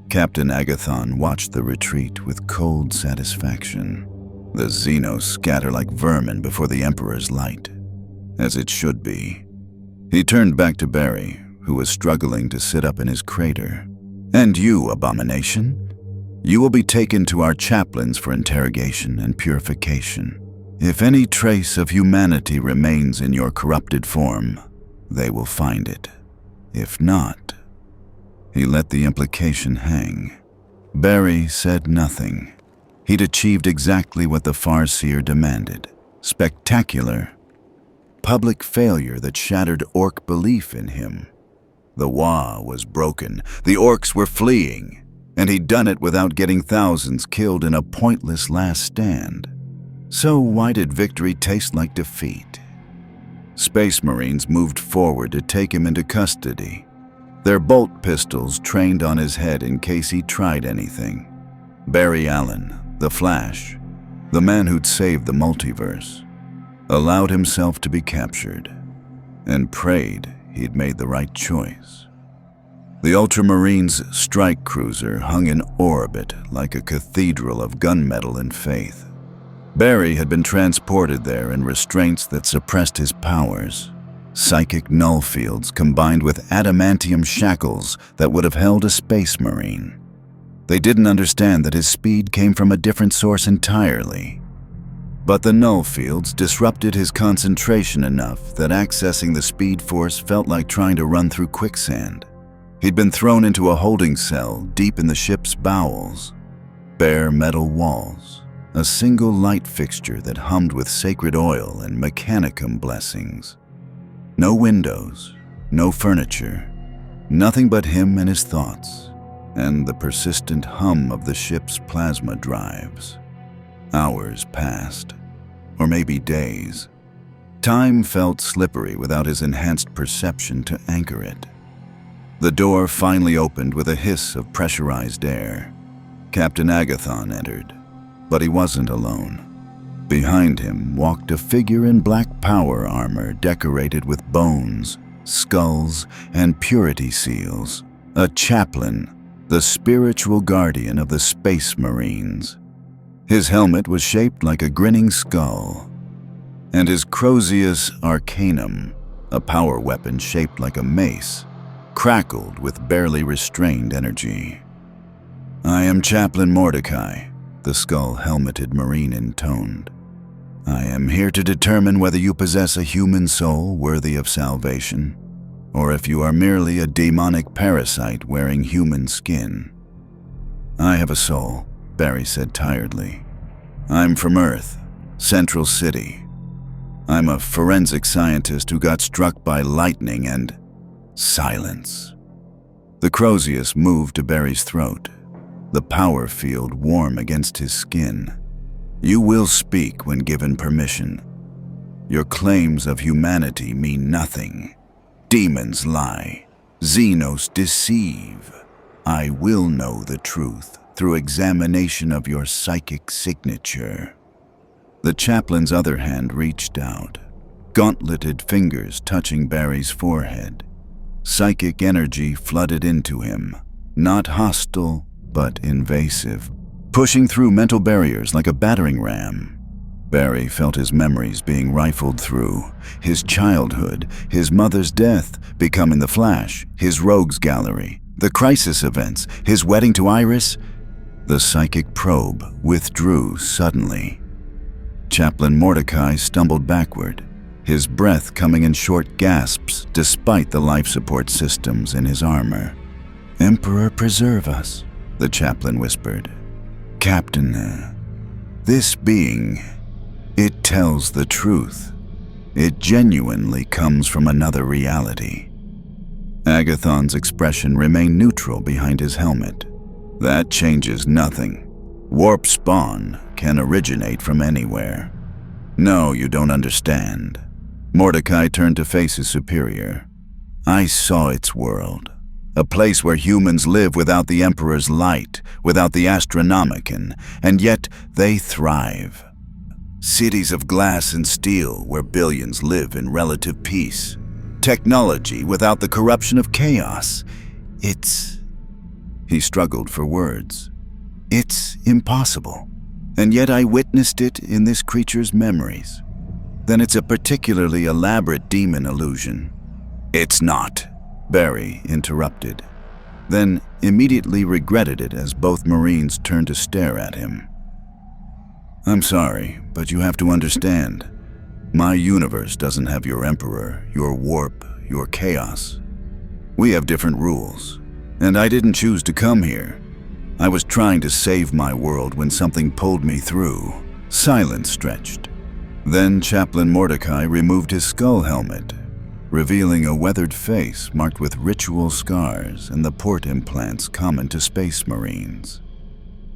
[SPEAKER 1] Captain Agathon watched the retreat with cold satisfaction. The Xenos scatter like vermin before the Emperor's light, as it should be. He turned back to Barry, who was struggling to sit up in his crater. And you, abomination? You will be taken to our chaplains for interrogation and purification. If any trace of humanity remains in your corrupted form, they will find it. If not... He let the implication hang. Barry said nothing. He'd achieved exactly what the Farseer demanded. Spectacular. Public failure that shattered orc belief in him. The Waaagh was broken. The orcs were fleeing. And he'd done it without getting thousands killed in a pointless last stand. So why did victory taste like defeat? Space Marines moved forward to take him into custody. Their bolt pistols trained on his head in case he tried anything. Barry Allen, the Flash, the man who'd saved the multiverse, allowed himself to be captured and prayed he'd made the right choice. The Ultramarines' strike cruiser hung in orbit like a cathedral of gunmetal and faith. Barry had been transported there in restraints that suppressed his powers. Psychic null fields combined with adamantium shackles that would have held a space marine. They didn't understand that his speed came from a different source entirely. But the null fields disrupted his concentration enough that accessing the Speed Force felt like trying to run through quicksand. He'd been thrown into a holding cell deep in the ship's bowels. Bare metal walls, a single light fixture that hummed with sacred oil and mechanicum blessings. No windows, no furniture, nothing but him and his thoughts, and the persistent hum of the ship's plasma drives. Hours passed, or maybe days. Time felt slippery without his enhanced perception to anchor it. The door finally opened with a hiss of pressurized air. Captain Agathon entered, but he wasn't alone. Behind him walked a figure in black power armor decorated with bones, skulls, and purity seals. A chaplain, the spiritual guardian of the Space Marines. His helmet was shaped like a grinning skull, and his Crozius Arcanum, a power weapon shaped like a mace, crackled with barely restrained energy. "I am Chaplain Mordecai," the skull-helmeted Marine intoned. I am here to determine whether you possess a human soul worthy of salvation, or if you are merely a demonic parasite wearing human skin. I have a soul, Barry said tiredly. I'm from Earth, Central City. I'm a forensic scientist who got struck by lightning and silence. The Crozius moved to Barry's throat, the power field warm against his skin. You will speak when given permission. Your claims of humanity mean nothing. Demons lie. Xenos deceive. I will know the truth through examination of your psychic signature. The chaplain's other hand reached out, gauntleted fingers touching Barry's forehead. Psychic energy flooded into him, not hostile, but invasive, pushing through mental barriers like a battering ram. Barry felt his memories being rifled through, his childhood, his mother's death becoming the Flash, his rogues gallery, the crisis events, his wedding to Iris. The psychic probe withdrew suddenly. Chaplain Mordecai stumbled backward, his breath coming in short gasps despite the life support systems in his armor. "Emperor, preserve us," the chaplain whispered. "Captain, this being, it tells the truth. It genuinely comes from another reality." Agathon's expression remained neutral behind his helmet. "That changes nothing. Warp spawn can originate from anywhere." "No, you don't understand." Mordecai turned to face his superior. "I saw its world. A place where humans live without the Emperor's light, without the Astronomicon, and yet they thrive. Cities of glass and steel where billions live in relative peace. Technology without the corruption of chaos. He struggled for words. "It's impossible. And yet I witnessed it in this creature's memories. Then it's a particularly elaborate demon illusion." "It's not," Barry interrupted, then immediately regretted it as both Marines turned to stare at him. "I'm sorry, but you have to understand. My universe doesn't have your Emperor, your warp, your chaos. We have different rules, and I didn't choose to come here. I was trying to save my world when something pulled me through." Silence stretched. Then Chaplain Mordecai removed his skull helmet, revealing a weathered face marked with ritual scars and the port implants common to space marines.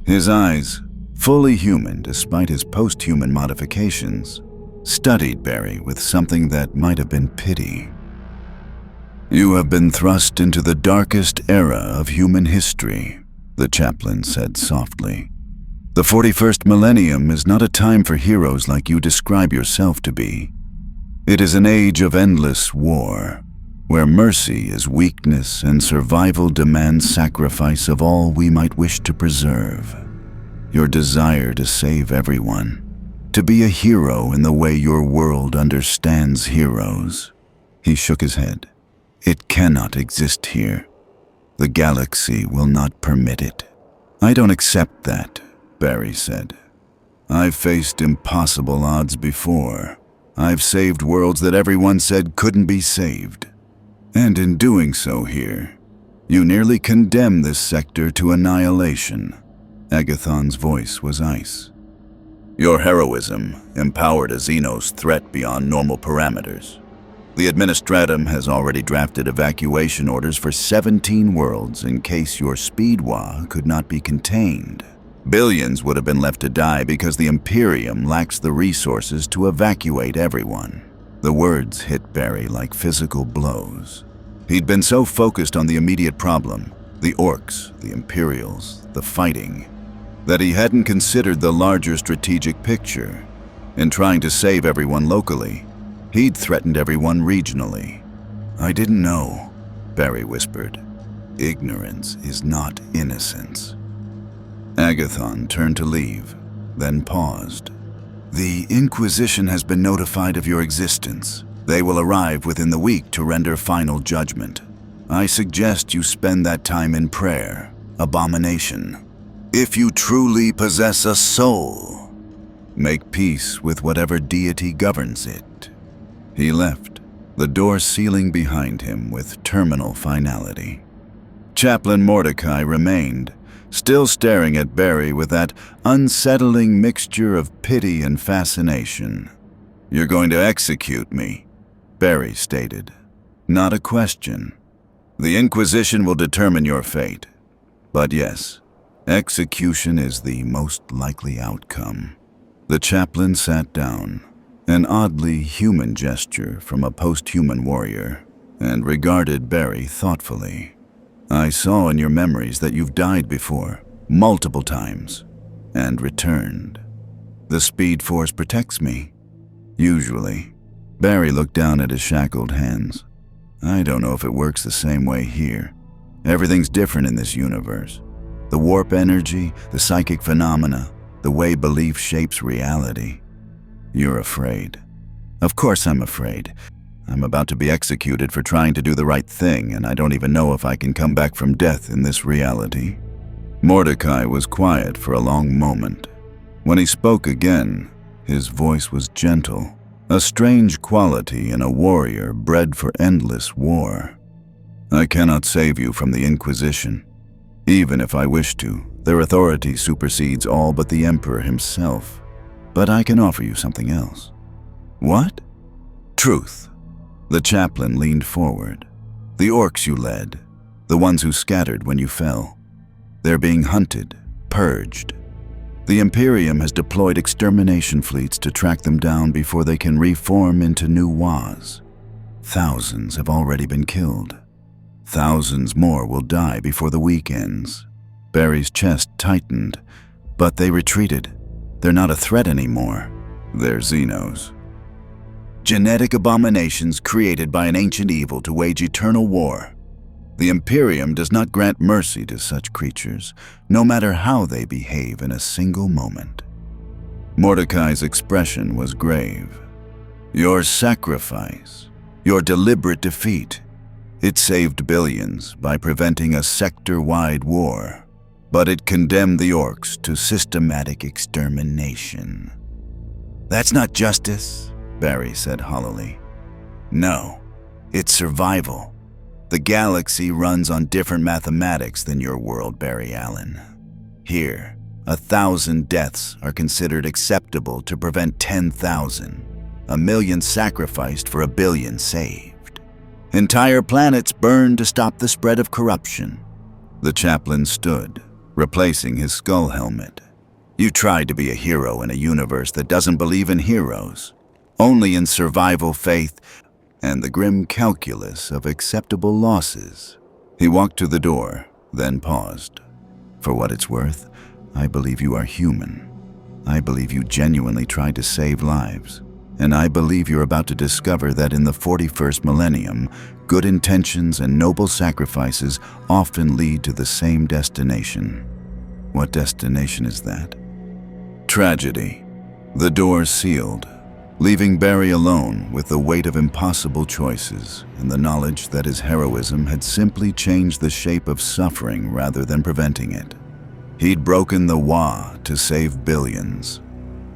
[SPEAKER 1] His eyes, fully human despite his post-human modifications, studied Barry with something that might have been pity. "You have been thrust into the darkest era of human history," the chaplain said softly. "The 41st millennium is not a time for heroes like you describe yourself to be. It is an age of endless war, where mercy is weakness and survival demands sacrifice of all we might wish to preserve. Your desire to save everyone, to be a hero in the way your world understands heroes." He shook his head. "It cannot exist here. The galaxy will not permit it." "I don't accept that," Barry said. "I've faced impossible odds before. I've saved worlds that everyone said couldn't be saved. And in doing so here, you nearly condemn this sector to annihilation." Agathon's voice was ice. "Your heroism empowered a Xenos threat beyond normal parameters. The Administratum has already drafted evacuation orders for 17 worlds in case your speed Waaagh could not be contained. Billions would have been left to die because the Imperium lacks the resources to evacuate everyone." The words hit Barry like physical blows. He'd been so focused on the immediate problem, the Orks, the Imperials, the fighting, that he hadn't considered the larger strategic picture. In trying to save everyone locally, he'd threatened everyone regionally. "I didn't know," Barry whispered. "Ignorance is not innocence." Agathon turned to leave, then paused. "The Inquisition has been notified of your existence. They will arrive within the week to render final judgment. I suggest you spend that time in prayer, abomination. If you truly possess a soul, Make peace with whatever deity governs it. He left, the door sealing behind him with terminal finality. Chaplain Mordecai remained, still staring at Barry with that unsettling mixture of pity and fascination. "You're going to execute me," Barry stated. "Not a question. The Inquisition will determine your fate. But yes, execution is the most likely outcome." The chaplain sat down, an oddly human gesture from a post-human warrior, and regarded Barry thoughtfully. "I saw in your memories that you've died before, multiple times, and returned. The Speed Force protects me. Usually." Barry looked down at his shackled hands. "I don't know if it works the same way here. Everything's different in this universe. The warp energy, the psychic phenomena, the way belief shapes reality. You're afraid." "Of course I'm afraid. I'm about to be executed for trying to do the right thing, and I don't even know if I can come back from death in this reality." Mordecai was quiet for a long moment. When he spoke again, his voice was gentle, a strange quality in a warrior bred for endless war. "I cannot save you from the Inquisition. Even if I wish to, their authority supersedes all but the Emperor himself. But I can offer you something else." "What?" "Truth." The chaplain leaned forward. "The orcs you led, the ones who scattered when you fell, they're being hunted, purged. The Imperium has deployed extermination fleets to track them down before they can reform into new Waaaghs. Thousands have already been killed. Thousands more will die before the week ends." Barry's chest tightened, but they retreated. "They're not a threat anymore. They're Xenos. Genetic abominations created by an ancient evil to wage eternal war. The Imperium does not grant mercy to such creatures, no matter how they behave in a single moment." Mordecai's expression was grave. "Your sacrifice, your deliberate defeat, it saved billions by preventing a sector-wide war. But it condemned the orcs to systematic extermination." "That's not justice," Barry said hollowly. "No, it's survival. The galaxy runs on different mathematics than your world, Barry Allen. Here, 1,000 deaths are considered acceptable to prevent 10,000. 1,000,000 sacrificed for 1,000,000,000 saved. Entire planets burned to stop the spread of corruption." The chaplain stood, replacing his skull helmet. "You tried to be a hero in a universe that doesn't believe in heroes, only in survival faith and the grim calculus of acceptable losses." He walked to the door, then paused. "For what it's worth, I believe you are human. I believe you genuinely tried to save lives. And I believe you're about to discover that in the 41st millennium, good intentions and noble sacrifices often lead to the same destination." "What destination is that?" "Tragedy." The door sealed, leaving Barry alone with the weight of impossible choices and the knowledge that his heroism had simply changed the shape of suffering rather than preventing it. He'd broken the Waaagh to save billions.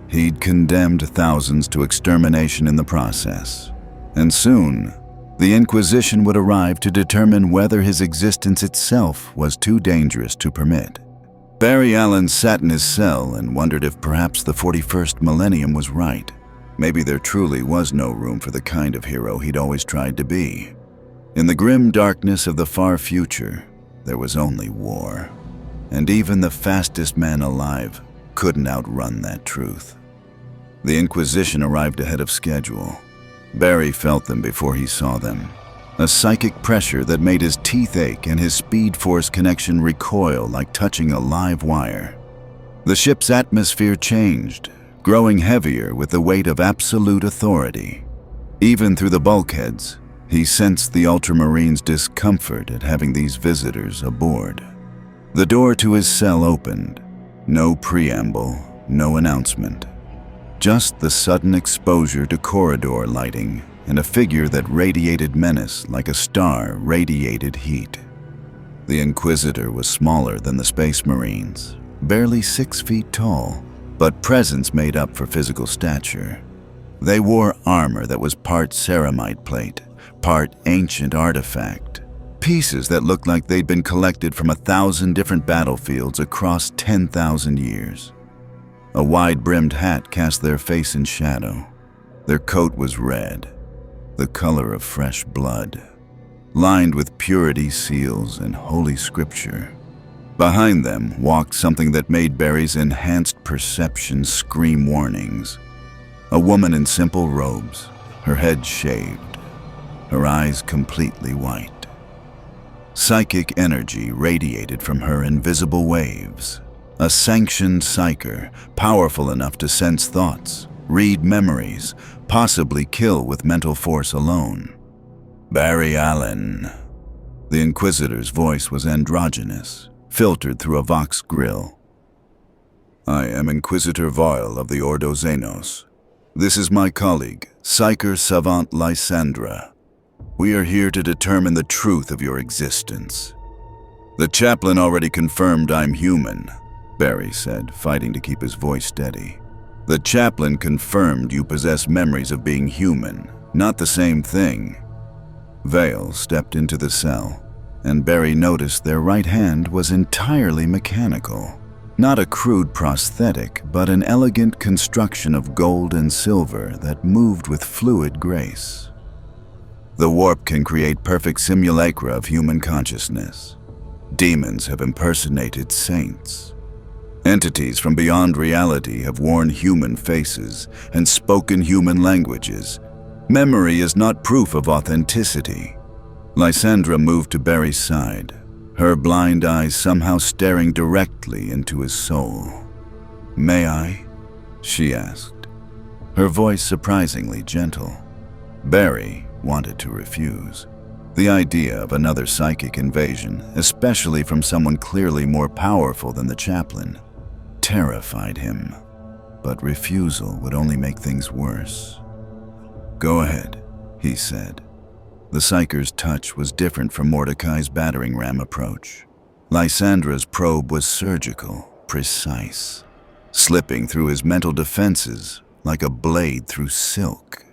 [SPEAKER 1] He'd condemned thousands to extermination in the process. And soon, the Inquisition would arrive to determine whether his existence itself was too dangerous to permit. Barry Allen sat in his cell and wondered if perhaps the 41st millennium was right. Maybe there truly was no room for the kind of hero he'd always tried to be. In the grim darkness of the far future, there was only war. And even the fastest man alive couldn't outrun that truth. The Inquisition arrived ahead of schedule. Barry felt them before he saw them. A psychic pressure that made his teeth ache and his Speed Force connection recoil like touching a live wire. The ship's atmosphere changed, growing heavier with the weight of absolute authority. Even through the bulkheads, he sensed the Ultramarines' discomfort at having these visitors aboard. The door to his cell opened. No preamble, no announcement. Just the sudden exposure to corridor lighting and a figure that radiated menace like a star radiated heat. The Inquisitor was smaller than the Space Marines, barely 6 feet tall, but presence made up for physical stature. They wore armor that was part ceramite plate, part ancient artifact, pieces that looked like they'd been collected from 1,000 different battlefields across 10,000 years. A wide-brimmed hat cast their face in shadow. Their coat was red, the color of fresh blood, lined with purity seals and holy scripture. Behind them walked something that made Barry's enhanced perception scream warnings. A woman in simple robes, her head shaved, her eyes completely white. Psychic energy radiated from her in visible waves. A sanctioned psyker, powerful enough to sense thoughts, read memories, possibly kill with mental force alone. Barry Allen. The Inquisitor's voice was androgynous, filtered through a vox grill. I am Inquisitor Vile of the Ordo Xenos. This is my colleague, Psyker Savant Lysandra. We are here to determine the truth of your existence. The chaplain already confirmed I'm human, Barry said, fighting to keep his voice steady. The chaplain confirmed you possess memories of being human, not the same thing. Vale stepped into the cell, and Barry noticed their right hand was entirely mechanical. Not a crude prosthetic, but an elegant construction of gold and silver that moved with fluid grace. The warp can create perfect simulacra of human consciousness. Demons have impersonated saints. Entities from beyond reality have worn human faces and spoken human languages. Memory is not proof of authenticity. Lysandra moved to Barry's side, her blind eyes somehow staring directly into his soul. "May I?" she asked, her voice surprisingly gentle. Barry wanted to refuse. The idea of another psychic invasion, especially from someone clearly more powerful than the chaplain, terrified him, but refusal would only make things worse. "Go ahead," he said. The psyker's touch was different from Mordecai's battering ram approach. Lysandra's probe was surgical, precise, slipping through his mental defenses like a blade through silk.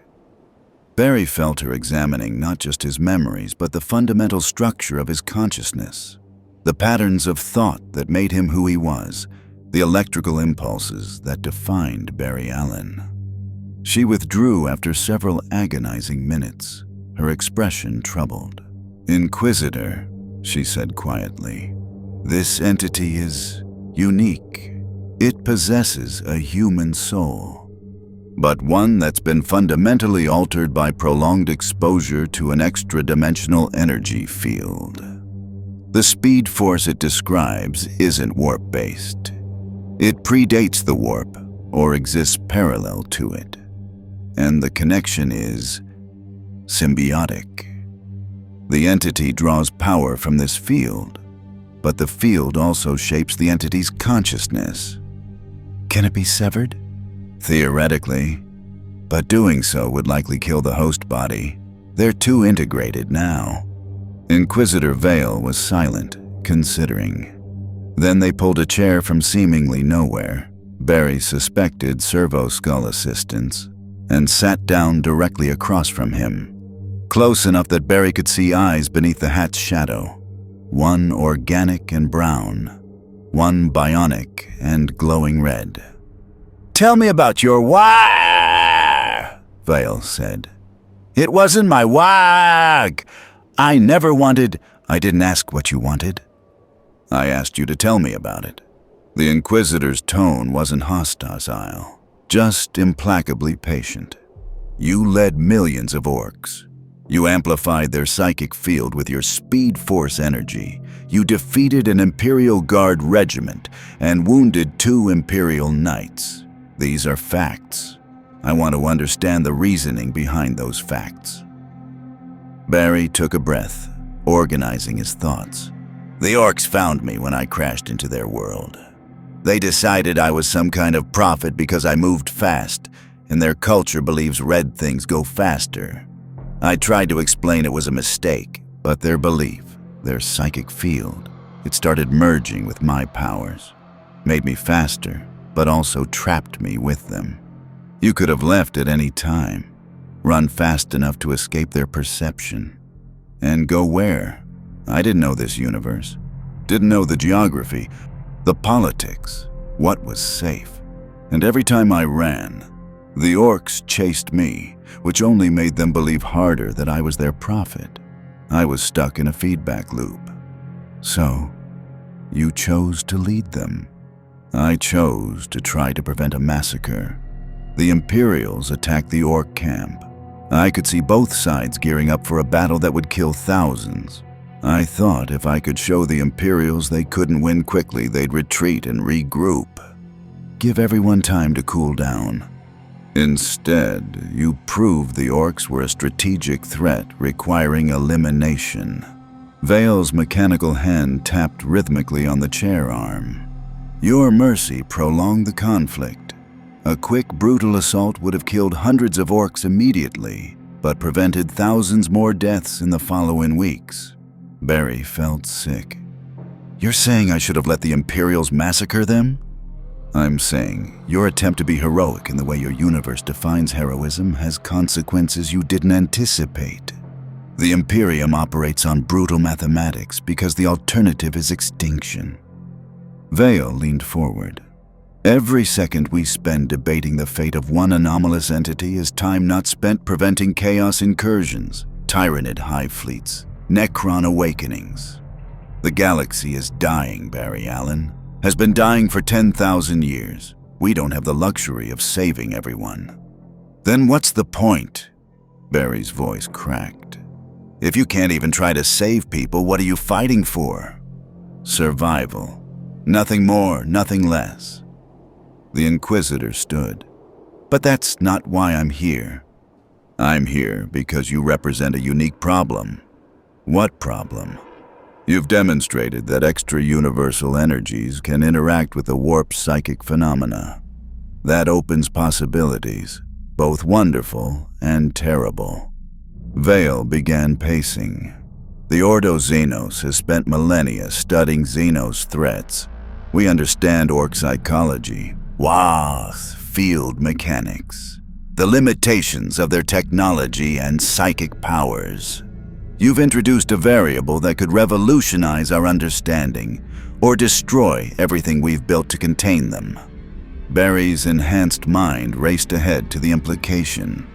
[SPEAKER 1] Barry felt her examining not just his memories, but the fundamental structure of his consciousness, the patterns of thought that made him who he was, the electrical impulses that defined Barry Allen. She withdrew after several agonizing minutes, her expression troubled. "Inquisitor," she said quietly, "this entity is unique. It possesses a human soul, but one that's been fundamentally altered by prolonged exposure to an extra-dimensional energy field. The speed force it describes isn't warp-based. It predates the warp, or exists parallel to it. And the connection is symbiotic. The entity draws power from this field, but the field also shapes the entity's consciousness." "Can it be severed?" "Theoretically, but doing so would likely kill the host body. They're too integrated now." Inquisitor Vale was silent, considering. Then they pulled a chair from seemingly nowhere, Barry suspected servo skull assistance, and sat down directly across from him, close enough that Barry could see eyes beneath the hat's shadow, one organic and brown, one bionic and glowing red. "Tell me about your Waaagh," Vale said. "It wasn't my Waaagh. I never wanted—" "I didn't ask what you wanted. I asked you to tell me about it." The Inquisitor's tone wasn't hostile, just implacably patient. "You led millions of orcs. You amplified their psychic field with your Speed Force energy. You defeated an Imperial Guard regiment and wounded 2 Imperial knights. These are facts. I want to understand the reasoning behind those facts." Barry took a breath, organizing his thoughts. "The orcs found me when I crashed into their world. They decided I was some kind of prophet because I moved fast, and their culture believes red things go faster. I tried to explain it was a mistake, but their belief, their psychic field, it started merging with my powers. Made me faster, but also trapped me with them. You could have left at any time, run fast enough to escape their perception. And go where? I didn't know this universe. Didn't know the geography, the politics, what was safe. And every time I ran, the orcs chased me, which only made them believe harder that I was their prophet. I was stuck in a feedback loop. So, you chose to lead them. I chose to try to prevent a massacre. The Imperials attacked the Orc camp. I could see both sides gearing up for a battle that would kill thousands. I thought if I could show the Imperials they couldn't win quickly, they'd retreat and regroup. Give everyone time to cool down. Instead, you proved the Orcs were a strategic threat requiring elimination. Vale's mechanical hand tapped rhythmically on the chair arm. Your mercy prolonged the conflict. A quick, brutal assault would have killed hundreds of Orcs immediately, but prevented thousands more deaths in the following weeks. Barry felt sick. You're saying I should have let the Imperials massacre them? I'm saying your attempt to be heroic in the way your universe defines heroism has consequences you didn't anticipate. The Imperium operates on brutal mathematics because the alternative is extinction. Vale leaned forward. Every second we spend debating the fate of one anomalous entity is time not spent preventing chaos incursions, tyrannid hive fleets, Necron awakenings. The galaxy is dying, Barry Allen. Has been dying for 10,000 years. We don't have the luxury of saving everyone. Then what's the point? Barry's voice cracked. If you can't even try to save people, what are you fighting for? Survival. Nothing more, nothing less. The Inquisitor stood. But that's not why I'm here. I'm here because you represent a unique problem. What problem? You've demonstrated that extra-universal energies can interact with the warped psychic phenomena. That opens possibilities, both wonderful and terrible. Vale began pacing. The Ordo Xenos has spent millennia studying Xenos threats. We understand Orc psychology, Waaagh, field mechanics, the limitations of their technology and psychic powers. You've introduced a variable that could revolutionize our understanding or destroy everything we've built to contain them. Barry's enhanced mind raced ahead to the implication.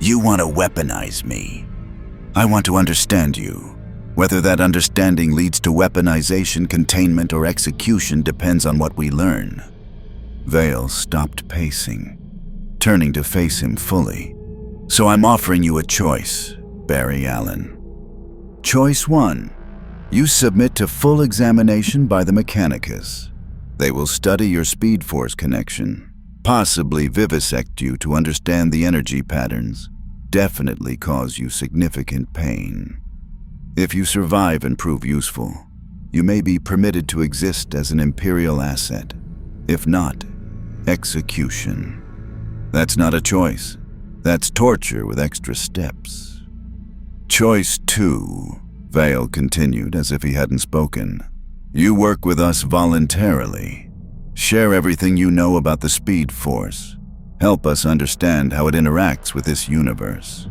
[SPEAKER 1] You want to weaponize me. I want to understand you. Whether that understanding leads to weaponization, containment, or execution depends on what we learn. Vale stopped pacing, turning to face him fully. So I'm offering you a choice, Barry Allen. Choice 1. You submit to full examination by the Mechanicus. They will study your Speed Force connection, possibly vivisect you to understand the energy patterns, definitely cause you significant pain. If you survive and prove useful, you may be permitted to exist as an Imperial asset. If not, execution. That's not a choice. That's torture with extra steps. Choice 2, Vale continued as if he hadn't spoken. You work with us voluntarily. Share everything you know about the Speed Force. Help us understand how it interacts with this universe.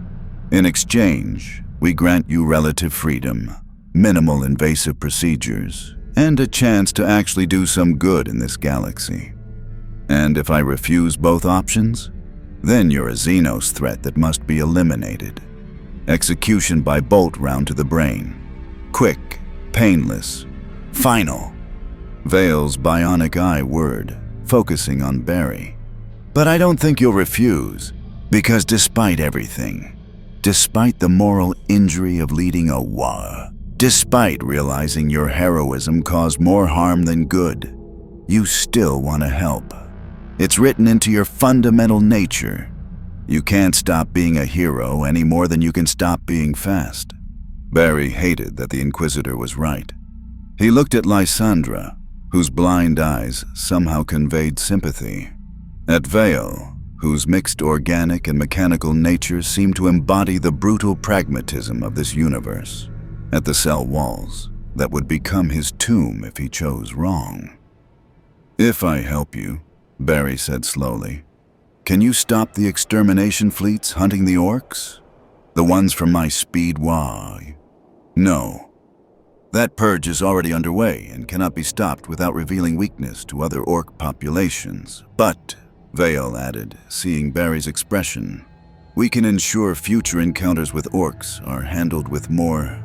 [SPEAKER 1] In exchange, we grant you relative freedom, minimal invasive procedures, and a chance to actually do some good in this galaxy. And if I refuse both options, then you're a Xenos threat that must be eliminated. Execution by bolt round to the brain. Quick, painless, final. Vale's bionic eye whirred, focusing on Barry. But I don't think you'll refuse, because despite everything, despite the moral injury of leading a Waaagh, despite realizing your heroism caused more harm than good, you still want to help. It's written into your fundamental nature. You can't stop being a hero any more than you can stop being fast. Barry hated that the Inquisitor was right. He looked at Lysandra, whose blind eyes somehow conveyed sympathy. At Vale, whose mixed organic and mechanical nature seemed to embody the brutal pragmatism of this universe. At the cell walls that would become his tomb if he chose wrong. If I help you, Barry said slowly. Can you stop the extermination fleets hunting the orcs? The ones from my speed Waaagh? No. That purge is already underway and cannot be stopped without revealing weakness to other orc populations. But, Vale added, seeing Barry's expression, we can ensure future encounters with orcs are handled with more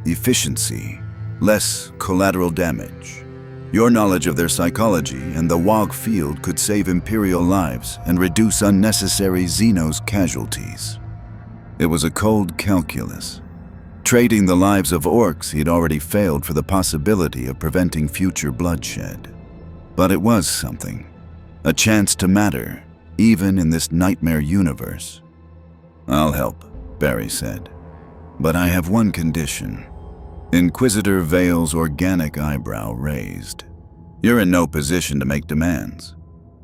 [SPEAKER 1] efficiency, less collateral damage. Your knowledge of their psychology and the Waaagh field could save Imperial lives and reduce unnecessary Xenos casualties. It was a cold calculus. Trading the lives of orcs, he'd already failed for the possibility of preventing future bloodshed. But it was something. A chance to matter, even in this nightmare universe. I'll help, Barry said. But I have one condition. Inquisitor Vale's organic eyebrow raised. You're in no position to make demands.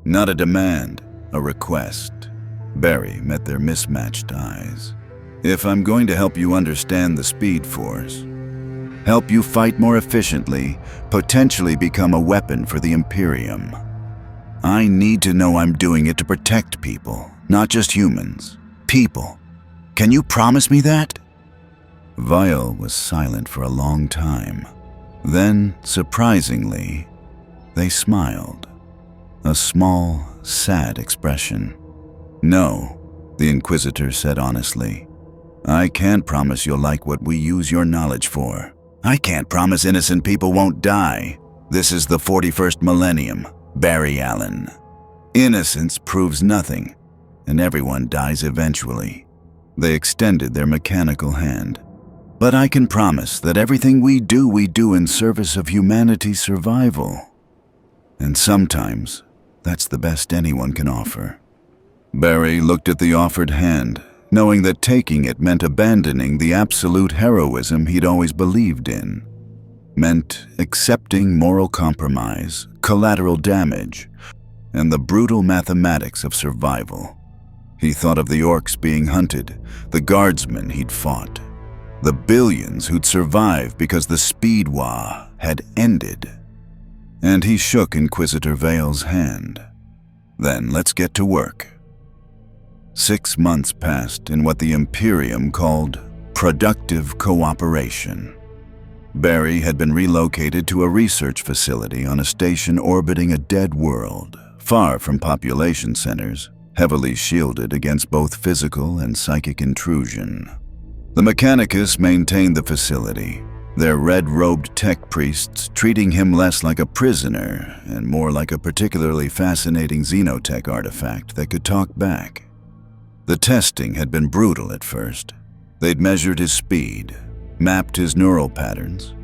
[SPEAKER 1] Not a demand, a request. Barry met their mismatched eyes. If I'm going to help you understand the Speed Force, help you fight more efficiently, potentially become a weapon for the Imperium, I need to know I'm doing it to protect people, not just humans. People. Can you promise me that? Vile was silent for a long time. Then, surprisingly, they smiled. A small, sad expression. No, the Inquisitor said honestly. I can't promise you'll like what we use your knowledge for. I can't promise innocent people won't die. This is the 41st millennium, Barry Allen. Innocence proves nothing, and everyone dies eventually. They extended their mechanical hand. But I can promise that everything we do in service of humanity's survival. And sometimes, that's the best anyone can offer. Barry looked at the offered hand, knowing that taking it meant abandoning the absolute heroism he'd always believed in. Meant accepting moral compromise, collateral damage, and the brutal mathematics of survival. He thought of the orcs being hunted, the guardsmen he'd fought, the billions who'd survived because the speed Waaagh had ended. And he shook Inquisitor Vale's hand. Then let's get to work. 6 months passed in what the Imperium called productive cooperation. Barry had been relocated to a research facility on a station orbiting a dead world, far from population centers, heavily shielded against both physical and psychic intrusion. The Mechanicus maintained the facility, their red-robed tech priests treating him less like a prisoner and more like a particularly fascinating xenotech artifact that could talk back. The testing had been brutal at first. They'd measured his speed, mapped his neural patterns,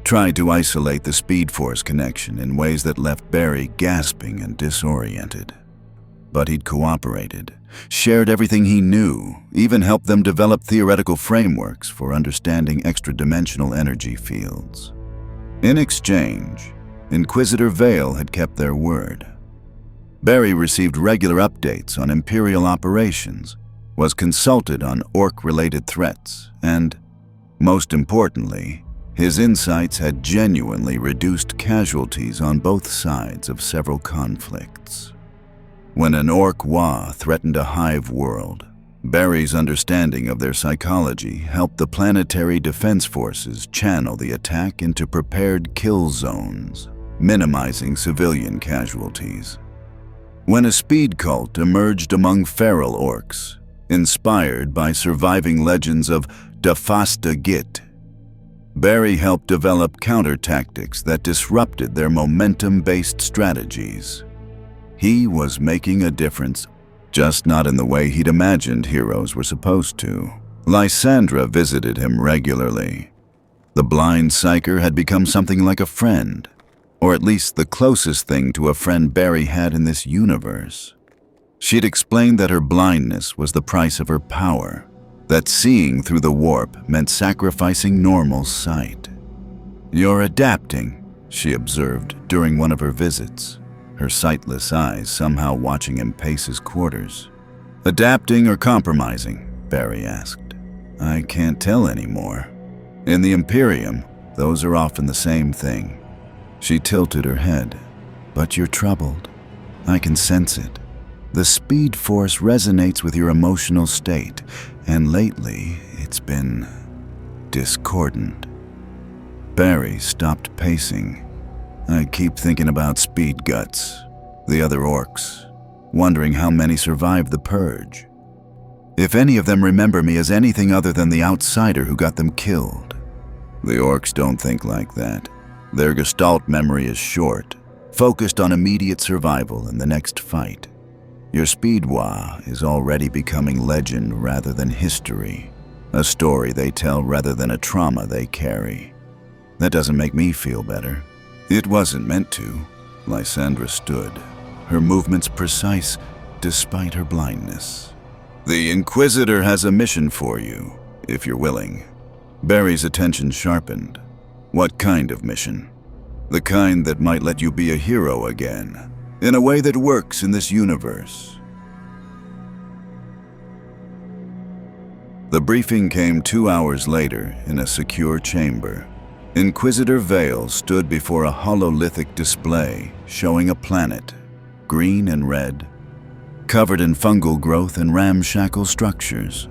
[SPEAKER 1] tried to isolate the Speed Force connection in ways that left Barry gasping and disoriented. But he'd cooperated, shared everything he knew, even helped them develop theoretical frameworks for understanding extra-dimensional energy fields. In exchange, Inquisitor Vale had kept their word. Barry received regular updates on Imperial operations, was consulted on Orc-related threats, and, most importantly, his insights had genuinely reduced casualties on both sides of several conflicts. When an Orc Waaagh threatened a hive world, Barry's understanding of their psychology helped the planetary defense forces channel the attack into prepared kill zones, minimizing civilian casualties. When a speed cult emerged among feral orcs, inspired by surviving legends of the Fasta Boss, Barry helped develop counter-tactics that disrupted their momentum-based strategies. He was making a difference, just not in the way he'd imagined heroes were supposed to. Lysandra visited him regularly. The blind psyker had become something like a friend, or at least the closest thing to a friend Barry had in this universe. She'd explained that her blindness was the price of her power, that seeing through the warp meant sacrificing normal sight. "You're adapting," she observed during one of her visits, her sightless eyes somehow watching him pace his quarters. "Adapting or compromising?" Barry asked. "I can't tell anymore. In the Imperium, those are often the same thing." She tilted her head. "But you're troubled. I can sense it. The Speed Force resonates with your emotional state, and lately it's been discordant. Barry stopped pacing. I keep thinking about Speed Guts, the other orcs, wondering how many survived the purge. If any of them remember me as anything other than the outsider who got them killed. The orcs don't think like that. Their Gestalt memory is short, focused on immediate survival and the next fight. Your Speed Waaagh is already becoming legend rather than history, a story they tell rather than a trauma they carry. That doesn't make me feel better. It wasn't meant to. Lysandra stood, her movements precise despite her blindness. The Inquisitor has a mission for you, if you're willing. Barry's attention sharpened. What kind of mission? The kind that might let you be a hero again, in a way that works in this universe. The briefing came 2 hours later in a secure chamber. Inquisitor Vale stood before a hololithic display showing a planet, green and red, covered in fungal growth and ramshackle structures.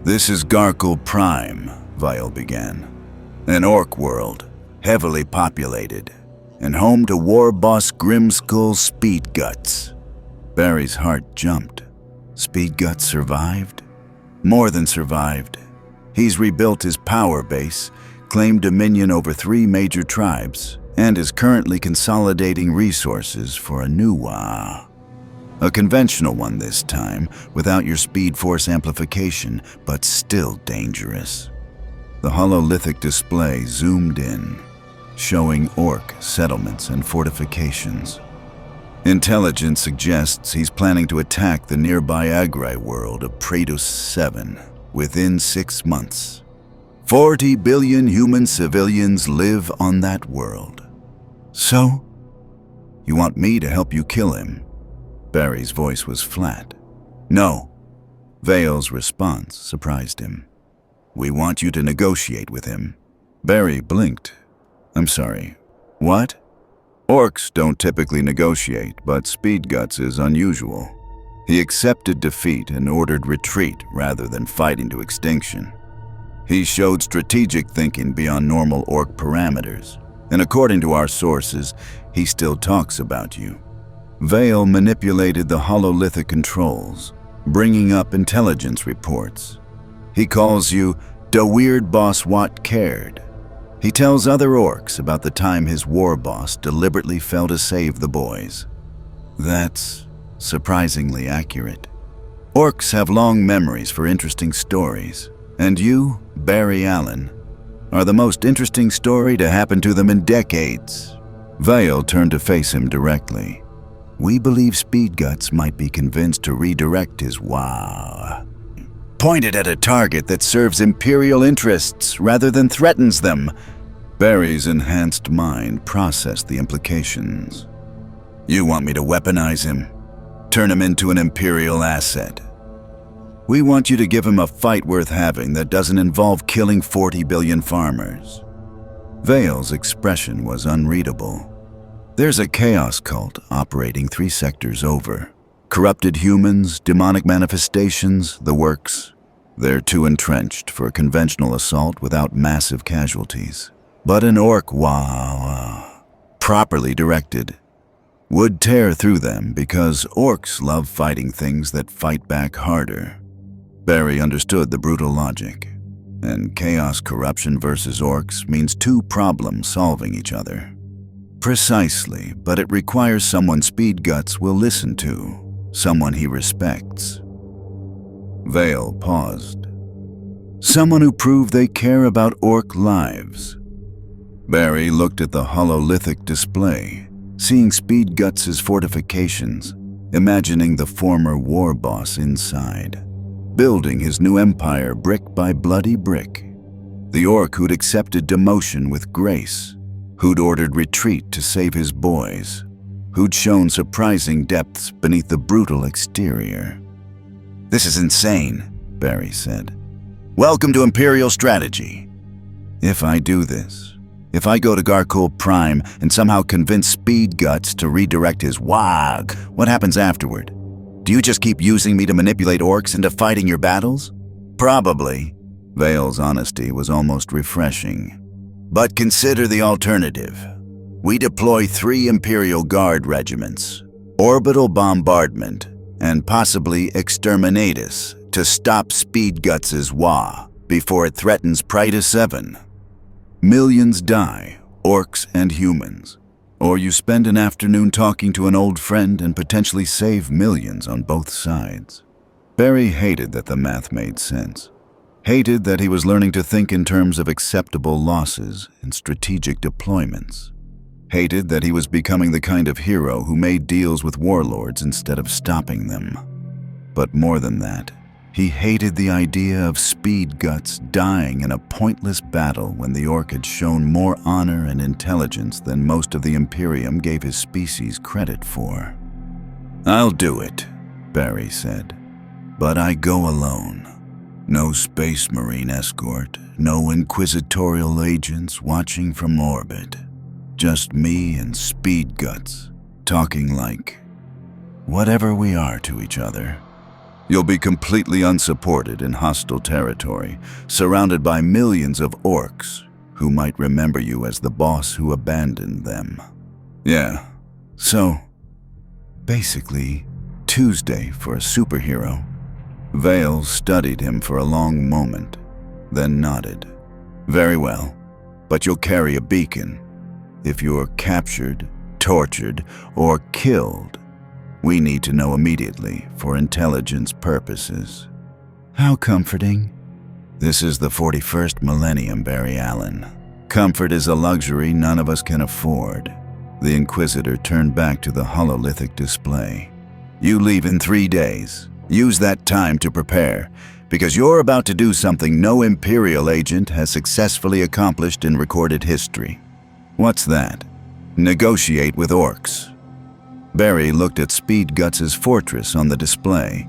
[SPEAKER 1] This is Garkle Prime, Vile began. An orc world, heavily populated, and home to war boss Grimskull Speed Guts. Barry's heart jumped. Speed Guts survived? More than survived. He's rebuilt his power base, claimed dominion over 3 major tribes, and is currently consolidating resources for a new Waaagh. A conventional one this time, without your Speed Force amplification, but still dangerous. The hololithic display zoomed in, showing orc settlements and fortifications. Intelligence suggests he's planning to attack the nearby Agri world of Praetus 7 within 6 months. 40 billion human civilians live on that world. So, you want me to help you kill him? Barry's voice was flat. No. Vale's response surprised him. We want you to negotiate with him. Barry blinked. I'm sorry. What? Orcs don't typically negotiate, but Speed Guts is unusual. He accepted defeat and ordered retreat rather than fighting to extinction. He showed strategic thinking beyond normal orc parameters, and according to our sources, he still talks about you. Vale manipulated the hololithic controls, bringing up intelligence reports. He calls you the weird boss what cared. He tells other orcs about the time his war boss deliberately fell to save the boys. That's surprisingly accurate. Orcs have long memories for interesting stories, and you, Barry Allen, are the most interesting story to happen to them in decades. Vale turned to face him directly. We believe Speed Guts might be convinced to redirect his Waaagh. Pointed at a target that serves Imperial interests rather than threatens them. Barry's enhanced mind processed the implications. You want me to weaponize him? Turn him into an Imperial asset? We want you to give him a fight worth having that doesn't involve killing 40 billion farmers. Vale's expression was unreadable. There's a chaos cult operating 3 sectors over. Corrupted humans, demonic manifestations, the works. They're too entrenched for a conventional assault without massive casualties. But an orc Waaagh, properly directed, would tear through them because orcs love fighting things that fight back harder. Barry understood the brutal logic, and chaos corruption versus orcs means 2 problems solving each other. Precisely, but it requires someone Speed Guts will listen to, someone he respects. Vale paused. Someone who proved they care about orc lives. Barry looked at the hololithic display, seeing Speed Guts' fortifications, imagining the former war boss inside, building his new empire brick by bloody brick. The orc who'd accepted demotion with grace, who'd ordered retreat to save his boys, who'd shown surprising depths beneath the brutal exterior. This is insane, Barry said. Welcome to Imperial strategy. If I do this,
[SPEAKER 3] If I go to Garkul Prime and somehow convince Speed Guts to redirect his Waaagh, what happens afterward? Do you just keep using me to manipulate orcs into fighting your battles?
[SPEAKER 2] Probably.
[SPEAKER 3] Vale's honesty was almost refreshing.
[SPEAKER 2] But consider the alternative. We deploy 3 Imperial Guard regiments, orbital bombardment, and possibly exterminatus to stop Speed Guts' Waaagh before it threatens Prida 7.
[SPEAKER 3] Millions die, orcs and humans. Or you spend an afternoon talking to an old friend and potentially save millions on both sides. Barry hated that the math made sense. Hated that he was learning to think in terms of acceptable losses and strategic deployments. Hated that he was becoming the kind of hero who made deals with warlords instead of stopping them. But more than that, he hated the idea of Speed Guts dying in a pointless battle when the Ork had shown more honor and intelligence than most of the Imperium gave his species credit for.
[SPEAKER 2] "I'll do it,"
[SPEAKER 3] Barry said. "But I go alone. No Space Marine escort, no inquisitorial agents watching from orbit. Just me and Speed Guts, talking like whatever we are to each other. You'll be completely unsupported in hostile territory, surrounded by millions of orcs who might remember you as the boss who abandoned them. Yeah, so basically Tuesday for a superhero." Vale studied him for a long moment, then nodded. "Very well, but you'll carry a beacon. If you're captured, tortured, or killed, we need to know immediately for intelligence purposes." "How comforting." "This is the 41st millennium, Barry Allen. Comfort is a luxury none of us can afford." The Inquisitor turned back to the hololithic display. "You leave in 3 days. Use that time to prepare, because you're about to do something no Imperial agent has successfully accomplished in recorded history." "What's that?" "Negotiate with orcs." Barry looked at Speed Guts' fortress on the display.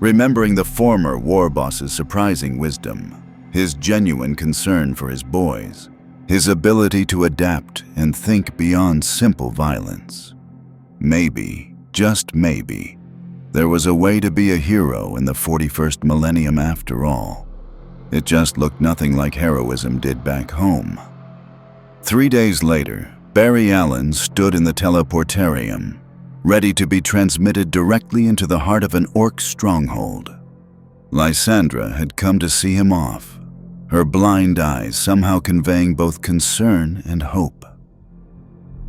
[SPEAKER 3] Remembering the former war boss's surprising wisdom, his genuine concern for his boys, his ability to adapt and think beyond simple violence. Maybe, just maybe, there was a way to be a hero in the 41st millennium after all. It just looked nothing like heroism did back home. 3 days later, Barry Allen stood in the teleportarium, ready to be transmitted directly into the heart of an orc stronghold. Lysandra had come to see him off, her blind eyes somehow conveying both concern and hope.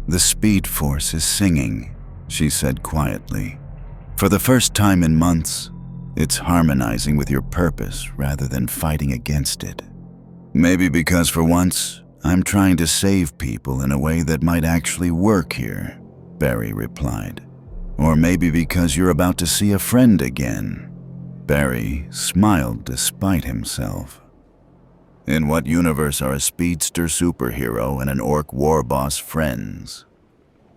[SPEAKER 3] "The Speed Force is singing," she said quietly. "For the first time in months, it's harmonizing with your purpose rather than fighting against it. Maybe because for once, I'm trying to save people in a way that might actually work here," Barry replied. "Or maybe because you're about to see a friend again." Barry smiled despite himself. "In what universe are a speedster superhero and an orc war boss friends?"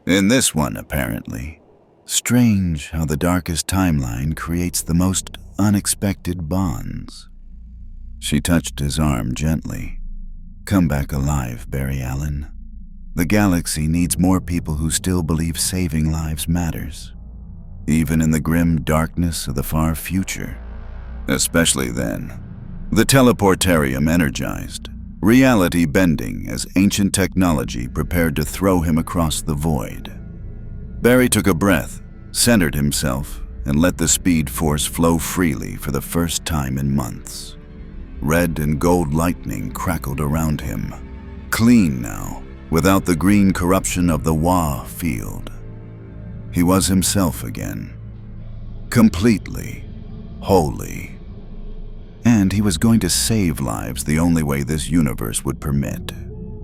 [SPEAKER 3] "In this one, apparently. Strange how the darkest timeline creates the most unexpected bonds." She touched his arm gently. "Come back alive, Barry Allen. The galaxy needs more people who still believe saving lives matters, even in the grim darkness of the far future. Especially then." The teleportarium energized, reality bending as ancient technology prepared to throw him across the void. Barry took a breath, centered himself, and let the Speed Force flow freely for the first time in months. Red and gold lightning crackled around him, clean now, without the green corruption of the Waaagh field. He was himself again, completely, wholly. And he was going to save lives the only way this universe would permit,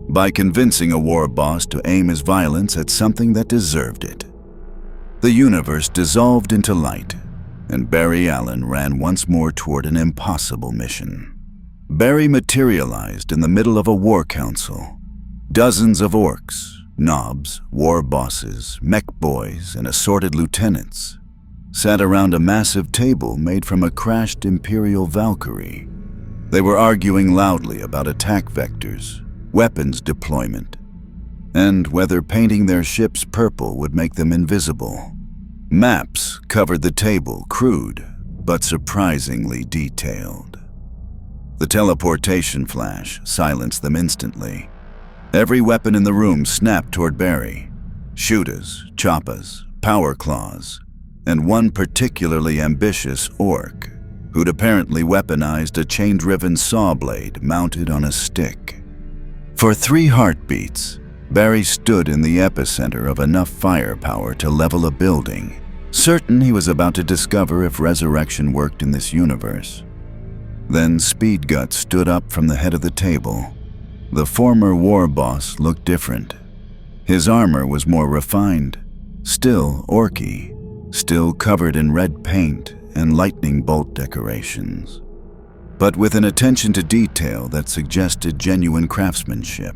[SPEAKER 3] by convincing a war boss to aim his violence at something that deserved it. The universe dissolved into light, and Barry Allen ran once more toward an impossible mission. Barry materialized in the middle of a war council. Dozens of orcs, knobs, war bosses, mech boys, and assorted lieutenants sat around a massive table made from a crashed Imperial Valkyrie. They were arguing loudly about attack vectors,
[SPEAKER 1] weapons deployment, and whether painting their ships purple would make them invisible. Maps covered the table, crude, but surprisingly detailed. The teleportation flash silenced them instantly. Every weapon in the room snapped toward Barry. Shooters, choppas, power claws, and one particularly ambitious orc, who'd apparently weaponized a chain-driven saw blade mounted on a stick. For 3 heartbeats, Barry stood in the epicenter of enough firepower to level a building, certain he was about to discover if resurrection worked in this universe. Then Speedgut stood up from the head of the table. The former war boss looked different. His armor was more refined, still orky, still covered in red paint and lightning bolt decorations, but with an attention to detail that suggested genuine craftsmanship.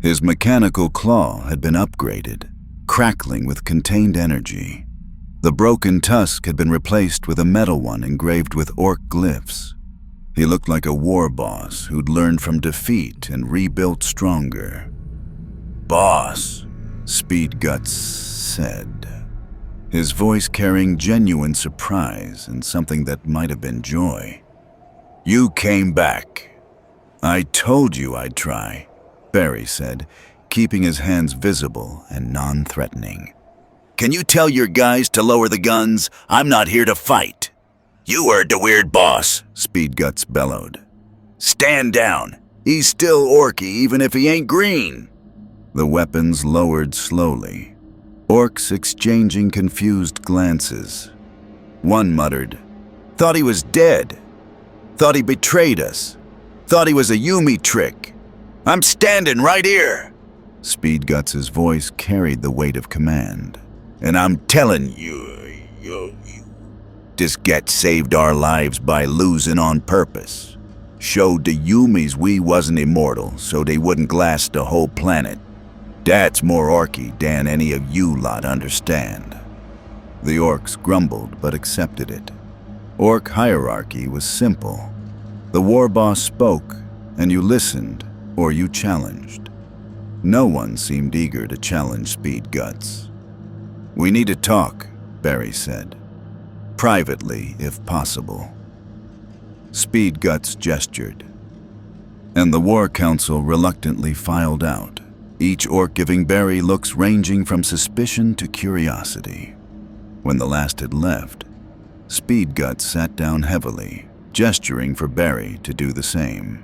[SPEAKER 1] His mechanical claw had been upgraded, crackling with contained energy. The broken tusk had been replaced with a metal one engraved with orc glyphs. He looked like a war boss who'd learned from defeat and rebuilt stronger. "Boss," Speedguts said, his voice carrying genuine surprise and something that might have been joy. "You came back." "I told you I'd try," Barry said, keeping his hands visible and non-threatening.
[SPEAKER 2] Can you tell your guys to lower the guns? I'm not here to fight. You heard the weird boss,
[SPEAKER 1] Speedguts bellowed.
[SPEAKER 2] Stand down. He's still orky even if he ain't green.
[SPEAKER 1] The weapons lowered slowly, orcs exchanging confused glances. One muttered,
[SPEAKER 2] "Thought he was dead. Thought he betrayed us. Thought he was a Yumi trick. I'm standing right here."
[SPEAKER 1] Speedguts' voice carried the weight of command.
[SPEAKER 2] "And I'm telling you, this get saved our lives by losing on purpose. Showed the Yumis we wasn't immortal so they wouldn't glass the whole planet. That's more orky than any of you lot understand."
[SPEAKER 1] The orcs grumbled but accepted it. Orc hierarchy was simple. The war boss spoke, and you listened or you challenged. No one seemed eager to challenge Speedguts. "We need to talk," Barry said. "Privately, if possible." Speedguts gestured, and the War Council reluctantly filed out, each orc giving Barry looks ranging from suspicion to curiosity. When the last had left, Speedguts sat down heavily, gesturing for Barry to do the same.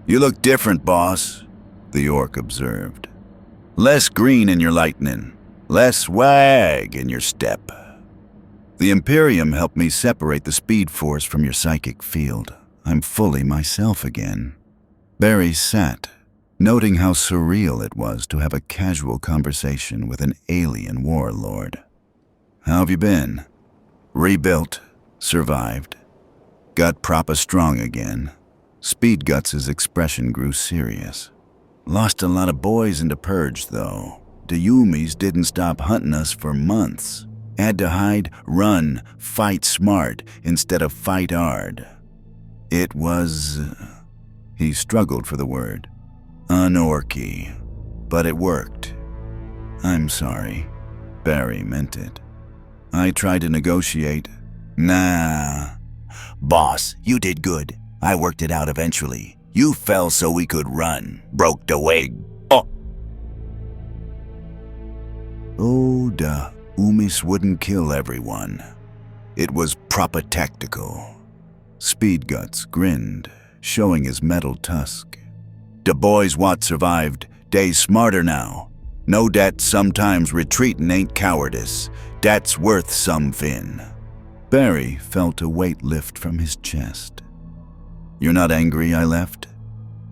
[SPEAKER 2] "You look different, boss,"
[SPEAKER 1] the orc observed.
[SPEAKER 2] "Less green in your lightning, less Waaagh in your step."
[SPEAKER 1] "The Imperium helped me separate the Speed Force from your psychic field. I'm fully myself again." Barry sat, noting how surreal it was to have a casual conversation with an alien warlord. "How have you been?" "Rebuilt, survived, got proper strong again." Speedguts' expression grew serious. "Lost a lot of boys in the purge, though. The Yumis didn't stop hunting us for months. Had to hide, run, fight smart instead of fight hard. It was..." He struggled for the word. "Unorky. But it worked." "I'm sorry." Barry meant it. "I tried to negotiate."
[SPEAKER 2] "Nah. Boss, you did good. I worked it out eventually. You fell so we could run. Broke the way.
[SPEAKER 1] Oh, the Umis wouldn't kill everyone. It was proper tactical." Speedguts grinned, showing his metal tusk.
[SPEAKER 2] "The boys what survived, they smarter now. Know that sometimes retreating ain't cowardice. That's worth some fin."
[SPEAKER 1] Barry felt a weight lift from his chest. "You're not angry I left?"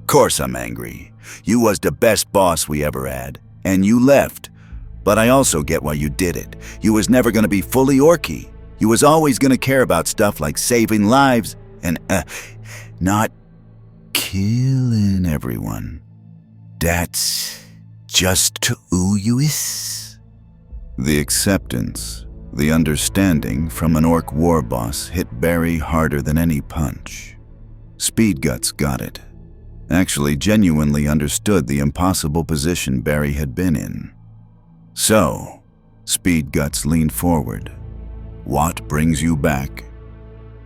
[SPEAKER 2] "Course I'm angry. You was the best boss we ever had, and you left. But I also get why you did it. You was never gonna be fully orky. You was always gonna care about stuff like saving lives and, not
[SPEAKER 1] killing everyone.
[SPEAKER 2] That's just who you is."
[SPEAKER 1] The acceptance, the understanding from an orc war boss hit Barry harder than any punch. Speedguts got it.
[SPEAKER 3] actually genuinely understood the impossible position Barry had been in. "So," Speed Guts leaned forward, "what brings you back?"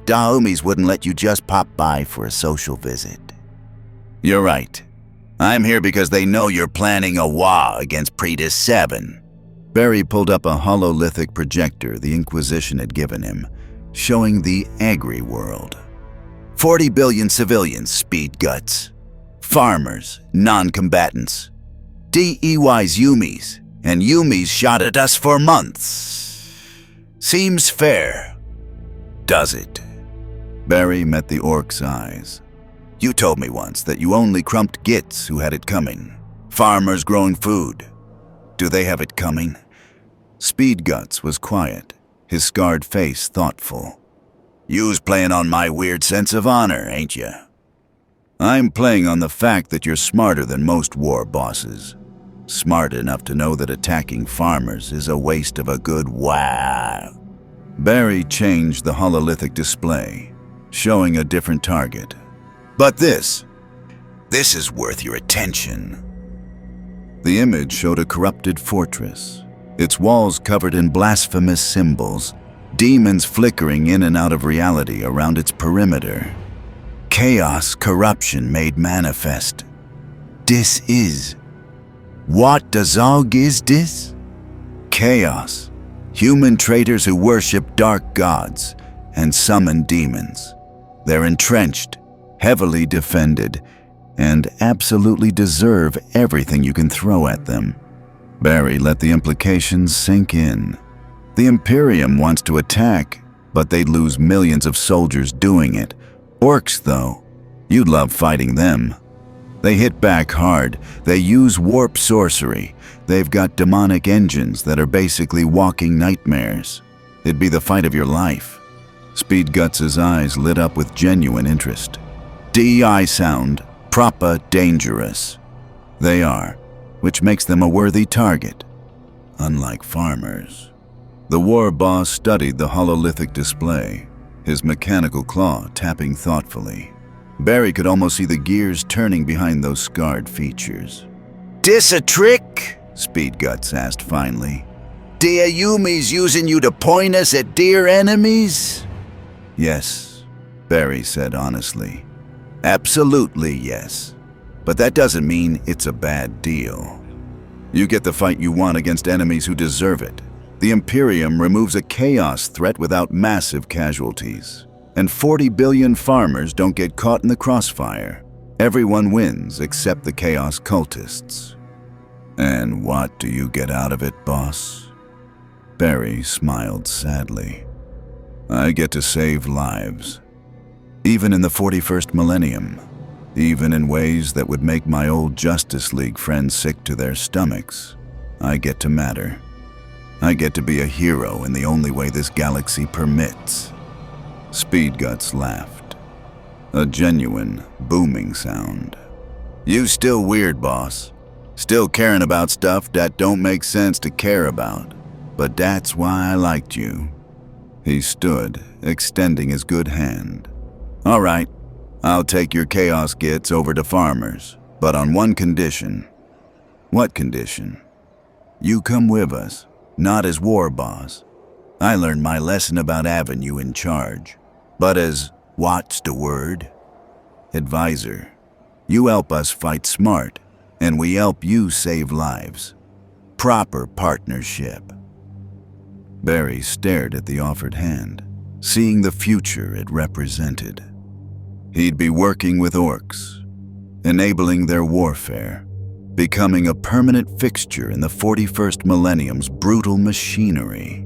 [SPEAKER 2] "Da homies wouldn't let you just pop by for a social visit."
[SPEAKER 3] "You're right.
[SPEAKER 2] "I'm here because they know you're planning a Waaagh against Pretus 7.
[SPEAKER 3] Barry pulled up a hololithic projector the Inquisition had given him, showing the agri-world.
[SPEAKER 2] 40 billion civilians, Speed Guts. Farmers, non-combatants. DEY's Yumis, and Yumis shot at us for months. Seems fair, does it?"
[SPEAKER 3] Barry met the orc's eyes.
[SPEAKER 2] "You told me once that you only crumped gits who had it coming. Farmers growing food. Do they have it coming?"
[SPEAKER 3] Speed Guts was quiet, his scarred face thoughtful.
[SPEAKER 2] "You's playing on my weird sense of honor, ain't you?"
[SPEAKER 3] "I'm playing on the fact that you're smarter than most war bosses. Smart enough to know that attacking farmers is a waste of a good Waaagh." Barry changed the hololithic display, showing a different target.
[SPEAKER 2] "But this is worth your attention."
[SPEAKER 3] The image showed a corrupted fortress, its walls covered in blasphemous symbols, demons flickering in and out of reality around its perimeter.
[SPEAKER 2] Chaos, corruption made manifest. This is. What the Zog is this? Chaos. Human traitors who worship dark gods and summon demons.
[SPEAKER 3] They're entrenched, heavily defended, and absolutely deserve everything you can throw at them. Barry let the implications sink in. The Imperium wants to attack, but they'd lose millions of soldiers doing it. Orcs, though, you'd love fighting them. They hit back hard, they use warp sorcery, they've got demonic engines that are basically walking nightmares. It'd be the fight of your life. Speed Guts' eyes lit up with genuine interest. DI sound, proper dangerous. They are, which makes them a worthy target. Unlike farmers. The war boss studied the hololithic display, his mechanical claw tapping thoughtfully. Barry could almost see the gears turning behind those scarred features.
[SPEAKER 2] "Dis a trick?"
[SPEAKER 3] Speed Guts asked finally.
[SPEAKER 2] "Dear Yumi's using you to point us at dear enemies?"
[SPEAKER 3] "Yes," Barry said honestly.
[SPEAKER 2] "Absolutely yes.
[SPEAKER 3] But that doesn't mean it's a bad deal. You get the fight you want against enemies who deserve it. The Imperium removes a chaos threat without massive casualties. And 40 billion farmers don't get caught in the crossfire. Everyone wins except the chaos cultists." "And what do you get out of it, boss?" Barry smiled sadly. "I get to save lives. Even in the 41st millennium. Even in ways that would make my old Justice League friends sick to their stomachs. I get to matter. I get to be a hero in the only way this galaxy permits." Speed Guts laughed. A genuine, booming sound.
[SPEAKER 2] "You still weird, boss. Still caring about stuff that don't make sense to care about. But that's why I liked you."
[SPEAKER 3] He stood, extending his good hand. "All right, I'll take your chaos gits over to farmers, but on one condition." "What condition?" "You come with us, not as war boss. I learned my lesson about having you in charge, but as, what's the word? Advisor. You help us fight smart, and we help you save lives. Proper partnership." Barry stared at the offered hand, seeing the future it represented. He'd be working with orcs, enabling their warfare, becoming a permanent fixture in the 41st millennium's brutal machinery.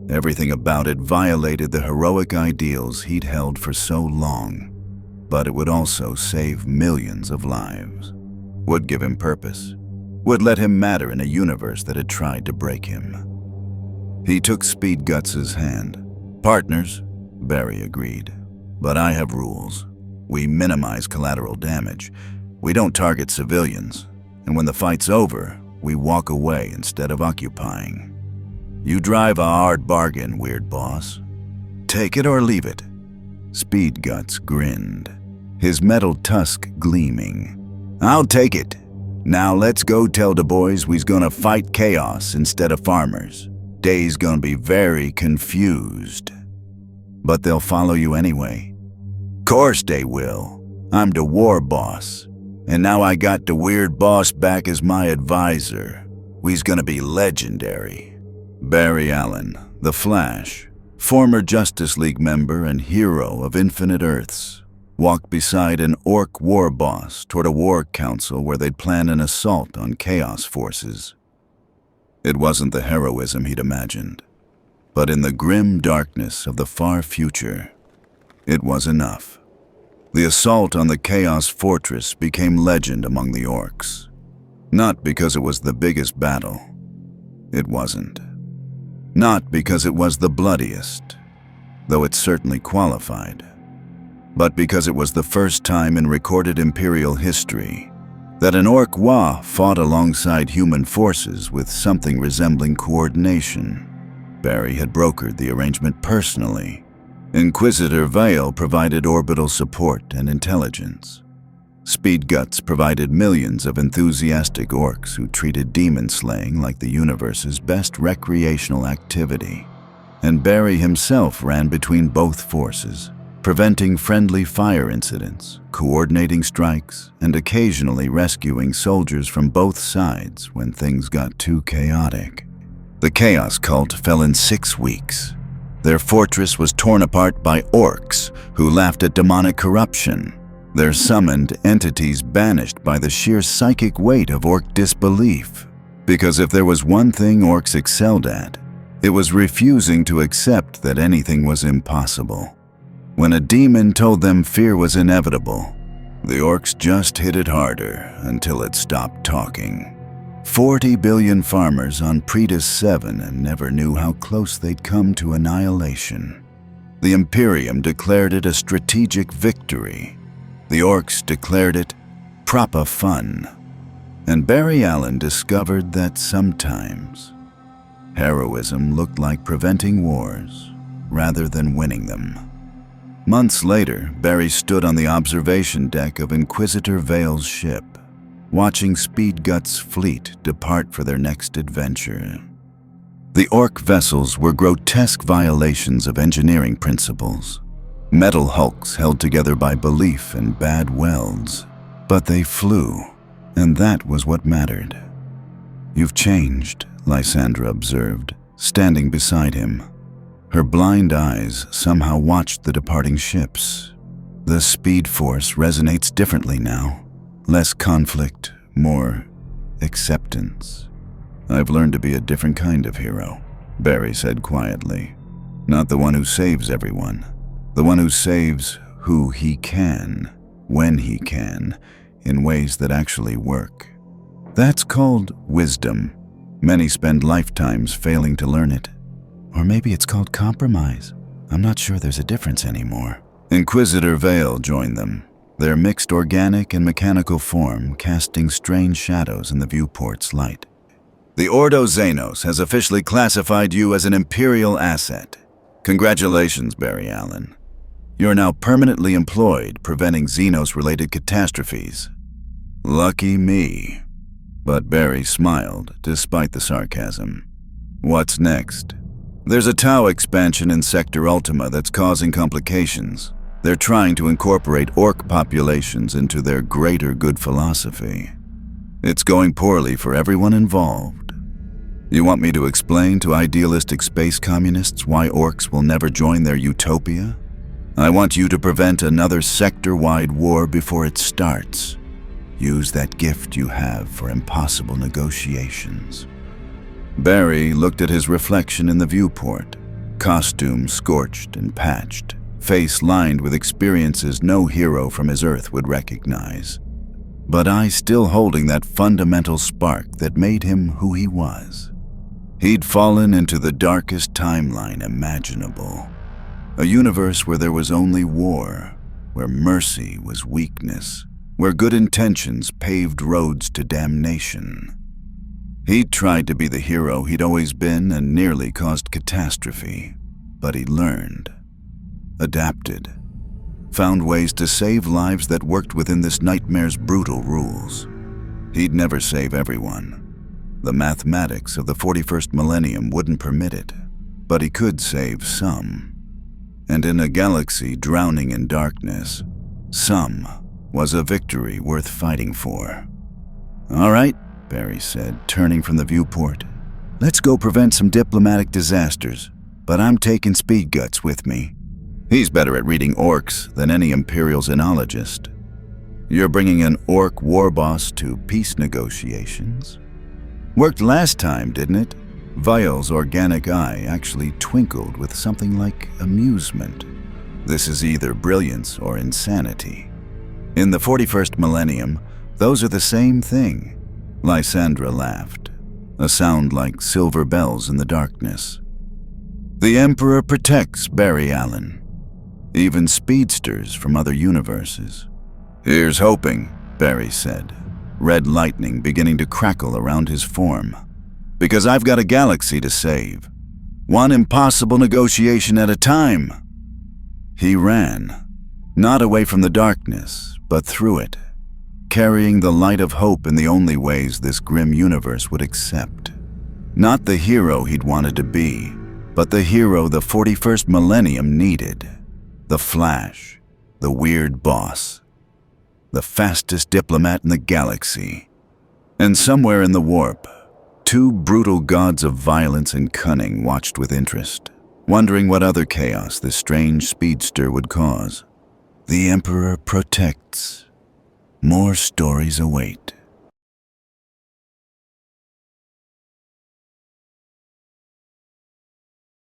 [SPEAKER 3] Everything about it violated the heroic ideals he'd held for so long, but it would also save millions of lives, would give him purpose, would let him matter in a universe that had tried to break him. He took Speed Guts' hand. "Partners," Barry agreed, "but I have rules. We minimize collateral damage. We don't target civilians, and when the fight's over, we walk away instead of occupying. You drive a hard bargain, weird boss. Take it or leave it." Speed Guts grinned.
[SPEAKER 1] his metal tusk gleaming. "I'll take it. Now let's go tell the boys we's gonna fight chaos instead of farmers. They's gonna be very confused." "But they'll follow you anyway." "Course they will. I'm the war boss. And now I got the weird boss back as my advisor. We's gonna be legendary." Barry Allen, the Flash, former Justice League member and hero of Infinite Earths, walked beside an Ork war boss toward a war council where they'd plan an assault on Chaos forces. It wasn't the heroism he'd imagined, but in the grim darkness of the far future, it was enough. The assault on the Chaos Fortress became legend among the Orks. Not because it was the biggest battle. It wasn't. Not because it was the bloodiest, though it certainly qualified. But because it was the first time in recorded Imperial history that an Ork Waaagh fought alongside human forces with something resembling coordination. Barry had brokered the arrangement personally. Inquisitor Vale provided orbital support and intelligence. Speed Guts provided millions of enthusiastic orcs who treated demon slaying like the universe's best recreational activity. And Barry himself ran between both forces, preventing friendly fire incidents, coordinating strikes, and occasionally rescuing soldiers from both sides when things got too chaotic. The Chaos Cult fell in 6 weeks. Their fortress was torn apart by orcs who laughed at demonic corruption, their summoned entities banished by the sheer psychic weight of orc disbelief. Because if there was one thing orcs excelled at, it was refusing to accept that anything was impossible. When a demon told them fear was inevitable, the orcs just hit it harder until it stopped talking. 40 billion farmers on Pretus 7 and never knew how close they'd come to annihilation. The Imperium declared it a strategic victory. The orcs declared it proper fun. And Barry Allen discovered that sometimes heroism looked like preventing wars rather than winning them. Months later, Barry stood on the observation deck of Inquisitor Vale's ship, watching Speed Guts' fleet depart for their next adventure. The Ork vessels were grotesque violations of engineering principles. Metal hulks held together by belief and bad welds. But they flew, and that was what mattered. "You've changed," Lysandra observed, standing beside him. Her blind eyes somehow watched the departing ships. "The Speed Force resonates differently now. Less conflict, more acceptance." "I've learned to be a different kind of hero," Barry said quietly. "Not the one who saves everyone. The one who saves who he can, when he can, in ways that actually work. That's called wisdom. Many spend lifetimes failing to learn it. Or maybe it's called compromise. I'm not sure there's a difference anymore." Inquisitor Vale joined them, their mixed organic and mechanical form casting strange shadows in the viewport's light. "The Ordo Xenos has officially classified you as an Imperial asset. Congratulations, Barry Allen. You're now permanently employed preventing Xenos-related catastrophes." "Lucky me." But Barry smiled, despite the sarcasm. "What's next?" "There's a Tau expansion in Sector Ultima that's causing complications. They're trying to incorporate orc populations into their greater good philosophy. It's going poorly for everyone involved. You want me to explain to idealistic space communists why orcs will never join their utopia? I want you to prevent another sector-wide war before it starts. Use that gift you have for impossible negotiations." Barry looked at his reflection in the viewport, costume scorched and patched, face lined with experiences no hero from his Earth would recognize, but eyes still holding that fundamental spark that made him who he was. He'd fallen into the darkest timeline imaginable, a universe where there was only war, where mercy was weakness, where good intentions paved roads to damnation. He'd tried to be the hero he'd always been and nearly caused catastrophe, but he learned, adapted, found ways to save lives that worked within this nightmare's brutal rules. He'd never save everyone. The mathematics of the 41st millennium wouldn't permit it, but he could save some. And in a galaxy drowning in darkness, some was a victory worth fighting for. "All right," Barry said, turning from the viewport. "Let's go prevent some diplomatic disasters, but I'm taking Speed Guts with me. He's better at reading orcs than any Imperial xenologist. You're bringing an orc war boss to peace negotiations? Worked last time, didn't it?" Vial's organic eye actually twinkled with something like amusement. "This is either brilliance or insanity. In the 41st millennium, those are the same thing." Lysandra laughed, a sound like silver bells in the darkness. "The Emperor protects Barry Allen, even speedsters from other universes." "Here's hoping," Barry said, red lightning beginning to crackle around his form. "Because I've got a galaxy to save. One impossible negotiation at a time." He ran, not away from the darkness, but through it, carrying the light of hope in the only ways this grim universe would accept. Not the hero he'd wanted to be, but the hero the 41st millennium needed. The Flash, the weird boss, the fastest diplomat in the galaxy. And somewhere in the warp, two brutal gods of violence and cunning watched with interest, wondering what other chaos this strange speedster would cause. The Emperor protects. More stories await.